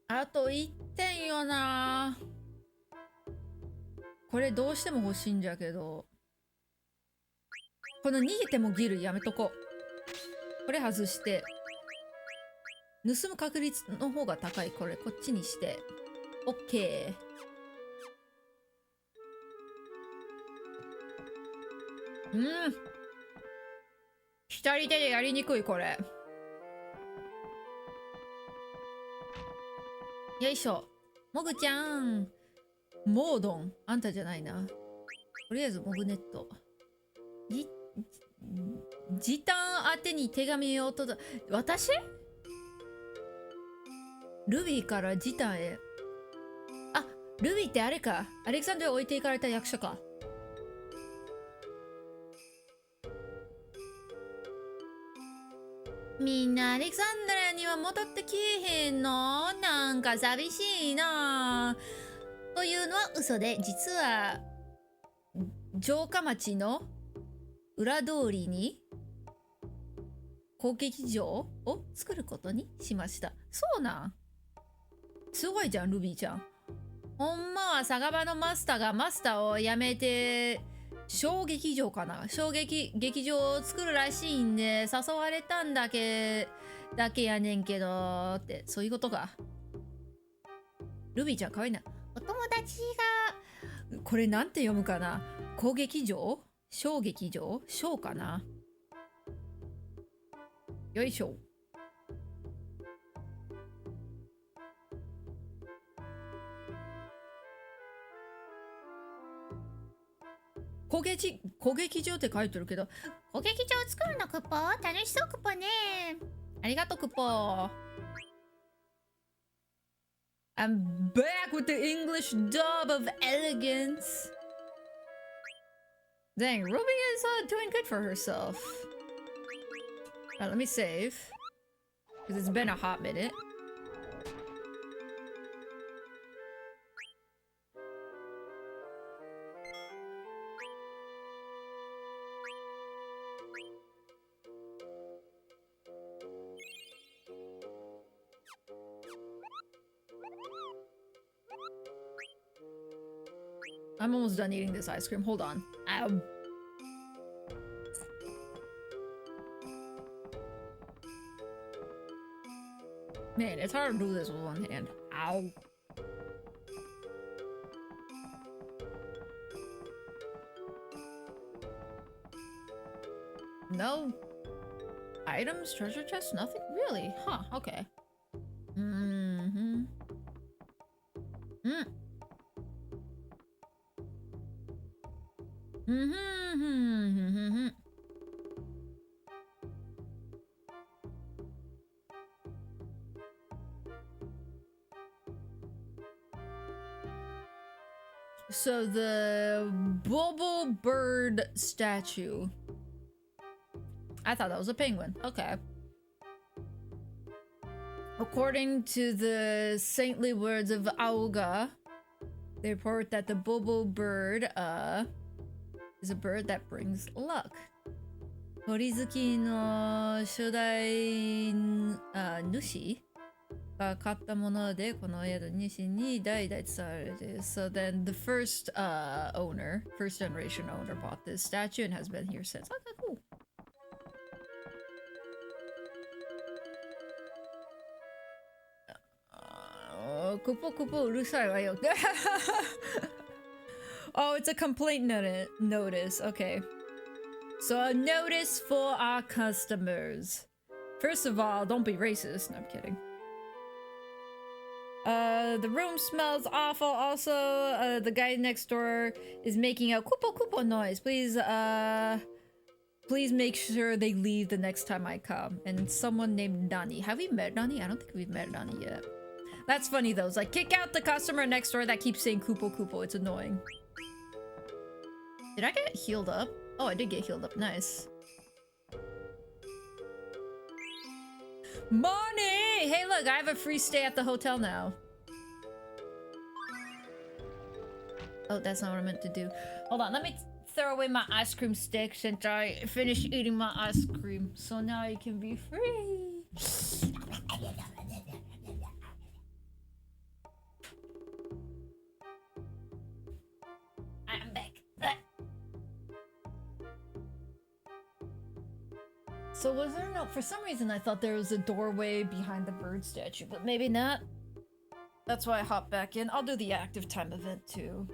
あと1点よな。これどうしても欲しいんじゃけど。この逃げてもギルやめとこう。これ外して。盗む確率の方が高い。これこっちにして。OK。左手でやりにくいこれ。よいしょ。もぐちゃん。モードン。あんたじゃないな。とりあえずモグネット。時短宛てに手紙を私ルビーから時短へ。あ、ルビーってあれか。アレクサンドラ置いていかれた役者か。みんなアレクサンドラには戻ってきえへんの？なんか寂しいな。というのは嘘で、実は城下町の裏通りに攻撃場を作ることにしました。そうなん？すごいじゃん、ルビーちゃん。ほんまは酒場のマスターがマスターを辞めて小劇場かな、劇場を作るらしいんで誘われたんだけやねんけどって、そういうことか。ルビーちゃんかわいいな。お友達がこれなんて読むかな。小劇場、小劇場、小かな。よいしょ。小劇場って書いてるけど、小劇場作るのクポ？楽しそうクポね。ありがとうクポ。I'm back with the English dub of elegance. Dang, Ruby is doing good for herself. Let me save. Because it's been a hot minute. I'm almost done eating this ice cream. Hold on. Ow. Man, it's hard to do this with one hand. Ow. No. Items, treasure chest, nothing? Really? Huh, okay. Mm-hmm. Mm. Mm-hmm. So the Bubble Bird statue. I thought that was a penguin. Okay. According to the saintly words of Auga, they report that the Bubble Bird is a bird that brings luck. 鳥好きの初代主が買ったもので、この宿主に代々伝われている。So then the first owner, first generation owner bought this statue and has been here since. Okay, cool. Kupo Kupo うるさいわよ。Oh, it's a complaint notice. Okay. So a notice for our customers. First of all, don't be racist. No, I'm kidding. The room smells awful. Also, the guy next door is making a kupo kupo noise. Please make sure they leave the next time I come. And someone named Nani. Have we met Nani? I don't think we've met Nani yet. That's funny though. It's like, kick out the customer next door that keeps saying kupo kupo. It's annoying. Did I get healed up? Oh, I did get healed up. Nice. Money! Hey, look, I have a free stay at the hotel now. Oh, that's not what I meant to do. Hold on, let me throw away my ice cream stick since I finished eating my ice cream. So now I can be free. I'm back. So was there no... For some reason I thought there was a doorway behind the bird statue, but maybe not. That's why I hopped back in. I'll do the active time event too.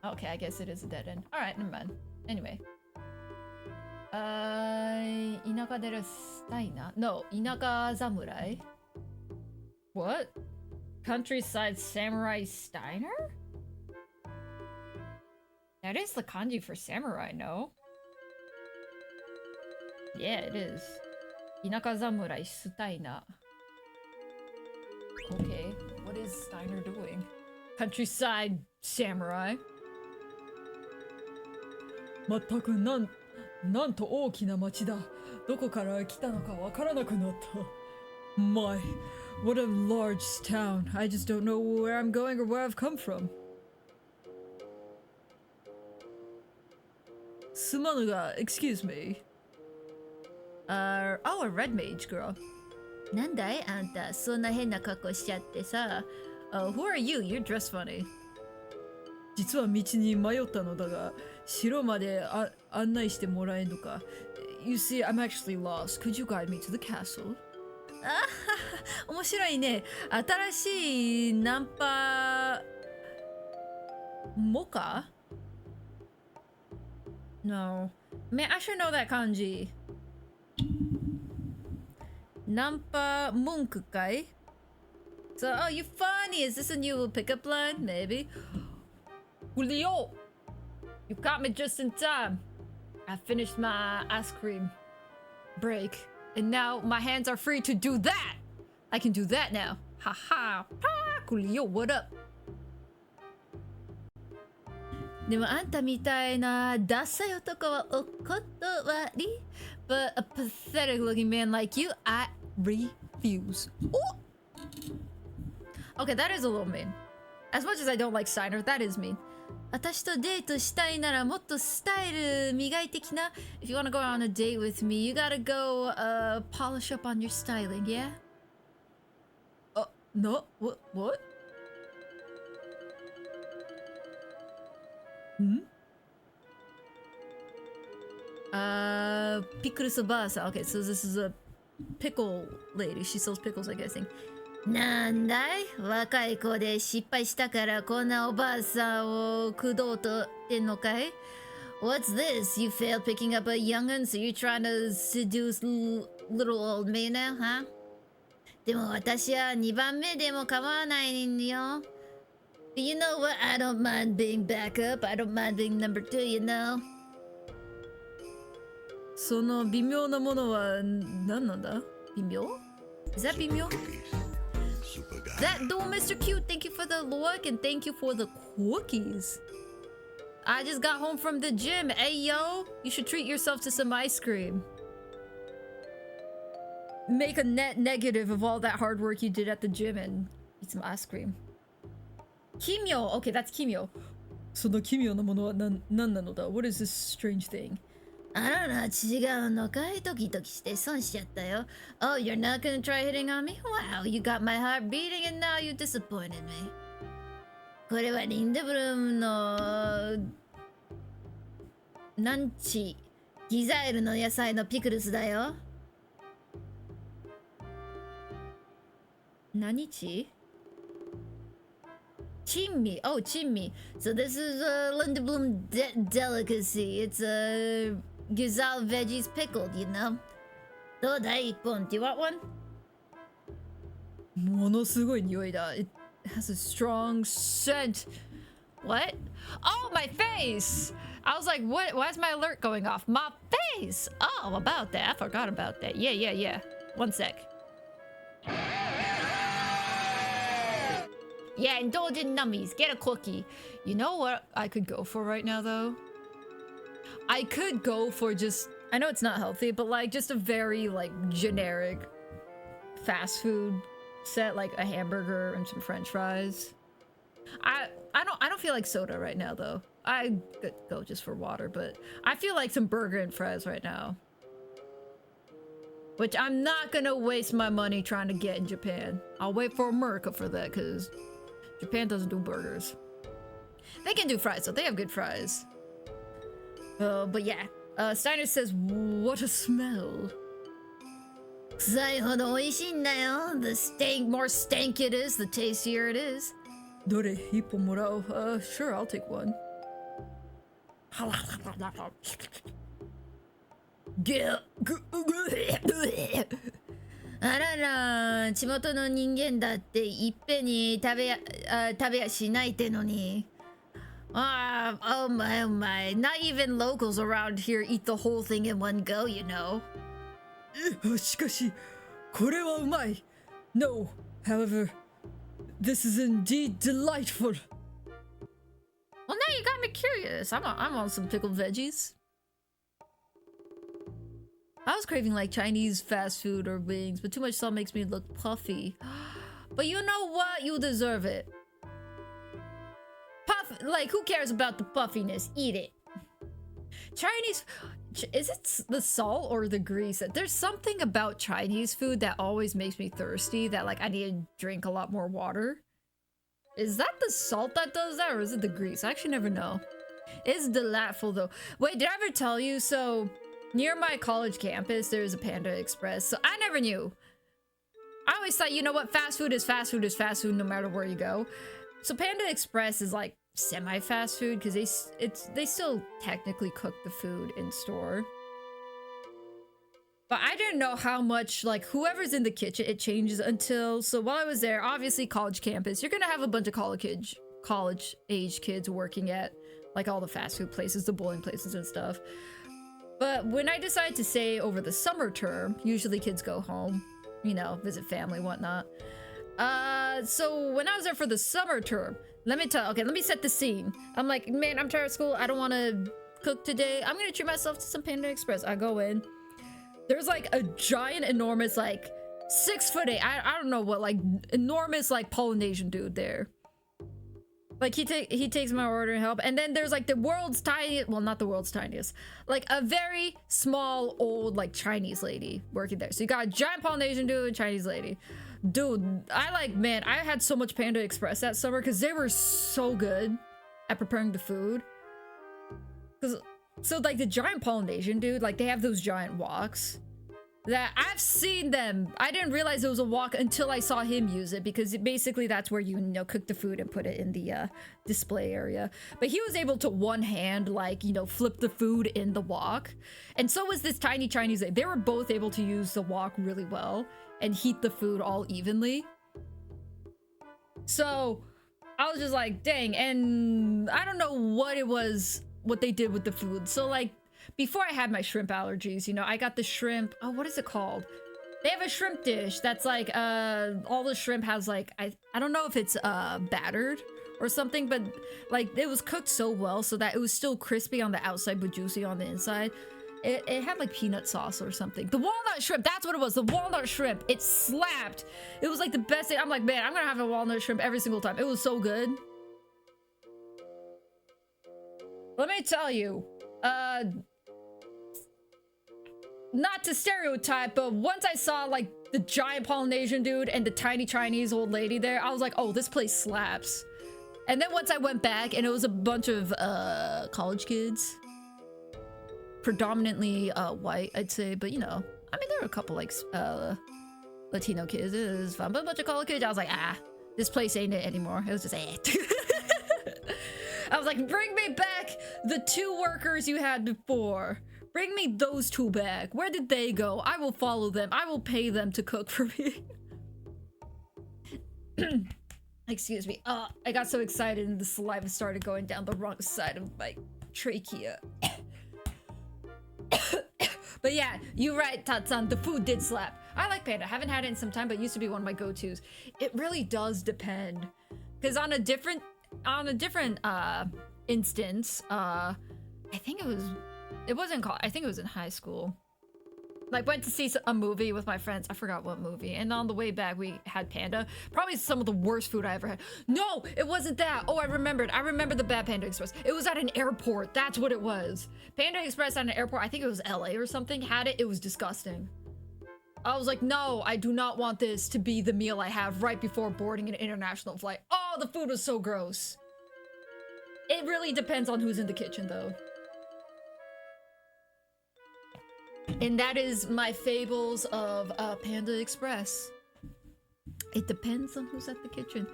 Okay, I guess it is a dead end. Alright, never mind. Anyway. Inaka de Steiner? No, Inaka Samurai. What? Countryside Samurai Steiner? That is the kanji for samurai, no? Yeah, it is. Inaka Samurai Steiner. Okay, what is Steiner doing? Countryside Samurai. 全くなんと大きな町だ。どこから来たのかわからなくなった。My, what a large town. I just don't know where I'm going or where I've come from. すまぬが、excuse me. Oh, a red mage girl. なんだいあんた、そんな変な格好しちゃってさ。Oh, who are you? You're dressed funny. 実は道に迷ったのだが、城まで案内してもらえんのか。You see, I'm actually lost. Could you guide me to the castle? 面白いね。新しいナンパモカ No. Man, I should know that kanji. ナンパ文句かい So, oh, you funny. Is this a new pickup line? Maybe. Julio, you caught me just in time. I finished my ice cream break, and now my hands are free to do that. I can do that now. Ha ha. Ha, Julio, what up? でもあんたみたいなダサい男はお断り。But a pathetic looking man like you, I refuse. Ooh. Okay, that is a little mean. As much as I don't like Steiner, that is mean. 私とデートしたいならもっとスタイル磨いてきな。If you want to go on a date with me, you gotta go polish up on your styling, yeah? No, what? Pickles Basa. Okay, so this is a pickle lady. She sells pickles, I'm guessing. なんだい若い子で失敗したからこんなおばあさんを口説うとってんのかい What's this? You failed picking up a young'un, so you're trying to seduce little old me now, huh? でも私は2番目でも構わないんよ。You know what? I don't mind being backup. I don't mind being number 2, you know? その微妙なものは何なんだ？微妙? Is that 微妙? That dude, Mr. Cute, thank you for the look and thank you for the cookies. I just got home from the gym. Hey, yo, you should treat yourself to some ice cream. Make a net negative of all that hard work you did at the gym and eat some ice cream. Kimyo. Okay, that's Kimyo. その奇妙なものは何なのだ？ What is this strange thing? あらら、違うのかいドキドキして損しちゃったよ。Oh, you're not gonna try hitting on me? Wow, you got my heart beating and now you disappointed me. これはリンデブルームのなんちギザエルの野菜のピクルスだよ。何ちChimmy. Oh, chimmy. So this is a Lindblom delicacy. It's a Gazelle veggies pickled, you know? どうだい一本 Do you want one? ものすごい匂いだ。It has a strong scent. What? Oh, my face! I was like, what? Why is my alert going off? My face! Oh, about that. I forgot about that. Yeah. One sec. Yeah, indulge in nummies. Get a cookie. You know what I could go for right now, though? I could go for just... I know it's not healthy, but like just a very like generic fast food set, like a hamburger and some French fries. I don't feel like soda right now, though. I could go just for water, but I feel like some burger and fries right now. Which I'm not gonna waste my money trying to get in Japan. I'll wait for America for that, because Japan doesn't do burgers. They can do fries, though. They have good fries. But yeah. Steiner says, what a smell. 臭いほど美味しいんだよ。The more stank it is, the tastier it is. どれ一本もらおう。Sure, I'll take one. あらら、地元の人間だっていっぺんに食べやしないってのに。Oh my, oh my. Not even locals around here eat the whole thing in one go, you know. しかし、これはうまい。No, however, this is indeed delightful. Well, now you got me curious. I want some pickled veggies. I was craving like Chinese fast food or wings, but too much salt makes me look puffy. But you know what? You deserve it. Like, who cares about the puffiness? Eat it. Chinese... Is it the salt or the grease? There's something about Chinese food that always makes me thirsty, that like I need to drink a lot more water. Is that the salt that does that, or is it the grease? I actually never know. It's delightful though. Wait, did I ever tell you? So near my college campus, there's a Panda Express. So I never knew. I always thought, you know what, fast food is fast food is fast food no matter where you go. So Panda Express is like semi-fast food because they still technically cook the food in store. But I didn't know how much, like, whoever's in the kitchen, it changes until... So while I was there, obviously college campus, you're gonna have a bunch of college-age kids working at, like, all the fast food places, the bowling places and stuff. But when I decided to stay over the summer term, usually kids go home, you know, visit family, whatnot. So when I was there for the summer term, let me set the scene. I'm like, man, I'm tired of school. I don't want to cook today. I'm gonna treat myself to some Panda Express. I go in. There's like a giant, enormous, like 6'8", I don't know what, like enormous, like Polynesian dude there. Like he takes my order and help. And then there's like the world's tiniest, well, not the world's tiniest, like a very small, old, like Chinese lady working there. So you got a giant Polynesian dude and Chinese lady. Dude, man, I had so much Panda Express that summer because they were so good at preparing the food. So like the giant Polynesian dude, like they have those giant woks that I've seen them. I didn't realize it was a wok until I saw him use it, because basically that's where you know, cook the food and put it in the display area. But he was able to one hand, like, you know, flip the food in the wok. And so was this tiny Chinese lady. They were both able to use the wok really well and heat the food all evenly. So I was just like, dang. And I don't know what it was, what they did with the food. So like, before I had my shrimp allergies, you know, I got the shrimp, oh, what is it called? They have a shrimp dish that's like, all the shrimp has like, I don't know if it's battered or something, but like it was cooked so well so that it was still crispy on the outside but juicy on the inside. It had like peanut sauce or something. The walnut shrimp, that's what it was, the walnut shrimp. It slapped. It was like the best thing. I'm like, man, I'm gonna have a walnut shrimp every single time. It was so good. Let me tell you, not to stereotype, but once I saw like the giant Polynesian dude and the tiny Chinese old lady there, I was like, oh, this place slaps. And then once I went back and it was a bunch of college kids, predominantly white, I'd say, but you know, I mean, there were a couple like Latino kids. It was fun, but a bunch of college kids, I was like, ah, this place ain't it anymore. It was just I was like, bring me back the 2 workers you had before. Bring me those 2 back. Where did they go? I will follow them. I will pay them to cook for me. Excuse me. I got so excited and the saliva started going down the wrong side of my trachea. But yeah, you're right, Tatsan. The food did slap. I like Panda. I haven't had it in some time, but it used to be one of my go-tos. It really does depend. Because on a different instance, I think it wasn't called, I think it was in high school. Like, went to see a movie with my friends. I forgot what movie. And on the way back, we had Panda. Probably some of the worst food I ever had. No, it wasn't that. Oh, I remembered. I remember the bad Panda Express. It was at an airport. That's what it was. Panda Express at an airport. I think it was LA or something. Had it. It was disgusting. I was like, no, I do not want this to be the meal I have right before boarding an international flight. Oh, the food was so gross. It really depends on who's in the kitchen, though. And that is my fables of Panda Express. It depends on who's at the kitchen.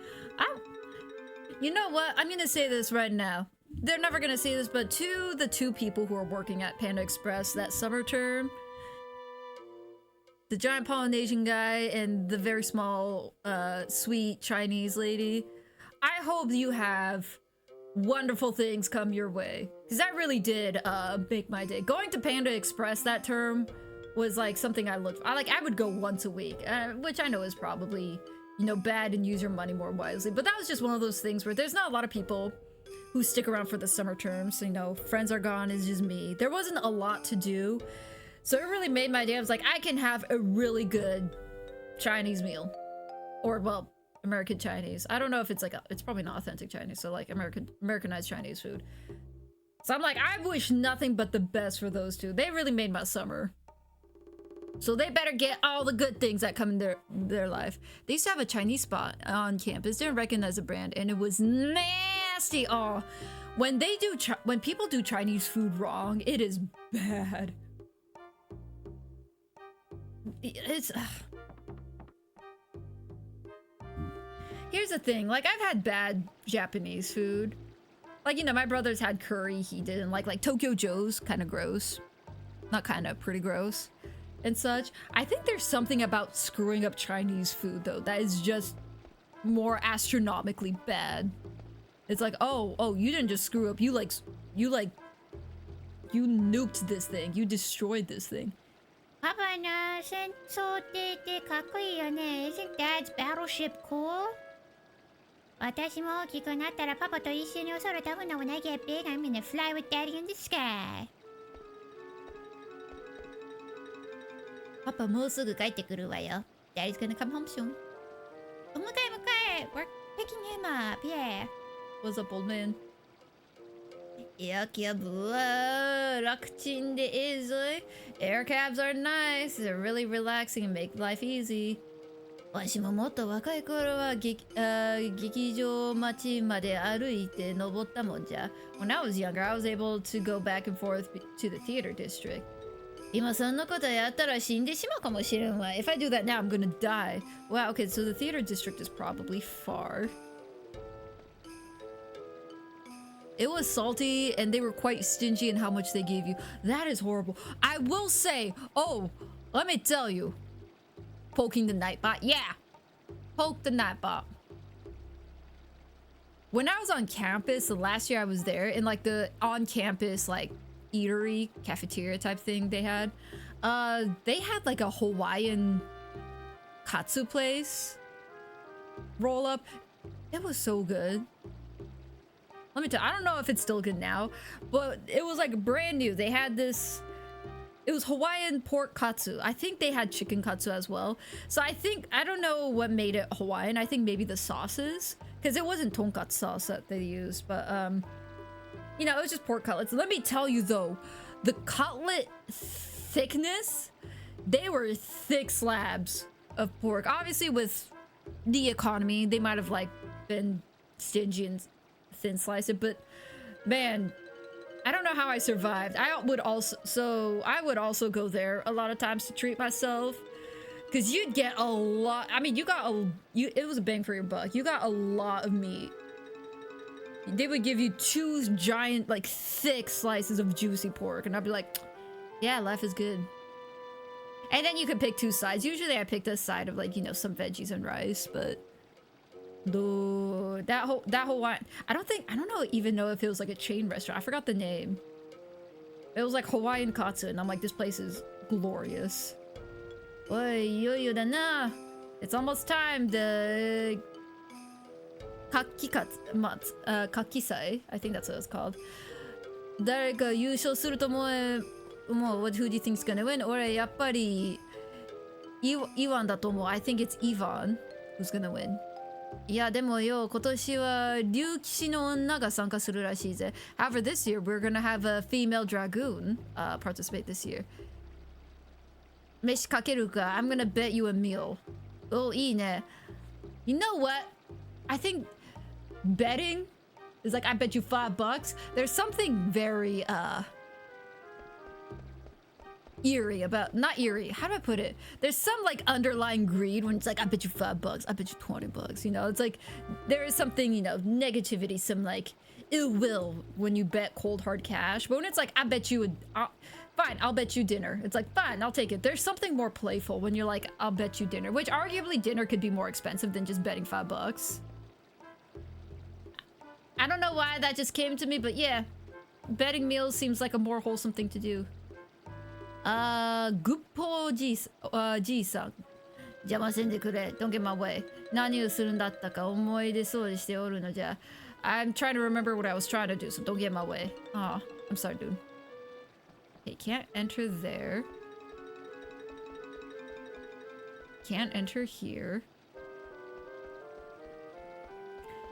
You know what? I'm gonna say this right now. they're never gonna see this, but to the two people who are working at Panda Express that summer term, the giant Polynesian guy and the very small, sweet Chinese lady, I hope you have wonderful things come your way. Because that really did make my day. Going to Panda Express that term was like something I would go once a week, which I know is probably, you know, bad and use your money more wisely. But that was just one of those things where there's not a lot of people who stick around for the summer term. So, you know, friends are gone, it's just me. There wasn't a lot to do. So it really made my day. I was like, I can have a really good Chinese meal. Or, well, American Chinese. I don't know if it's like, it's probably not authentic Chinese. So like Americanized Chinese food. So I'm like, I wish nothing but the best for those two. They really made my summer. So they better get all the good things that come in their life. They used to have a Chinese spot on campus. Didn't recognize the brand, and it was nasty. Oh, when people do Chinese food wrong, it is bad. It's. Here's the thing. Like, I've had bad Japanese food. Like, you know, my brother's had curry he didn't like Tokyo Joe's, kind of gross. Not kind of, pretty gross. And such. I think there's something about screwing up Chinese food, though, that is just more astronomically bad. It's like, oh, you didn't just screw up. You nuked this thing. You destroyed this thing. パパな、戦争艇ってかっこいいよね。Isn't Dad's battleship cool? 私も大きくなったらパパと一緒にお空飛ぶの。When I get big, I'm gonna fly with Daddy in the sky. パパもうすぐ帰ってくるわよ。Daddy's gonna come home soon. お迎え。We're picking him up, yeah. What's up, old man? やきゃぶは楽ちんでええぞい。Air cabs are nice. They're really relaxing and make life easy. わしももっと若い頃は劇場町まで歩いて登ったもんじゃ。When I was younger, I was able to go back and forth to the theater district. 今そんなことやったら死んでしまうかもしれんわ。If I do that now, I'm gonna die. Wow, okay, so the theater district is probably far. It was salty, and they were quite stingy in how much they gave you. That is horrible. I will say, oh, let me tell you. Poking the Nightbot. Yeah. Poke the Nightbot. When I was on campus, the last year I was there, in like the on-campus like eatery, cafeteria type thing they had like a Hawaiian katsu place roll up. It was so good. Let me tell you, I don't know if it's still good now, but it was like brand new. They had this, it was Hawaiian pork katsu. I think they had chicken katsu as well. So I don't know what made it Hawaiian. I think maybe the sauces, because it wasn't tonkatsu sauce that they used, but you know, it was just pork cutlets. Let me tell you though, the cutlet thickness, they were thick slabs of pork. Obviously with the economy, they might have like been stingy and thin slice it, but man, I don't know how I survived. I would also go there a lot of times to treat myself, because you'd get a lot. I mean, it was a bang for your buck. You got a lot of meat. They would give you 2 giant, like, thick slices of juicy pork, and I'd be like, yeah, life is good. And then you could pick 2 sides. Usually I picked a side of, like, you know, some veggies and rice, but dude, that Hawaiian, I don't even know if it was like a chain restaurant. I forgot the name. It was like Hawaiian katsu, and I'm like, this place is glorious. Oi, yo da na. It's almost time. The kakisai, I think that's what it's called. 誰が優勝すると思う? Who do you think's gonna win? 俺やっぱりイワンだと思う. I think it's Ivan who's gonna win. いやでもよ、今年は竜騎士の女が参加するらしいぜ。However, this year we're gonna have a female dragoon participate this year. 飯かけるか? I'm gonna bet you a meal. お、いいね。You know what? I think betting is like, I bet you $5. There's something very eerie about, not eerie, how do I put it? There's some like underlying greed when it's like, I bet you $5, I bet you $20, you know? It's like there is something, you know, negativity, some like ill will when you bet cold hard cash. But when it's like, I bet you would, fine, I'll bet you dinner. It's like, fine, I'll take it. There's something more playful when you're like, I'll bet you dinner, which arguably dinner could be more expensive than just betting $5. I don't know why that just came to me, but yeah, betting meals seems like a more wholesome thing to do. Guppo Ji-san. 邪魔せんでくれ. Don't get my way. 何をするんだったか思い出そうにしておるのじゃ. I'm trying to remember what I was trying to do, so don't get my way. Aw, I'm sorry, dude. Okay, can't enter there. Can't enter here.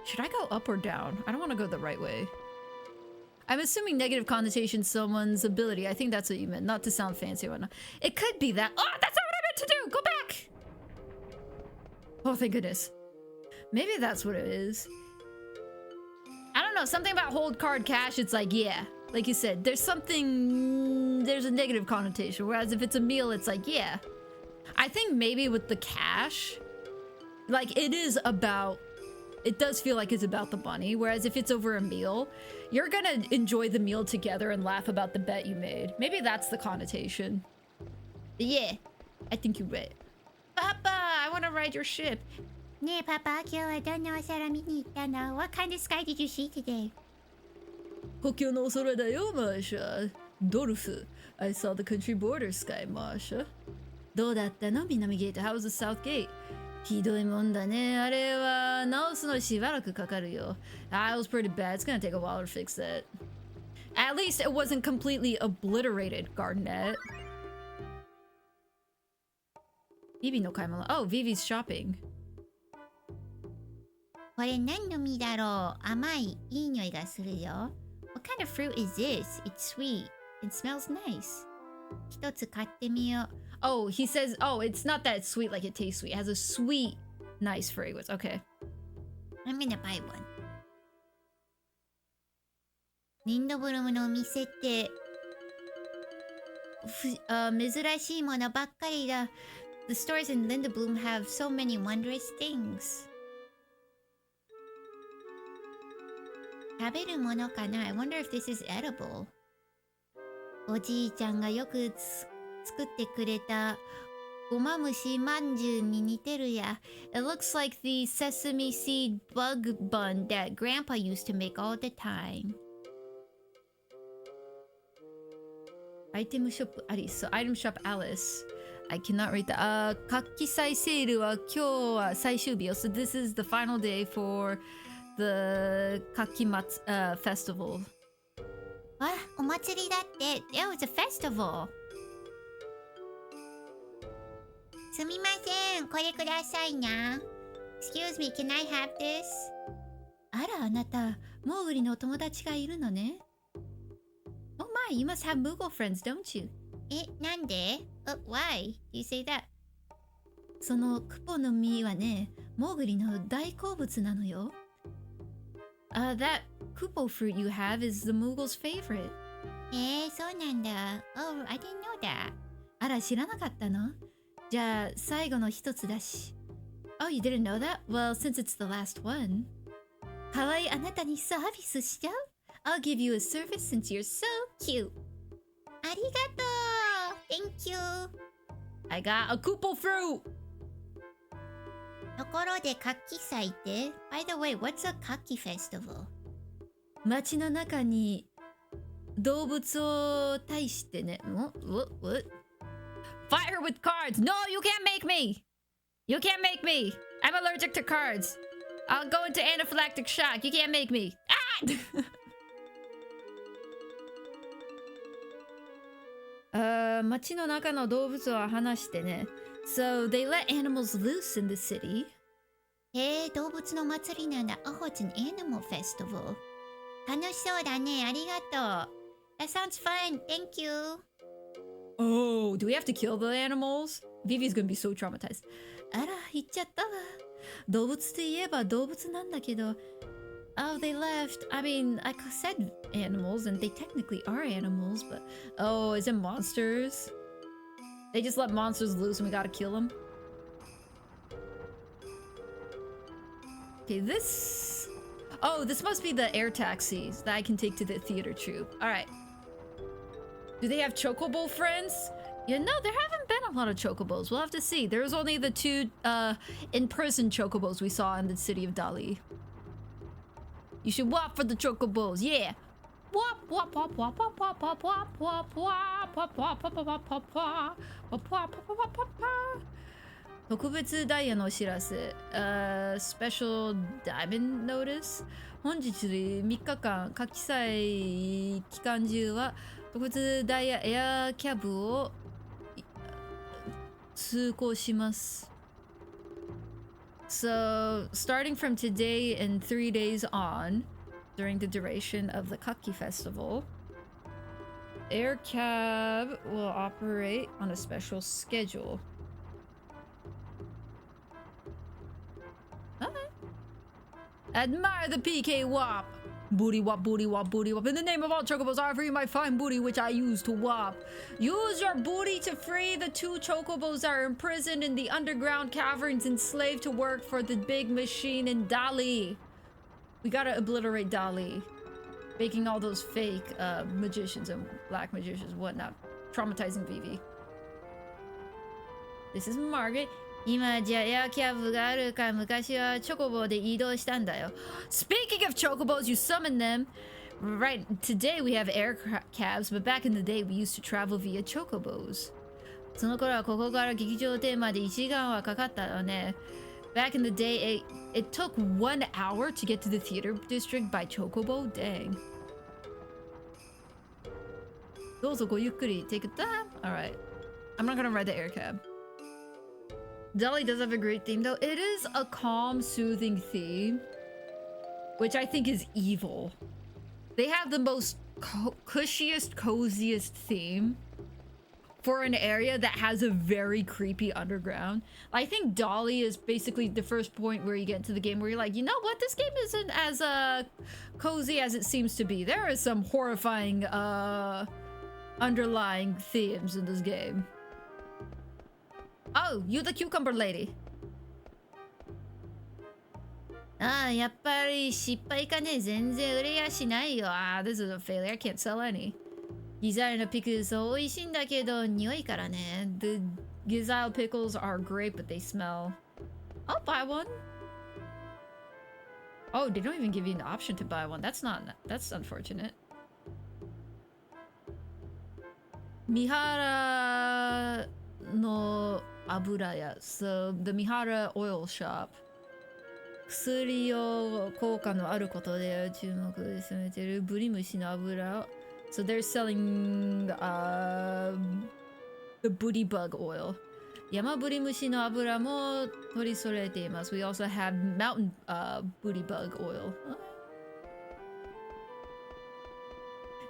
Should I go up or down? I don't want to go the right way. I'm assuming negative connotation someone's ability. I think that's what you meant. Not to sound fancy or whatnot. It could be that. Oh, that's not what I meant to do! Go back! Oh, thank goodness. Maybe that's what it is. I don't know. Something about hold card cash, it's like, yeah. Like you said, there's something... There's a negative connotation. Whereas if it's a meal, it's like, yeah. I think maybe with the cash, like, it is about... It does feel like it's about the money, whereas if it's over a meal, you're gonna enjoy the meal together and laugh about the bet you made. Maybe that's the connotation. But yeah, I think you're right. Papa, I want to ride your ship. ねえパパ、今日はどんなお皿見に行ったの? What kind of sky did you see today? 故郷のお空だよ、マーシャ。ドルフ。I saw the country border sky, マーシャ。どうだったの、南ゲート? How was the south gate? ひどいもんだね。あれは直すのしばらくかかるよ。It was pretty bad. It's gonna take a while to fix that. At least it wasn't completely obliterated, Garnet. Vivi no kaimano. Oh, Vivi's shopping. これ何の実だろう? 甘い、いい匂いがするよ。What kind of fruit is this? It's sweet. It smells nice. 一つ買ってみよう。Oh, he says, oh, it's not that it's sweet like it tastes sweet. It has a sweet, nice fragrance. Okay. I'm gonna buy one. リンドブルムのお店って珍しいものばっかりだ。The stores in Lindblom have so many wondrous things. 食べるものかな? I wonder if this is edible. おじいちゃんがよく作ってくれたごま蒸しまんじゅうに似てるや。It looks like the sesame seed bug bun that Grandpa used to make all the time. Item shop Alice. So item shop Alice. I cannot read that. 活気祭セールは今日は最終日よ. So this is the final day for the Kakimatsu festival. あ、お祭りだって。It was a festival. すみません、これくださいな。Excuse me, can I have this? あら、あなた、モーグリのお友達がいるのね。Oh my, you must have Moogle friends, don't you? え、なんで? Why? Do you say that? そのクポの実はね、モーグリの大好物なのよ。That Kupo fruit you have is the Moogle's favorite. そうなんだ。Oh, I didn't know that. あら、知らなかったの? じゃあ、最後の一つだし。Oh, you didn't know that? Well, since it's the last one. かわいいあなたにサービスしちゃう? I'll give you a service since you're so cute. ありがとう. Thank you. I got a Kupo fruit. ところで活気祭って By the way, what's a 活気 festival? 街の中に動物を対してね。What? Fire with cards! No, you can't make me! You can't make me! I'm allergic to cards. I'll go into anaphylactic shock. You can't make me. Ah! 街の中の動物を離してね。So they let animals loose in the city. 動物の祭りなんだ。Oh, it's an animal festival. 楽しそうだね。ありがとう。That sounds fun. Thank you. Oh, do we have to kill the animals? Vivi's gonna be so traumatized. あら、行っちゃったわ。動物といえば動物なんだけど。Oh, they left. I mean, I said animals, and they technically are animals, but... Oh, is it monsters? They just let monsters loose and we gotta kill them? Okay, this... Oh, this must be the air taxis that I can take to the theater troupe. All right. Do they have chocobo friends? You know, there haven't been a lot of chocobos. We'll have to see. There was only the 2 in-person chocobos we saw in the city of Dali. You should wop for the chocobos, yeah. Wop wop wop wop wop wop wop wop wop wop wop wop wop wop wop wop wop wop wop wop. 特別ダイヤのお知らせ、Special Diamond Notice。本日3日間、夏季祭期間中は特別ダイヤエアキャブを通行します。So, starting from today and 3 days on, during the duration of the Kaki Festival, Air Cab will operate on a special schedule. Okay. Admire the PK Wop! Booty wop, booty wop, booty wop. In the name of all chocobos, I offer you my fine booty, which I use to wop. Use your booty to free the 2 chocobos that are imprisoned in the underground caverns, enslaved to work for the big machine in Dali. We gotta obliterate Dali. Making all those fake magicians and black magicians and whatnot. Traumatizing Vivi. This is Margaret. 今じゃエアキャブがあるから昔はチョコボで移動したんだよ。Speaking of chocobos, you summon them. Right, today we have air cabs, but back in the day we used to travel via chocobos. その頃はここから劇場店まで1時間はかかったよね。Back in the day, it took 1 hour to get to the theater district by chocobo. Dang. どうぞごゆっくり take a time. Alright. I'm not gonna ride the air cab. Dali does have a great theme though. It is a calm, soothing theme, which I think is evil. They have the most cushiest, coziest theme for an area that has a very creepy underground. I think Dali is basically the first point where you get into the game where you're like, you know what, this game isn't as cozy as it seems to be. There is some horrifying underlying themes in this game. Oh, you the cucumber lady. ああ、やっぱり失敗かね。全然売れやしないよ。Ah, this is a failure. I can't sell any. ギザールのピクルス美味しいんだけど匂いからね。The Gizile pickles are great, but they smell. I'll buy one. Oh, they don't even give you an option to buy one. That's unfortunate. Mihara no aburaya. So the Mihara oil shop. 薬を効果のあることで注目を集めているブリムシの油を。So they're selling the booty bug oil. 山ブリムシの油も取り揃えています。 We also have mountain booty bug oil.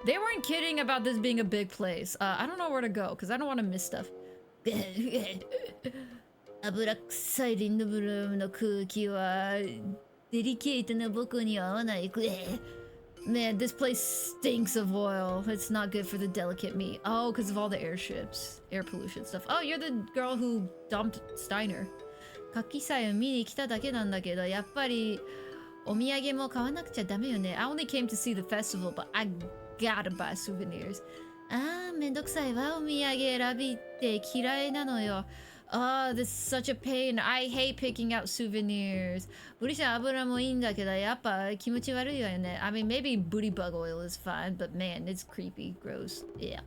They weren't kidding about this being a big place. I don't know where to go because I don't want to miss stuff. 油臭いリンドブルームの空気はデリケートな僕には合わない。Man, this place stinks of oil. It's not good for the delicate meat. Oh, because of all the airships, air pollution stuff. Oh, you're the girl who dumped Steiner. 夏季祭を見に来ただけなんだけど、やっぱりお土産も買わなくちゃダメよね。I only came to see the festival, but I gotta buy souvenirs. ああ、めんどくさいわ。お土産選びって嫌いなのよ。Oh, this is such a pain. I hate picking out souvenirs. ブリシャ油もいいんだけど、やっぱ気持ち悪いわよね。I mean, maybe booty bug oil is fine, but man, it's creepy, gross. Yeah.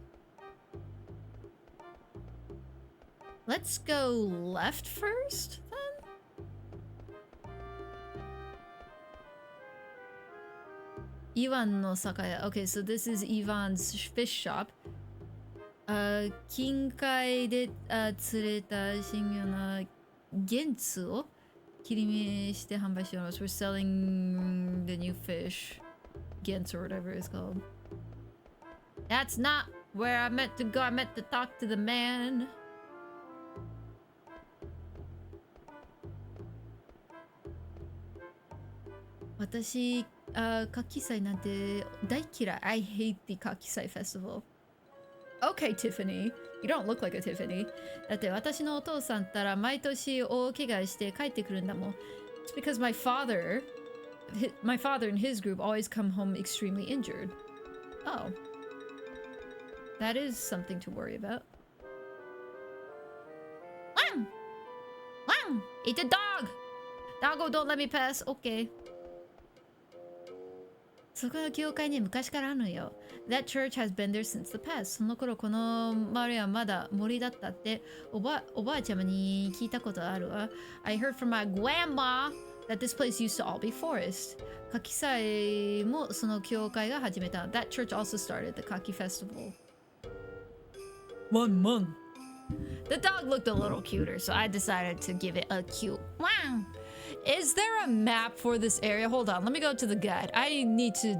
Let's go left first, then? Ivan no Sakaya. Okay, so this is Ivan's fish shop. 近海で釣れた新魚の原ツを切り身して販売しております。We're selling the new fish, Gens or whatever it's called. That's not where I meant to go. I meant to talk to the man. 私、夏季祭なんて大嫌い。I hate the 夏季祭 festival. Okay, Tiffany. You don't look like a Tiffany. だって私のお父さんったら毎年大怪我して帰ってくるんだもん。It's because my father my father and his group always come home extremely injured. Oh. That is something to worry about. Wang! Wang! Eat the dog! Doggo, don't let me pass. Okay. そこの教会に昔からあるのよ。That church has been there since the past. その頃この周りはまだ森だったっておばあちゃまに聞いたことあるわ。I heard from my grandma that this place used to all be forest. 柿祭もその教会が始めた。That church also started the Kaki festival. One. The dog looked a little cuter, so I decided to give it a cute wow. Is there a map for this area? Hold on, let me go to the guide. I need to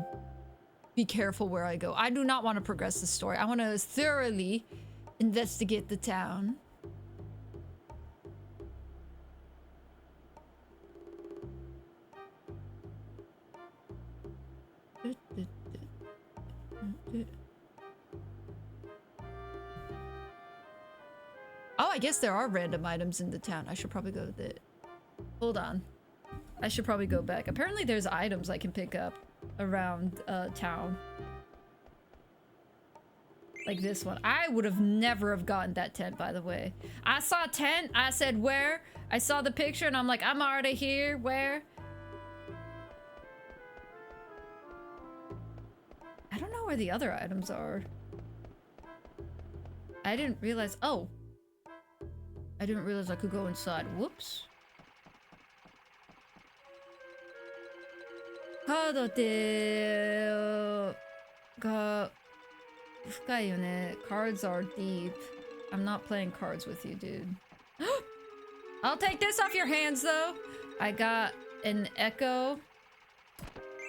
be careful where I go. I do not want to progress the story. I want to thoroughly investigate the town. Oh, I guess there are random items in the town. I should probably go with it. Hold on. I should probably go back. Apparently there's items I can pick up around town. Like this one. I would have never have gotten that tent, by the way. I saw a tent. I said, where? I saw the picture and I'm like, I'm already here. Where? I don't know where the other items are. I didn't realize. Oh. I didn't realize I could go inside. Whoops. カードってが深いよね。Cards are deep. I'm not playing cards with you, dude. I'll take this off your hands, though. I got an echo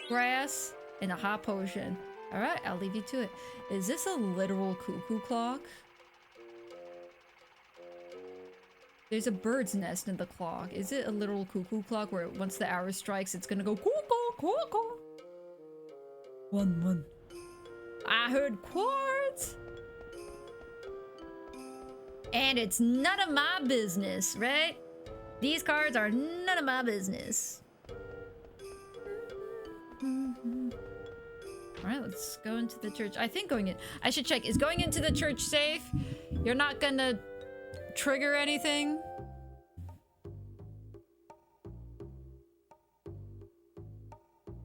grass and a hot potion. All right, I'll leave you to it. Is this a literal cuckoo clock? There's a bird's nest in the clock. Is it a literal cuckoo clock where once the hour strikes, it's gonna go cuckoo, cuckoo? One. I heard quartz. And it's none of my business, right? These cards are none of my business. Alright, let's go into the church. I think going in... I should check. Is going into the church safe? You're not gonna trigger anything?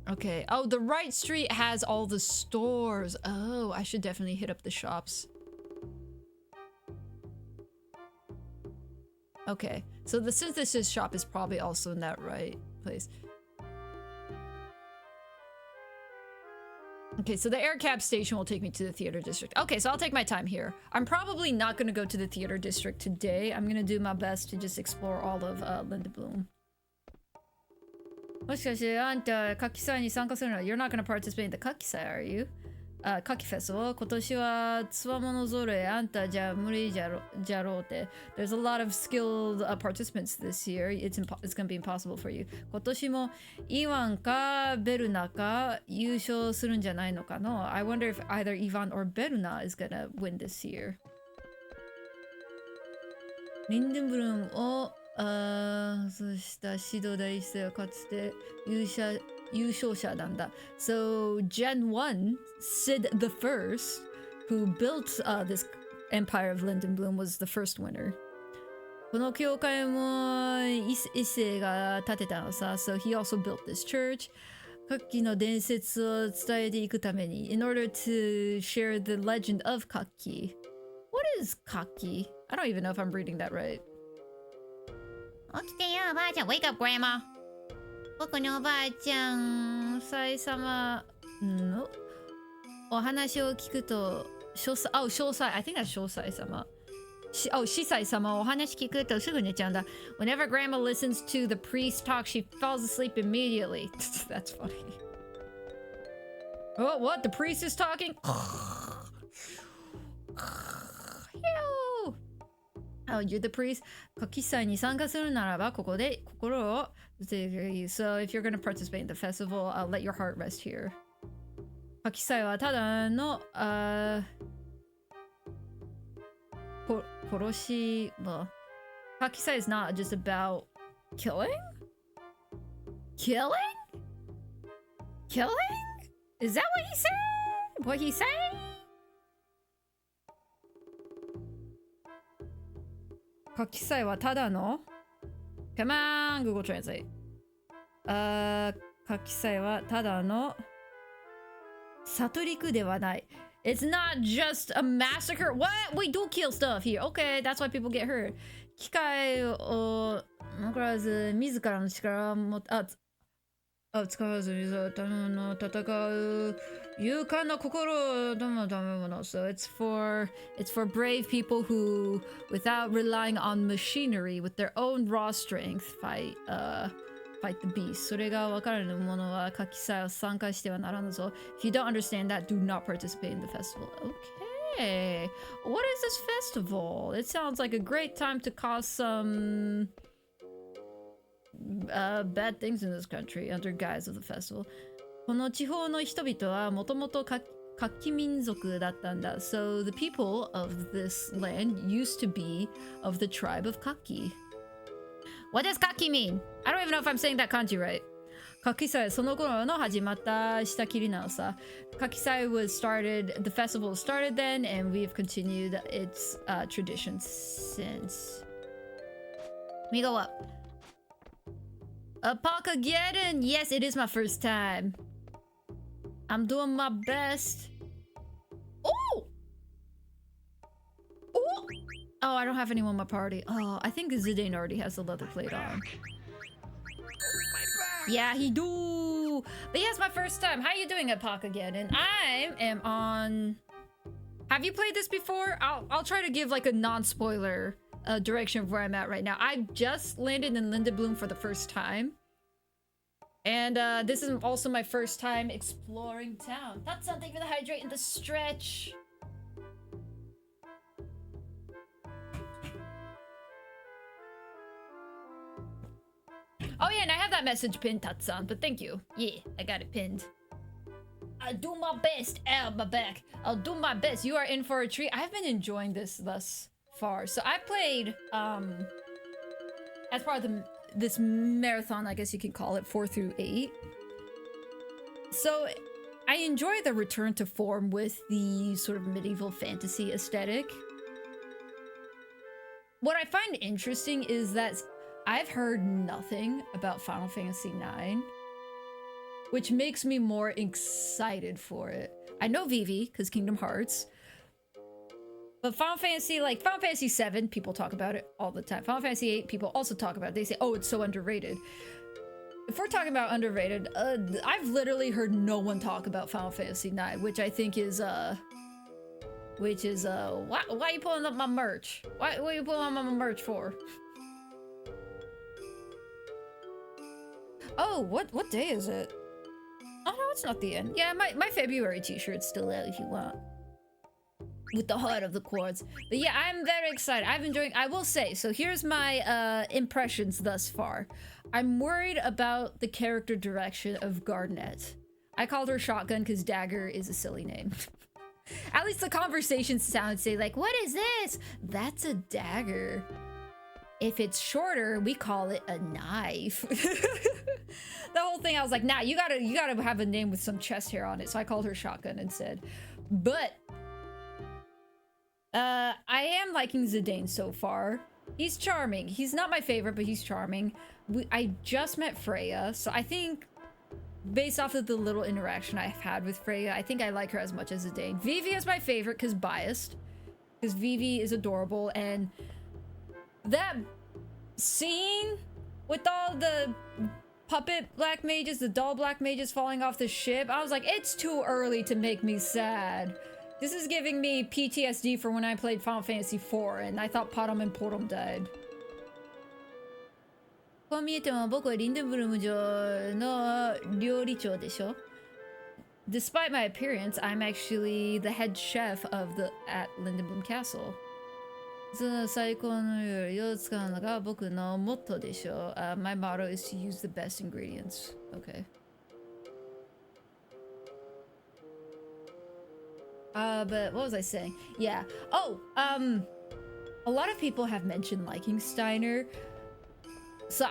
Okay. Oh, the right street has all the stores. Oh, I should definitely hit up the shops. Okay. So the synthesis shop is probably also in that right place. Okay, so the air cab station will take me to the theater district. Okay, so I'll take my time here. I'm probably not going to go to the theater district today. I'm going to do my best to just explore all of Lindblum. もしかしてあんた夏季祭に参加するのは You're not going to participate in the 夏季祭, are you? 夏季フェスは今年はつわものぞろいあんたじゃ無理じゃろうって There's a lot of skilled participants this year. It's going to be impossible for you. 今年もイワンかベルナか優勝するんじゃないのかな I wonder if either Ivan or Beruna is going to win this year. リンデンブルームをそうした指導大生はかつて優勝者なんだ。So Gen 1, Sid the First, who built this Empire of Lindenbloom, was the first winner. この教会も一世が建てたのさ。So he also built this church. 夏季の伝説を伝えていくために in order to share the legend of Kaki. What is Kaki? I don't even know if I'm reading that right. 起きてよおばあちゃん Wake up grandma 僕のおばあちゃん祭様のお話を聞くと詳細 I think that's 詳細様司祭様お話聞くとすぐ寝ちゃうんだ Whenever grandma listens to the priest talk she falls asleep immediately. That's funny. Oh, what? The priest is talking? Oh, you're the priest? 夏季祭に参加するならばここで心を So if you're going to participate in the festival, let your heart rest here. 夏季祭はただの殺し well, 夏季祭 is not just about killing? Killing? killing? Is that what he said? What he say? Kakisai wa tada no? Come on, Google Translate. Kakisai wa tada no Saturiku de wa nai. It's not just a massacre. What? We do kill stuff here. Okay, that's why people get hurt. 機械を残らず自らの力を使わず自らの戦う勇敢な心のためもの。So it's for brave people who, without relying on machinery, with their own raw strength, fight the beast. それが分からぬ者は夏季祭を参加してはならぬぞ。If you don't understand that, do not participate in the festival. Okay. What is this festival? It sounds like a great time to cause some bad things in this country under guise of the festival. この地方の人々はもともと活気民族だったんだ。So the people of this land used to be of the tribe of Kaki. What does Kaki mean? I don't even know if I'm saying that kanji right. 夏季祭その頃の始まった下切りなのさ。夏季祭 was started, the festival started then, and we've continued its traditions since. Let me go up. Apakageddon! Yes, it is my first time. I'm doing my best. Oh! Oh! Oh, I don't have anyone in my party. Oh, I think Zidane already has the leather plate on. Yeah, he do. But yeah, it's my first time. How you doing, Apakageddon? I am on... Have you played this before? I'll try to give like a non-spoiler direction of where I'm at right now. I just landed in Lindebloom for the first time. And this is also my first time exploring town. That's something for the hydrate and the stretch. Oh yeah, and I have that message pinned, Tatsan, but thank you. Yeah, I got it pinned. I'll do my best. Ow, my back. I'll do my best. You are in for a treat. I've been enjoying this thus far. So I played, as part of this marathon, I guess you can call it, 4 through 8. So I enjoy the return to form with the sort of medieval fantasy aesthetic. What I find interesting is that I've heard nothing about Final Fantasy IX, which makes me more excited for it. I know Vivi, because Kingdom Hearts. But Final Fantasy, like Final Fantasy VII, people talk about it all the time. Final Fantasy VIII, people also talk about it. They say, oh, it's so underrated. If we're talking about underrated, I've literally heard no one talk about Final Fantasy IX, which I think is, why are you pulling up my merch? What are you pulling up my merch for? Oh, what day is it? Oh no, it's not the end. Yeah, my February t-shirt's still out if you want. With the heart of the chords. But yeah, I'm very excited. I've enjoyed. I will say, so here's my impressions thus far. I'm worried about the character direction of Garnet. I called her Shotgun because Dagger is a silly name. At least the conversation sounds say like, what is this? That's a dagger. If it's shorter, we call it a knife. The whole thing, I was like, nah, you gotta have a name with some chest hair on it. So I called her Shotgun instead. But I am liking Zidane so far. He's charming. He's not my favorite, but he's charming. I just met Freya, so I think based off of the little interaction I've had with Freya, I think I like her as much as Zidane. Vivi is my favorite because biased. Because Vivi is adorable, and that scene with all the puppet black mages, the doll black mages falling off the ship, I was like, it's too early to make me sad. This is giving me PTSD for when I played Final Fantasy IV and I thought Potom and Potom died. こう見えても僕はリンデンブルム城の料理長でしょ? Despite my appearance, I'm actually the head chef at Lindenbloom Castle. その最高の料理を使うのが僕のモットーでしょ. My motto is to use the best ingredients. Okay. But what was I saying? Yeah. Oh, a lot of people have mentioned liking Steiner. So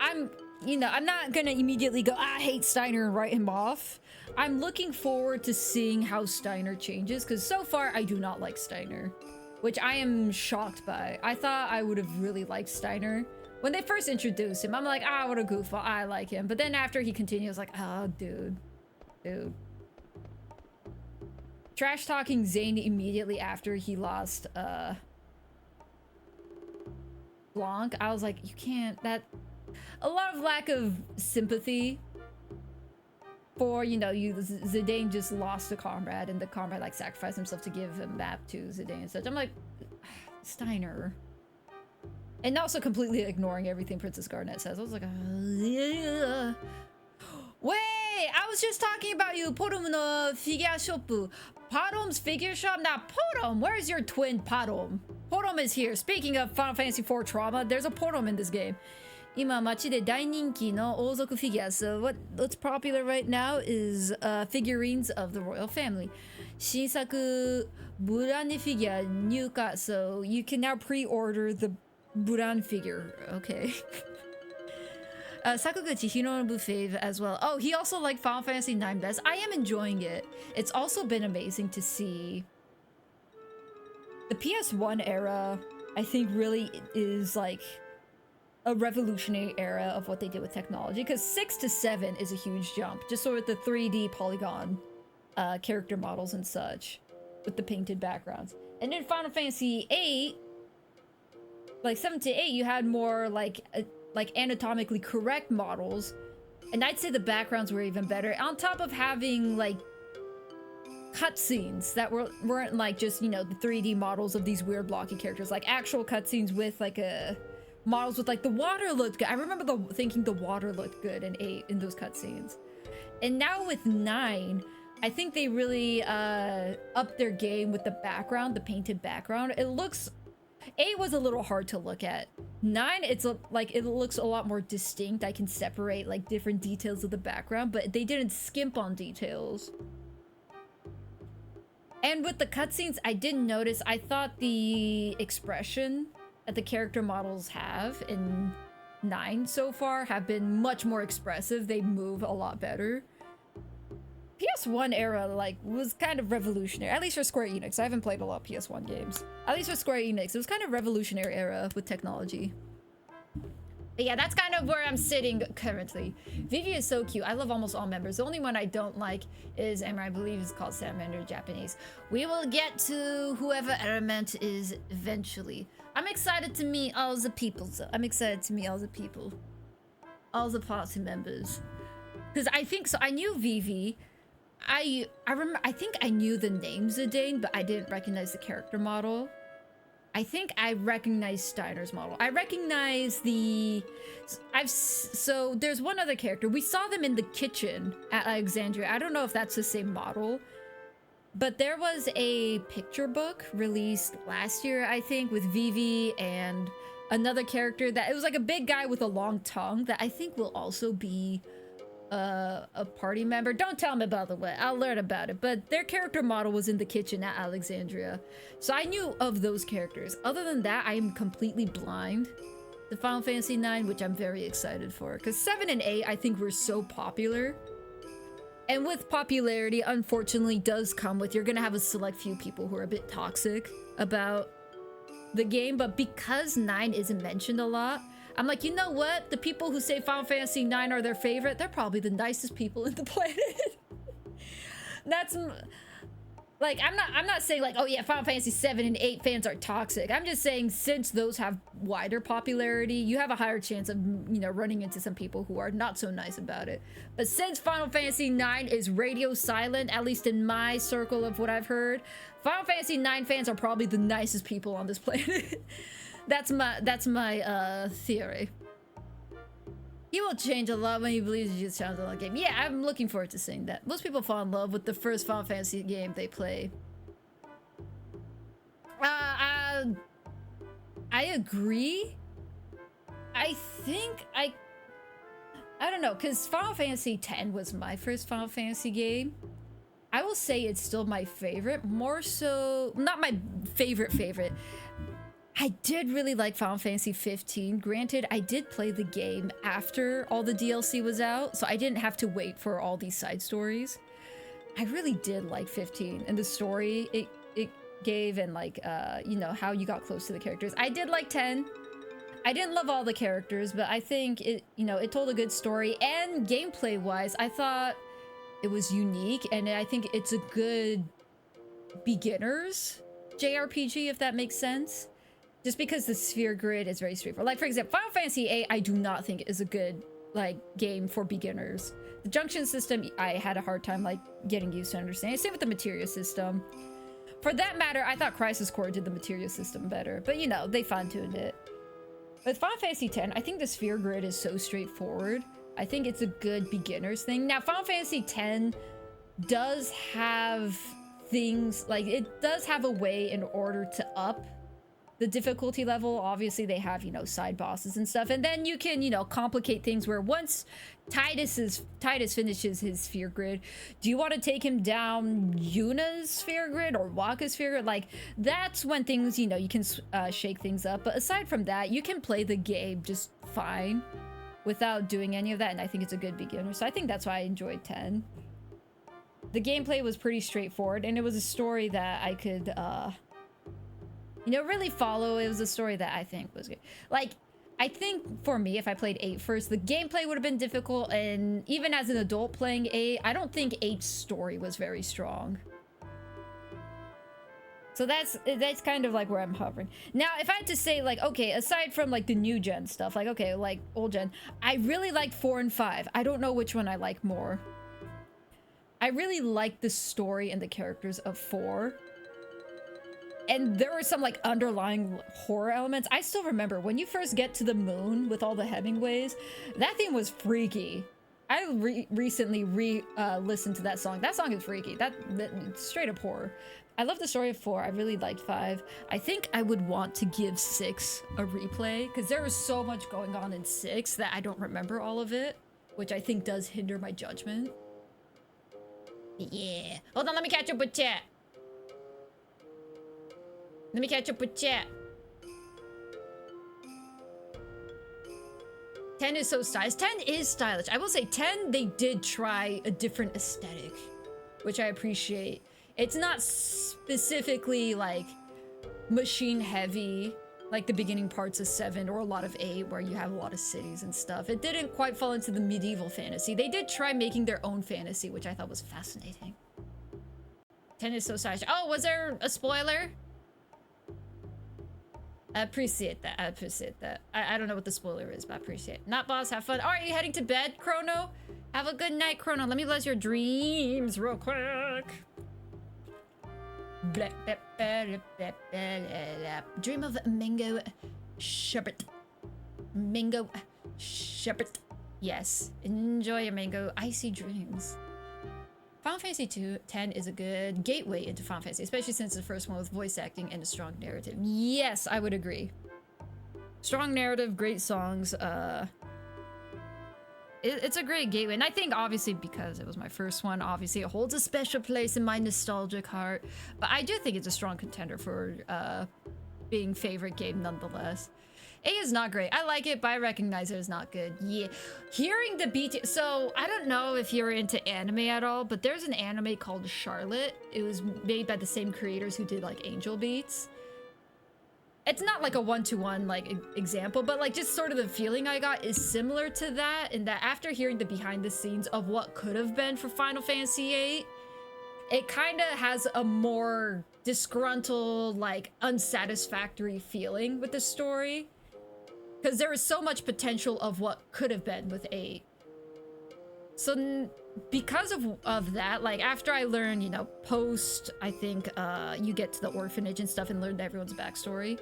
you know, I'm not gonna immediately go, I hate Steiner and write him off. I'm looking forward to seeing how Steiner changes, because so far I do not like Steiner, which I am shocked by. I thought I would have really liked Steiner. When they first introduced him, I'm like, ah, what a goofball, I like him. But then after he continues, like, oh, dude. Trash talking Zane immediately after he lost, Blanc. I was like, you can't, that... A lot of lack of sympathy for, you know, Zidane just lost a comrade, and the comrade, like, sacrificed himself to give a map to Zidane and such. I'm like, Steiner. And also completely ignoring everything Princess Garnet says. I was like, yeah. Wait, I was just talking about you, Porom no figure shop. Porom's figure shop? Now, Porom, where's your twin Porom? Porom is here. Speaking of Final Fantasy IV trauma, there's a Porom in this game. 今街で大人気の王族 figures. So what's popular right now is figurines of the royal family. 新作ブランデ figure 入荷. So you can now pre-order the Buran figure. Okay. Sakuguchi Hironobu as well. Oh, he also liked Final Fantasy IX best. I am enjoying it. It's also been amazing to see. The PS1 era, I think, really is like a revolutionary era of what they did with technology, because 6 to 7 is a huge jump, just sort of the 3D polygon character models and such with the painted backgrounds. And in Final Fantasy 8, like 7 to 8, you had more like anatomically correct models, and I'd say the backgrounds were even better, on top of having like cutscenes that weren't like just, you know, the 3D models of these weird blocky characters, like actual cutscenes with like a models with like the water looked good. I remember thinking the water looked good in 8 in those cutscenes. And now with 9, I think they really upped their game with the background, the painted background. It looks... 8 was a little hard to look at. 9, it's like it looks a lot more distinct. I can separate like different details of the background, but they didn't skimp on details. And with the cutscenes, I didn't notice. I thought the expression that the character models have in 9 so far have been much more expressive. They move a lot better. PS1 era, like, was kind of revolutionary, at least for Square Enix. I haven't played a lot of PS1 games. At least for Square Enix, it was kind of revolutionary era with technology. But yeah, that's kind of where I'm sitting currently. Vivi is so cute. I love almost all members. The only one I don't like is Emma. I believe is called Salamander Japanese. We will get to whoever Element is eventually. I'm excited to meet all the people. I'm excited to meet all the people. All the party members. Because I think so. I knew Vivi. I remember, I think I knew the name Zidane, but I didn't recognize the character model. I think I recognized Steiner's model. I recognize so there's one other character. We saw them in the kitchen at Alexandria. I don't know if that's the same model, but there was a picture book released last year, I think, with Vivi and another character that it was like a big guy with a long tongue that I think will also be a party member. Don't tell me, by the way, I'll learn about it. But their character model was in the kitchen at Alexandria, so I knew of those characters. Other than that, I am completely blind to Final Fantasy IX, which I'm very excited for, because 7 and 8 I think were so popular, and with popularity, unfortunately, does come with you're gonna have a select few people who are a bit toxic about the game. But because 9 isn't mentioned a lot, I'm like, you know what? The people who say Final Fantasy IX are their favorite, they're probably the nicest people in the planet. That's like, I'm not saying like, oh yeah, Final Fantasy 7 and 8 fans are toxic. I'm just saying since those have wider popularity, you have a higher chance of, you know, running into some people who are not so nice about it. But since Final Fantasy IX is radio silent, at least in my circle of what I've heard, Final Fantasy IX fans are probably the nicest people on this planet. That's my theory. He will change a lot when he believes he just sounds like a game. Yeah, I'm looking forward to seeing that. Most people fall in love with the first Final Fantasy game they play. I agree. I think I don't know, because Final Fantasy X was my first Final Fantasy game. I will say it's still my favorite, more so, not my favorite. I did really like Final Fantasy 15. Granted, I did play the game after all the DLC was out, so I didn't have to wait for all these side stories. I really did like 15 and the story it gave, and like you know, how you got close to the characters. I did like 10. I didn't love all the characters, but I think it, you know, it told a good story, and gameplay wise, I thought it was unique, and I think it's a good beginner's JRPG, if that makes sense. Just because the sphere grid is very straightforward. Like, for example, Final Fantasy VIII, I do not think is a good, like, game for beginners. The junction system, I had a hard time, like, getting used to understanding. Same with the materia system. For that matter, I thought Crisis Core did the materia system better. But, you know, they fine-tuned it. With Final Fantasy X, I think the sphere grid is so straightforward. I think it's a good beginner's thing. Now, Final Fantasy X does have things, like, it does have a way in order to up the difficulty level. Obviously, they have, you know, side bosses and stuff. And then you can, you know, complicate things where once Titus finishes his sphere grid, do you want to take him down Yuna's sphere grid or Wakka's sphere grid? Like, that's when things, you know, you can shake things up. But aside from that, you can play the game just fine without doing any of that. And I think it's a good beginner. So I think that's why I enjoyed 10. The gameplay was pretty straightforward, and it was a story that I could, you know, really follow. It was a story that I think was good. Like, I think for me, if I played 8 first, the gameplay would have been difficult, and even as an adult playing 8, I don't think 8's story was very strong. So that's kind of like where I'm hovering. Now, if I had to say, like, okay, aside from like the new gen stuff, like, okay, like old gen, I really liked 4 and 5. I don't know which one I like more. I really liked the story and the characters of 4. And there were some like underlying horror elements. I still remember when you first get to the moon with all the Hemingways, that thing was freaky. I recently listened to that song. That song is freaky. That straight up horror. I love the story of 4. I really liked 5. I think I would want to give 6 a replay because there was so much going on in 6 that I don't remember all of it, which I think does hinder my judgment. Yeah. Hold on, let me catch up with chat. Let me catch up with chat. 10 is so stylish. 10 is stylish. I will say 10, they did try a different aesthetic, which I appreciate. It's not specifically like machine heavy, like the beginning parts of 7 or a lot of 8 where you have a lot of cities and stuff. It didn't quite fall into the medieval fantasy. They did try making their own fantasy, which I thought was fascinating. 10 is so stylish. Oh, was there a spoiler? I appreciate that. I appreciate that. I don't know what the spoiler is, but I appreciate it. Not boss, have fun. All right, you heading to bed, Chrono? Have a good night, Chrono. Let me bless your dreams real quick. Dream of mango sherbet. Mango sherbet. Yes. Enjoy your mango icy dreams. Final Fantasy 10 is a good gateway into Final Fantasy, especially since the first one with voice acting and a strong narrative. Yes, I would agree. Strong narrative, great songs. It's a great gateway, and I think obviously because it was my first one, obviously it holds a special place in my nostalgic heart. But I do think it's a strong contender for being favorite game nonetheless. A is not great. I like it, but I recognize it as not good. Yeah. Hearing the beat. So, I don't know if you're into anime at all, but there's an anime called Charlotte. It was made by the same creators who did, like, Angel Beats. It's not like a one-to-one, like, example, but, like, just sort of the feeling I got is similar to that, in that after hearing the behind-the-scenes of what could have been for Final Fantasy VIII, it kind of has a more disgruntled, like, unsatisfactory feeling with the story. Because there is so much potential of what could have been with 8. So because of that, like after I learned, you know, post, I think you get to the orphanage and stuff and learned everyone's backstory.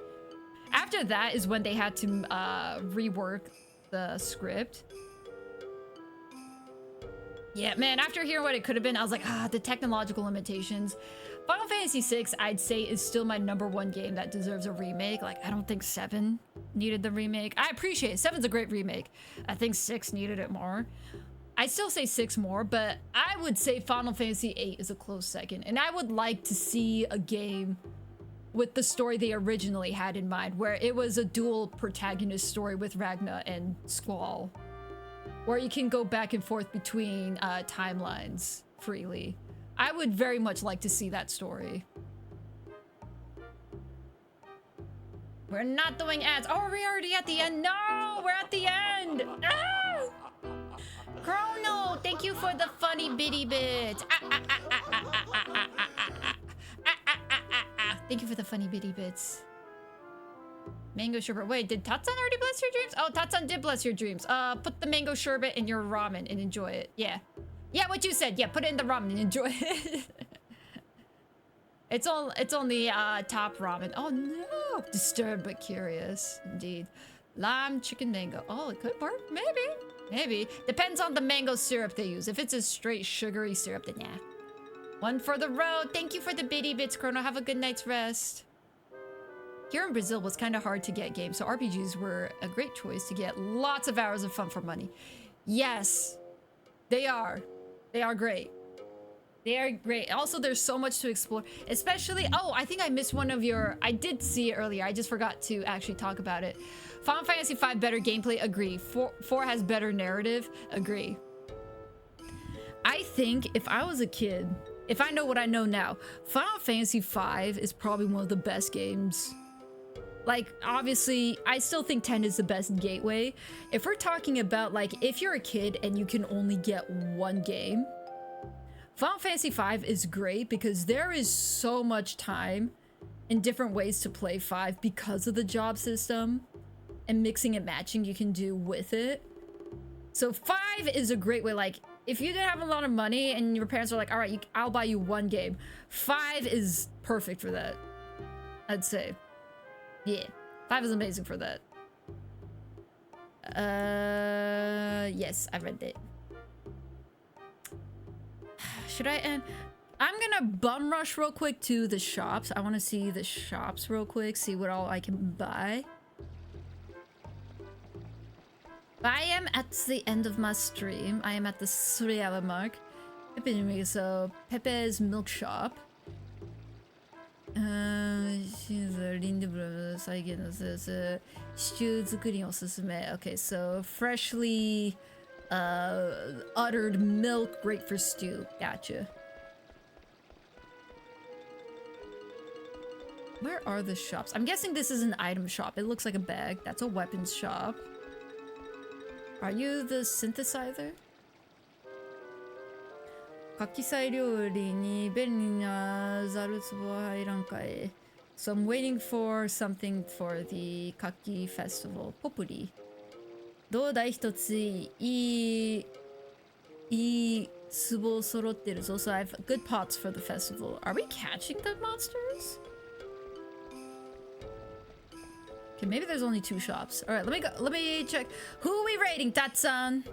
After that is when they had to rework the script. Yeah, man, after hearing what it could have been, I was like, the technological limitations. Final Fantasy VI, I'd say, is still my #1 game that deserves a remake. Like, I don't think 7 needed the remake. I appreciate it. 7's a great remake. I think 6 needed it more. I still say 6 more, but I would say Final Fantasy VIII is a close second. And I would like to see a game with the story they originally had in mind, where it was a dual protagonist story with Ragna and Squall, where you can go back and forth between timelines freely. I would very much like to see that story. We're not doing ads. Oh, are we already at the end? No, we're at the end. No! Chrono, thank you for the funny bitty bits. Thank you for the funny bitty bits. Mango sherbet. Wait, did Tatsan already bless your dreams? Oh, Tatsan did bless your dreams. Put the mango sherbet in your ramen and enjoy it. Yeah. Yeah, what you said. Yeah, put it in the ramen and enjoy it. It's on the top ramen. Oh no! Disturbed but curious. Indeed. Lime, chicken, mango. Oh, it could work. Maybe. Depends on the mango syrup they use. If it's a straight sugary syrup, then yeah. One for the road. Thank you for the bitty bits, Chrono. Have a good night's rest. Here in Brazil, it was kind of hard to get games, so RPGs were a great choice to get lots of hours of fun for money. Yes, they are. They are great. They are great. Also, there's so much to explore, especially... Oh, I think I missed one of your... I did see it earlier. I just forgot to actually talk about it. Final Fantasy V better gameplay? Agree. 4 has better narrative? Agree. I think if I was a kid, if I know what I know now, Final Fantasy V is probably one of the best games. Like, obviously, I still think 10 is the best gateway. If we're talking about, like, if you're a kid and you can only get one game, Final Fantasy V is great because there is so much time and different ways to play 5 because of the job system and mixing and matching you can do with it. So 5 is a great way. Like, if you didn't have a lot of money and your parents were like, all right, I'll buy you one game, 5 is perfect for that, I'd say. Yeah, 5 is amazing for that. Yes, I read it. Should I end? I'm gonna bum rush real quick to the shops. I want to see the shops real quick, see what all I can buy. I am at the end of my stream. I am at the 3-hour mark. So Pepe's Milk Shop. Okay, so freshly uttered milk, great for stew. Gotcha. Where are the shops? I'm guessing this is an item shop. It looks like a bag. That's a weapons shop. Are you the synthesizer? 活気祭料理に便利なザルツボ入らんかい。So I'm waiting for something for the Kaki Festival. Populi. どうだい一ついい壺揃ってるぞ. So I have good pots for the festival. Are we catching the monsters? Okay, maybe there's only 2 shops. All right, let me go. Let me check. Who are we raiding, Tatsan?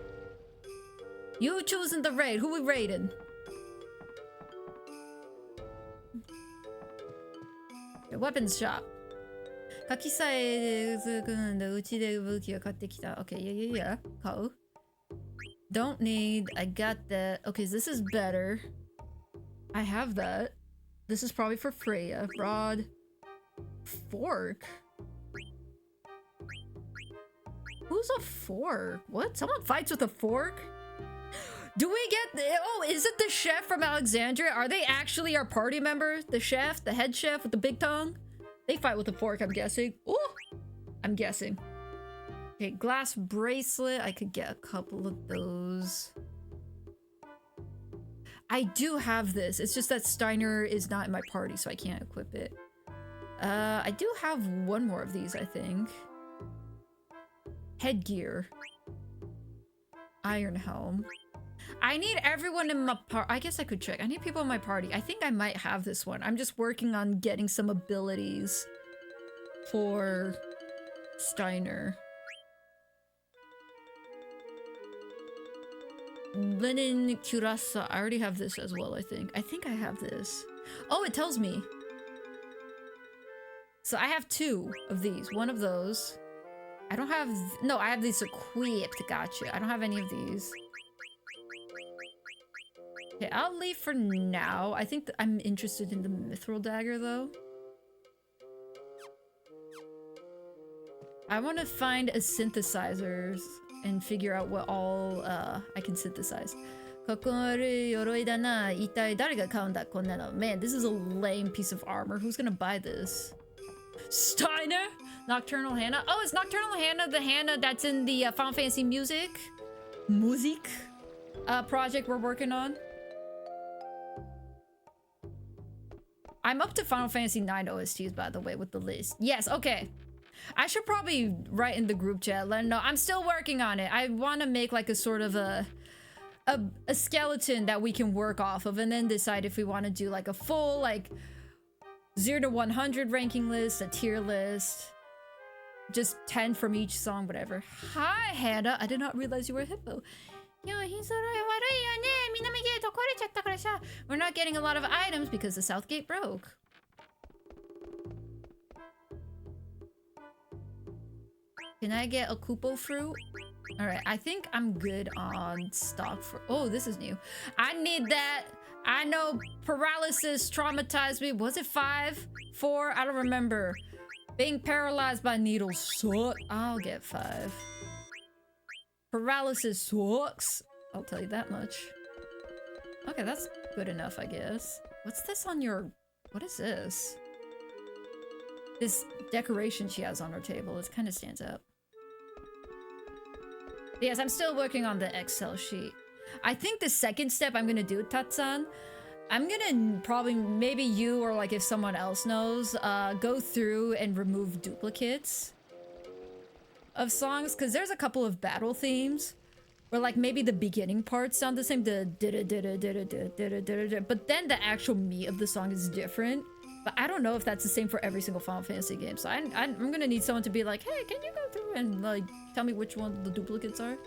You choosing the raid. Who we raiding? Okay, weapons shop. 書きさえ続くんだ。うちで武器を買ってきた。Okay, yeah. 買う? Don't need. I got that. Okay, this is better. I have that. This is probably for Freya. Rod. Fork? Who's a fork? What? Someone fights with a fork? Do we get... Oh, is it the chef from Alexandria? Are they actually our party member? The chef? The head chef with the big tongue? They fight with a fork, I'm guessing. Ooh! I'm guessing. Okay, glass bracelet. I could get a couple of those. I do have this. It's just that Steiner is not in my party, so I can't equip it. I do have one more of these, I think. Headgear. Iron helm. I need everyone in my party. I guess I could check. I need people in my party. I think I might have this one. I'm just working on getting some abilities for Steiner. Linen Curasa. I already have this as well, I think. I think I have this. Oh, it tells me. So I have 2 of these. One of those. I don't have... No, I have these equipped. Gotcha. I don't have any of these. Okay, I'll leave for now. I think I'm interested in the Mithril Dagger, though. I want to find a synthesizers and figure out what all I can synthesize. かっこ悪い鎧だな。一体誰が買うんだこんなの。Man, this is a lame piece of armor. Who's gonna buy this? Steiner? Nocturnal Hannah? Oh, is Nocturnal Hannah the Hannah that's in the Final Fantasy Music project we're working on? I'm up to Final Fantasy 9 OSTs, by the way, with the list. Yes, okay. I should probably write in the group chat, let them know. I'm still working on it. I want to make like a sort of a skeleton that we can work off of and then decide if we want to do like a full like 0 to 100 ranking list, a tier list, just 10 from each song, whatever. Hi, Hannah. I did not realize you were a hippo. We're not getting a lot of items because the south gate broke. Can I get a Kupo fruit? Alright, I think I'm good on stock for— oh, this is new. I need that. I know paralysis traumatized me. Was it 5? 4? I don't remember. Being paralyzed by needles sucks. I'll get 5. Paralysis sucks. I'll tell you that much. Okay, that's good enough, I guess. What's this on your— what is this? This decoration she has on her table. It kind of stands out. Yes, I'm still working on the Excel sheet. I think the second step I'm gonna do, Tatsan, I'm gonna probably, maybe you or like if someone else knows, go through and remove duplicates of songs, because there's a couple of battle themes where like maybe the beginning parts sound the same, but then the actual meat of the song is different. But I don't know if that's the same for every single Final Fantasy game, so I'm gonna need someone to be like, hey, can you go through and like tell me which one the duplicates are?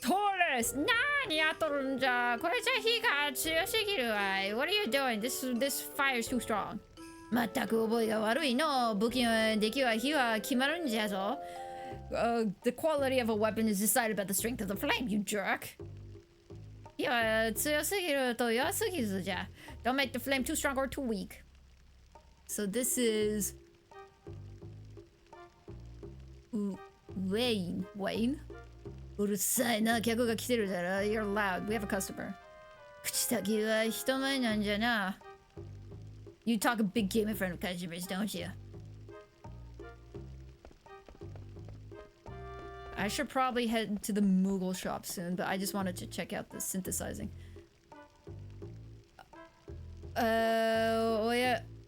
Taurus! Nani yatorunja? Korecha higa tsuyosugiru ai. What are you doing? This fire's too strong. Mattaku oboi ga warui no. Buki wa deki wa hi wa kimarunja zo. The quality of a weapon is decided by the strength of the flame, you jerk. Hi wa tsuyosugiru to yosugizu ja. Don't make the flame too strong or too weak. So this is Wayne. Urusai na, kyaku ga kiteru daro. You're loud. We have a customer. Kuchitaki wa hitomai nan ja na. You talk a big game in front of customers, don't you? I should probably head to the Moogle shop soon, but I just wanted to check out the synthesizing.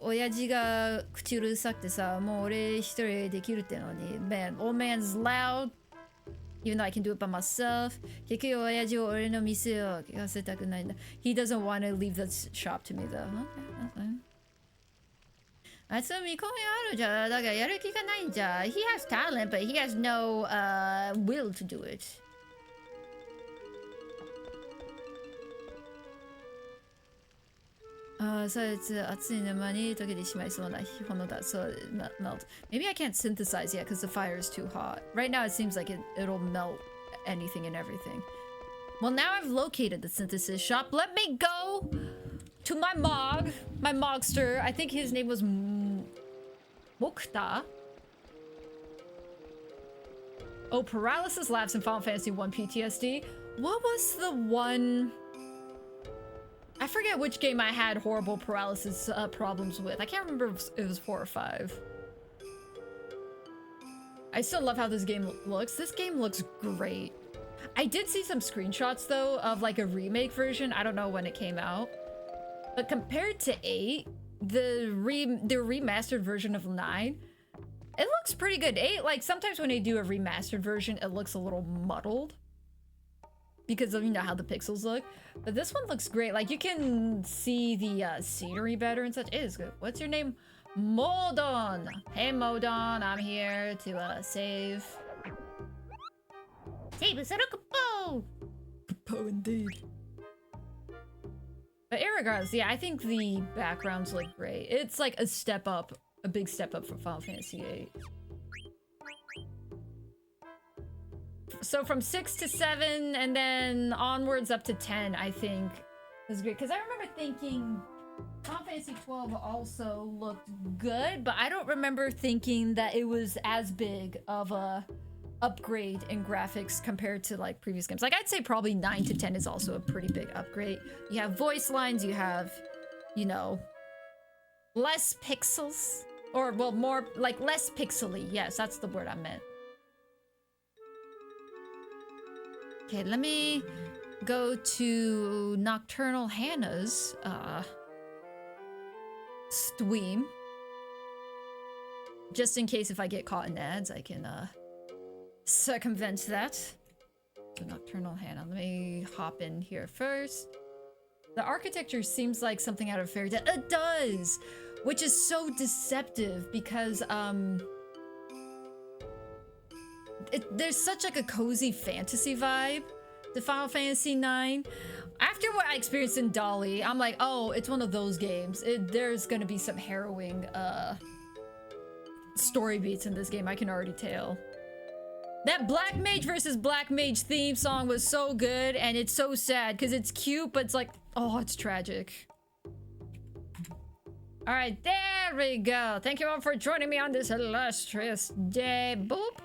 Oyaji ga kuchi urusakute sa, mou ore hitori de dekiru tte no ni. Man, old man's loud, even though I can do it by myself. Kekiyu oyaji wo ore no mise o kikasetaku nai nda. He doesn't want to leave the shop to me though. Okay, that's fine. Atsumi komi aru ja, da ga yaru ki ga nai ja. He has talent, but he has no will to do it. So it's atsui nama ni tokete shimaisou na hono da, so it melts. Maybe I can't synthesize yet because the fire is too hot. Right now it seems like it'll melt anything and everything. Well, now I've located the synthesis shop. Let me go to my mogster. I think his name was Mokta. Oh, paralysis laughs in Final Fantasy 1 PTSD. What was the one? I forget which game I had horrible paralysis problems with. I can't remember if it was 4 or 5. I still love how this game looks. This game looks great. I did see some screenshots though of like a remake version. I don't know when it came out. But compared to 8, the remastered version of 9, it looks pretty good. 8, like sometimes when they do a remastered version, it looks a little muddled because of, you know, how the pixels look. But this one looks great. Like, you can see the scenery better and such. It is good. What's your name? Modon. Hey, Modon. I'm here to save. Save Kupo! Kupo indeed. But irregardless, yeah, I think the backgrounds look great. It's like a step up, a big step up from Final Fantasy VIII. So from 6 to 7 and then onwards up to 10, I think is great. Because I remember thinking Final Fantasy 12 also looked good, but I don't remember thinking that it was as big of a upgrade in graphics compared to like previous games. Like I'd say probably 9 to 10 is also a pretty big upgrade. You have voice lines, you have, you know, less pixels, or well, more like less pixely. Yes, that's the word I meant. Okay, let me go to Nocturnal Hannah's stream. Just in case if I get caught in ads, I can circumvent that. So Nocturnal Hannah, let me hop in here first. The architecture seems like something out of Fairy Tail. It does! Which is so deceptive because there's such like a cozy fantasy vibe to Final Fantasy IX. After what I experienced in Dolly, I'm like, oh, it's one of those games. There's gonna be some harrowing story beats in this game, I can already tell. That Black Mage versus Black Mage theme song was so good, and it's so sad because it's cute, but it's like, oh, it's tragic. All right, there we go. Thank you all for joining me on this illustrious day. Boop.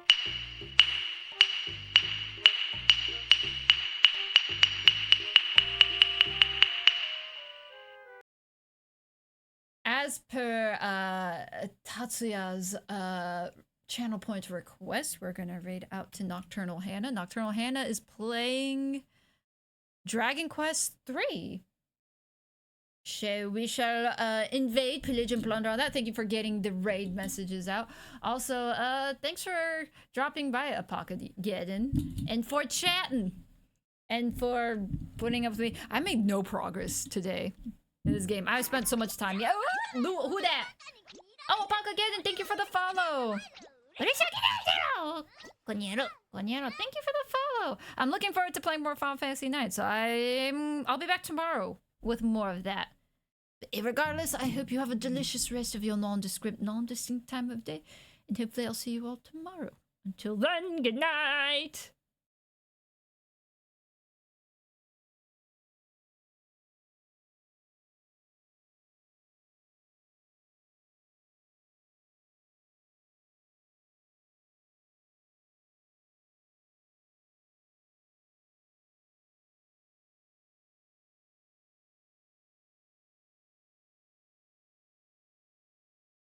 As per Tatsuya's channel point request, we're gonna raid out to Nocturnal Hannah. Nocturnal Hannah is playing Dragon Quest III. So we shall invade, pillage, and plunder on that. Thank you for getting the raid messages out. Also, thanks for dropping by, Apocageddon, and for chatting, and for putting up with me. I made no progress today in this game. I spent so much time. Yeah, who that? Oh, Apocageddon, thank you for the follow. Coñero, thank you for the follow. I'm looking forward to playing more Final Fantasy IX, so I'll be back tomorrow with more of that. But regardless, I hope you have a delicious rest of your non-distinct time of day, and hopefully I'll see you all tomorrow. Until then, good night!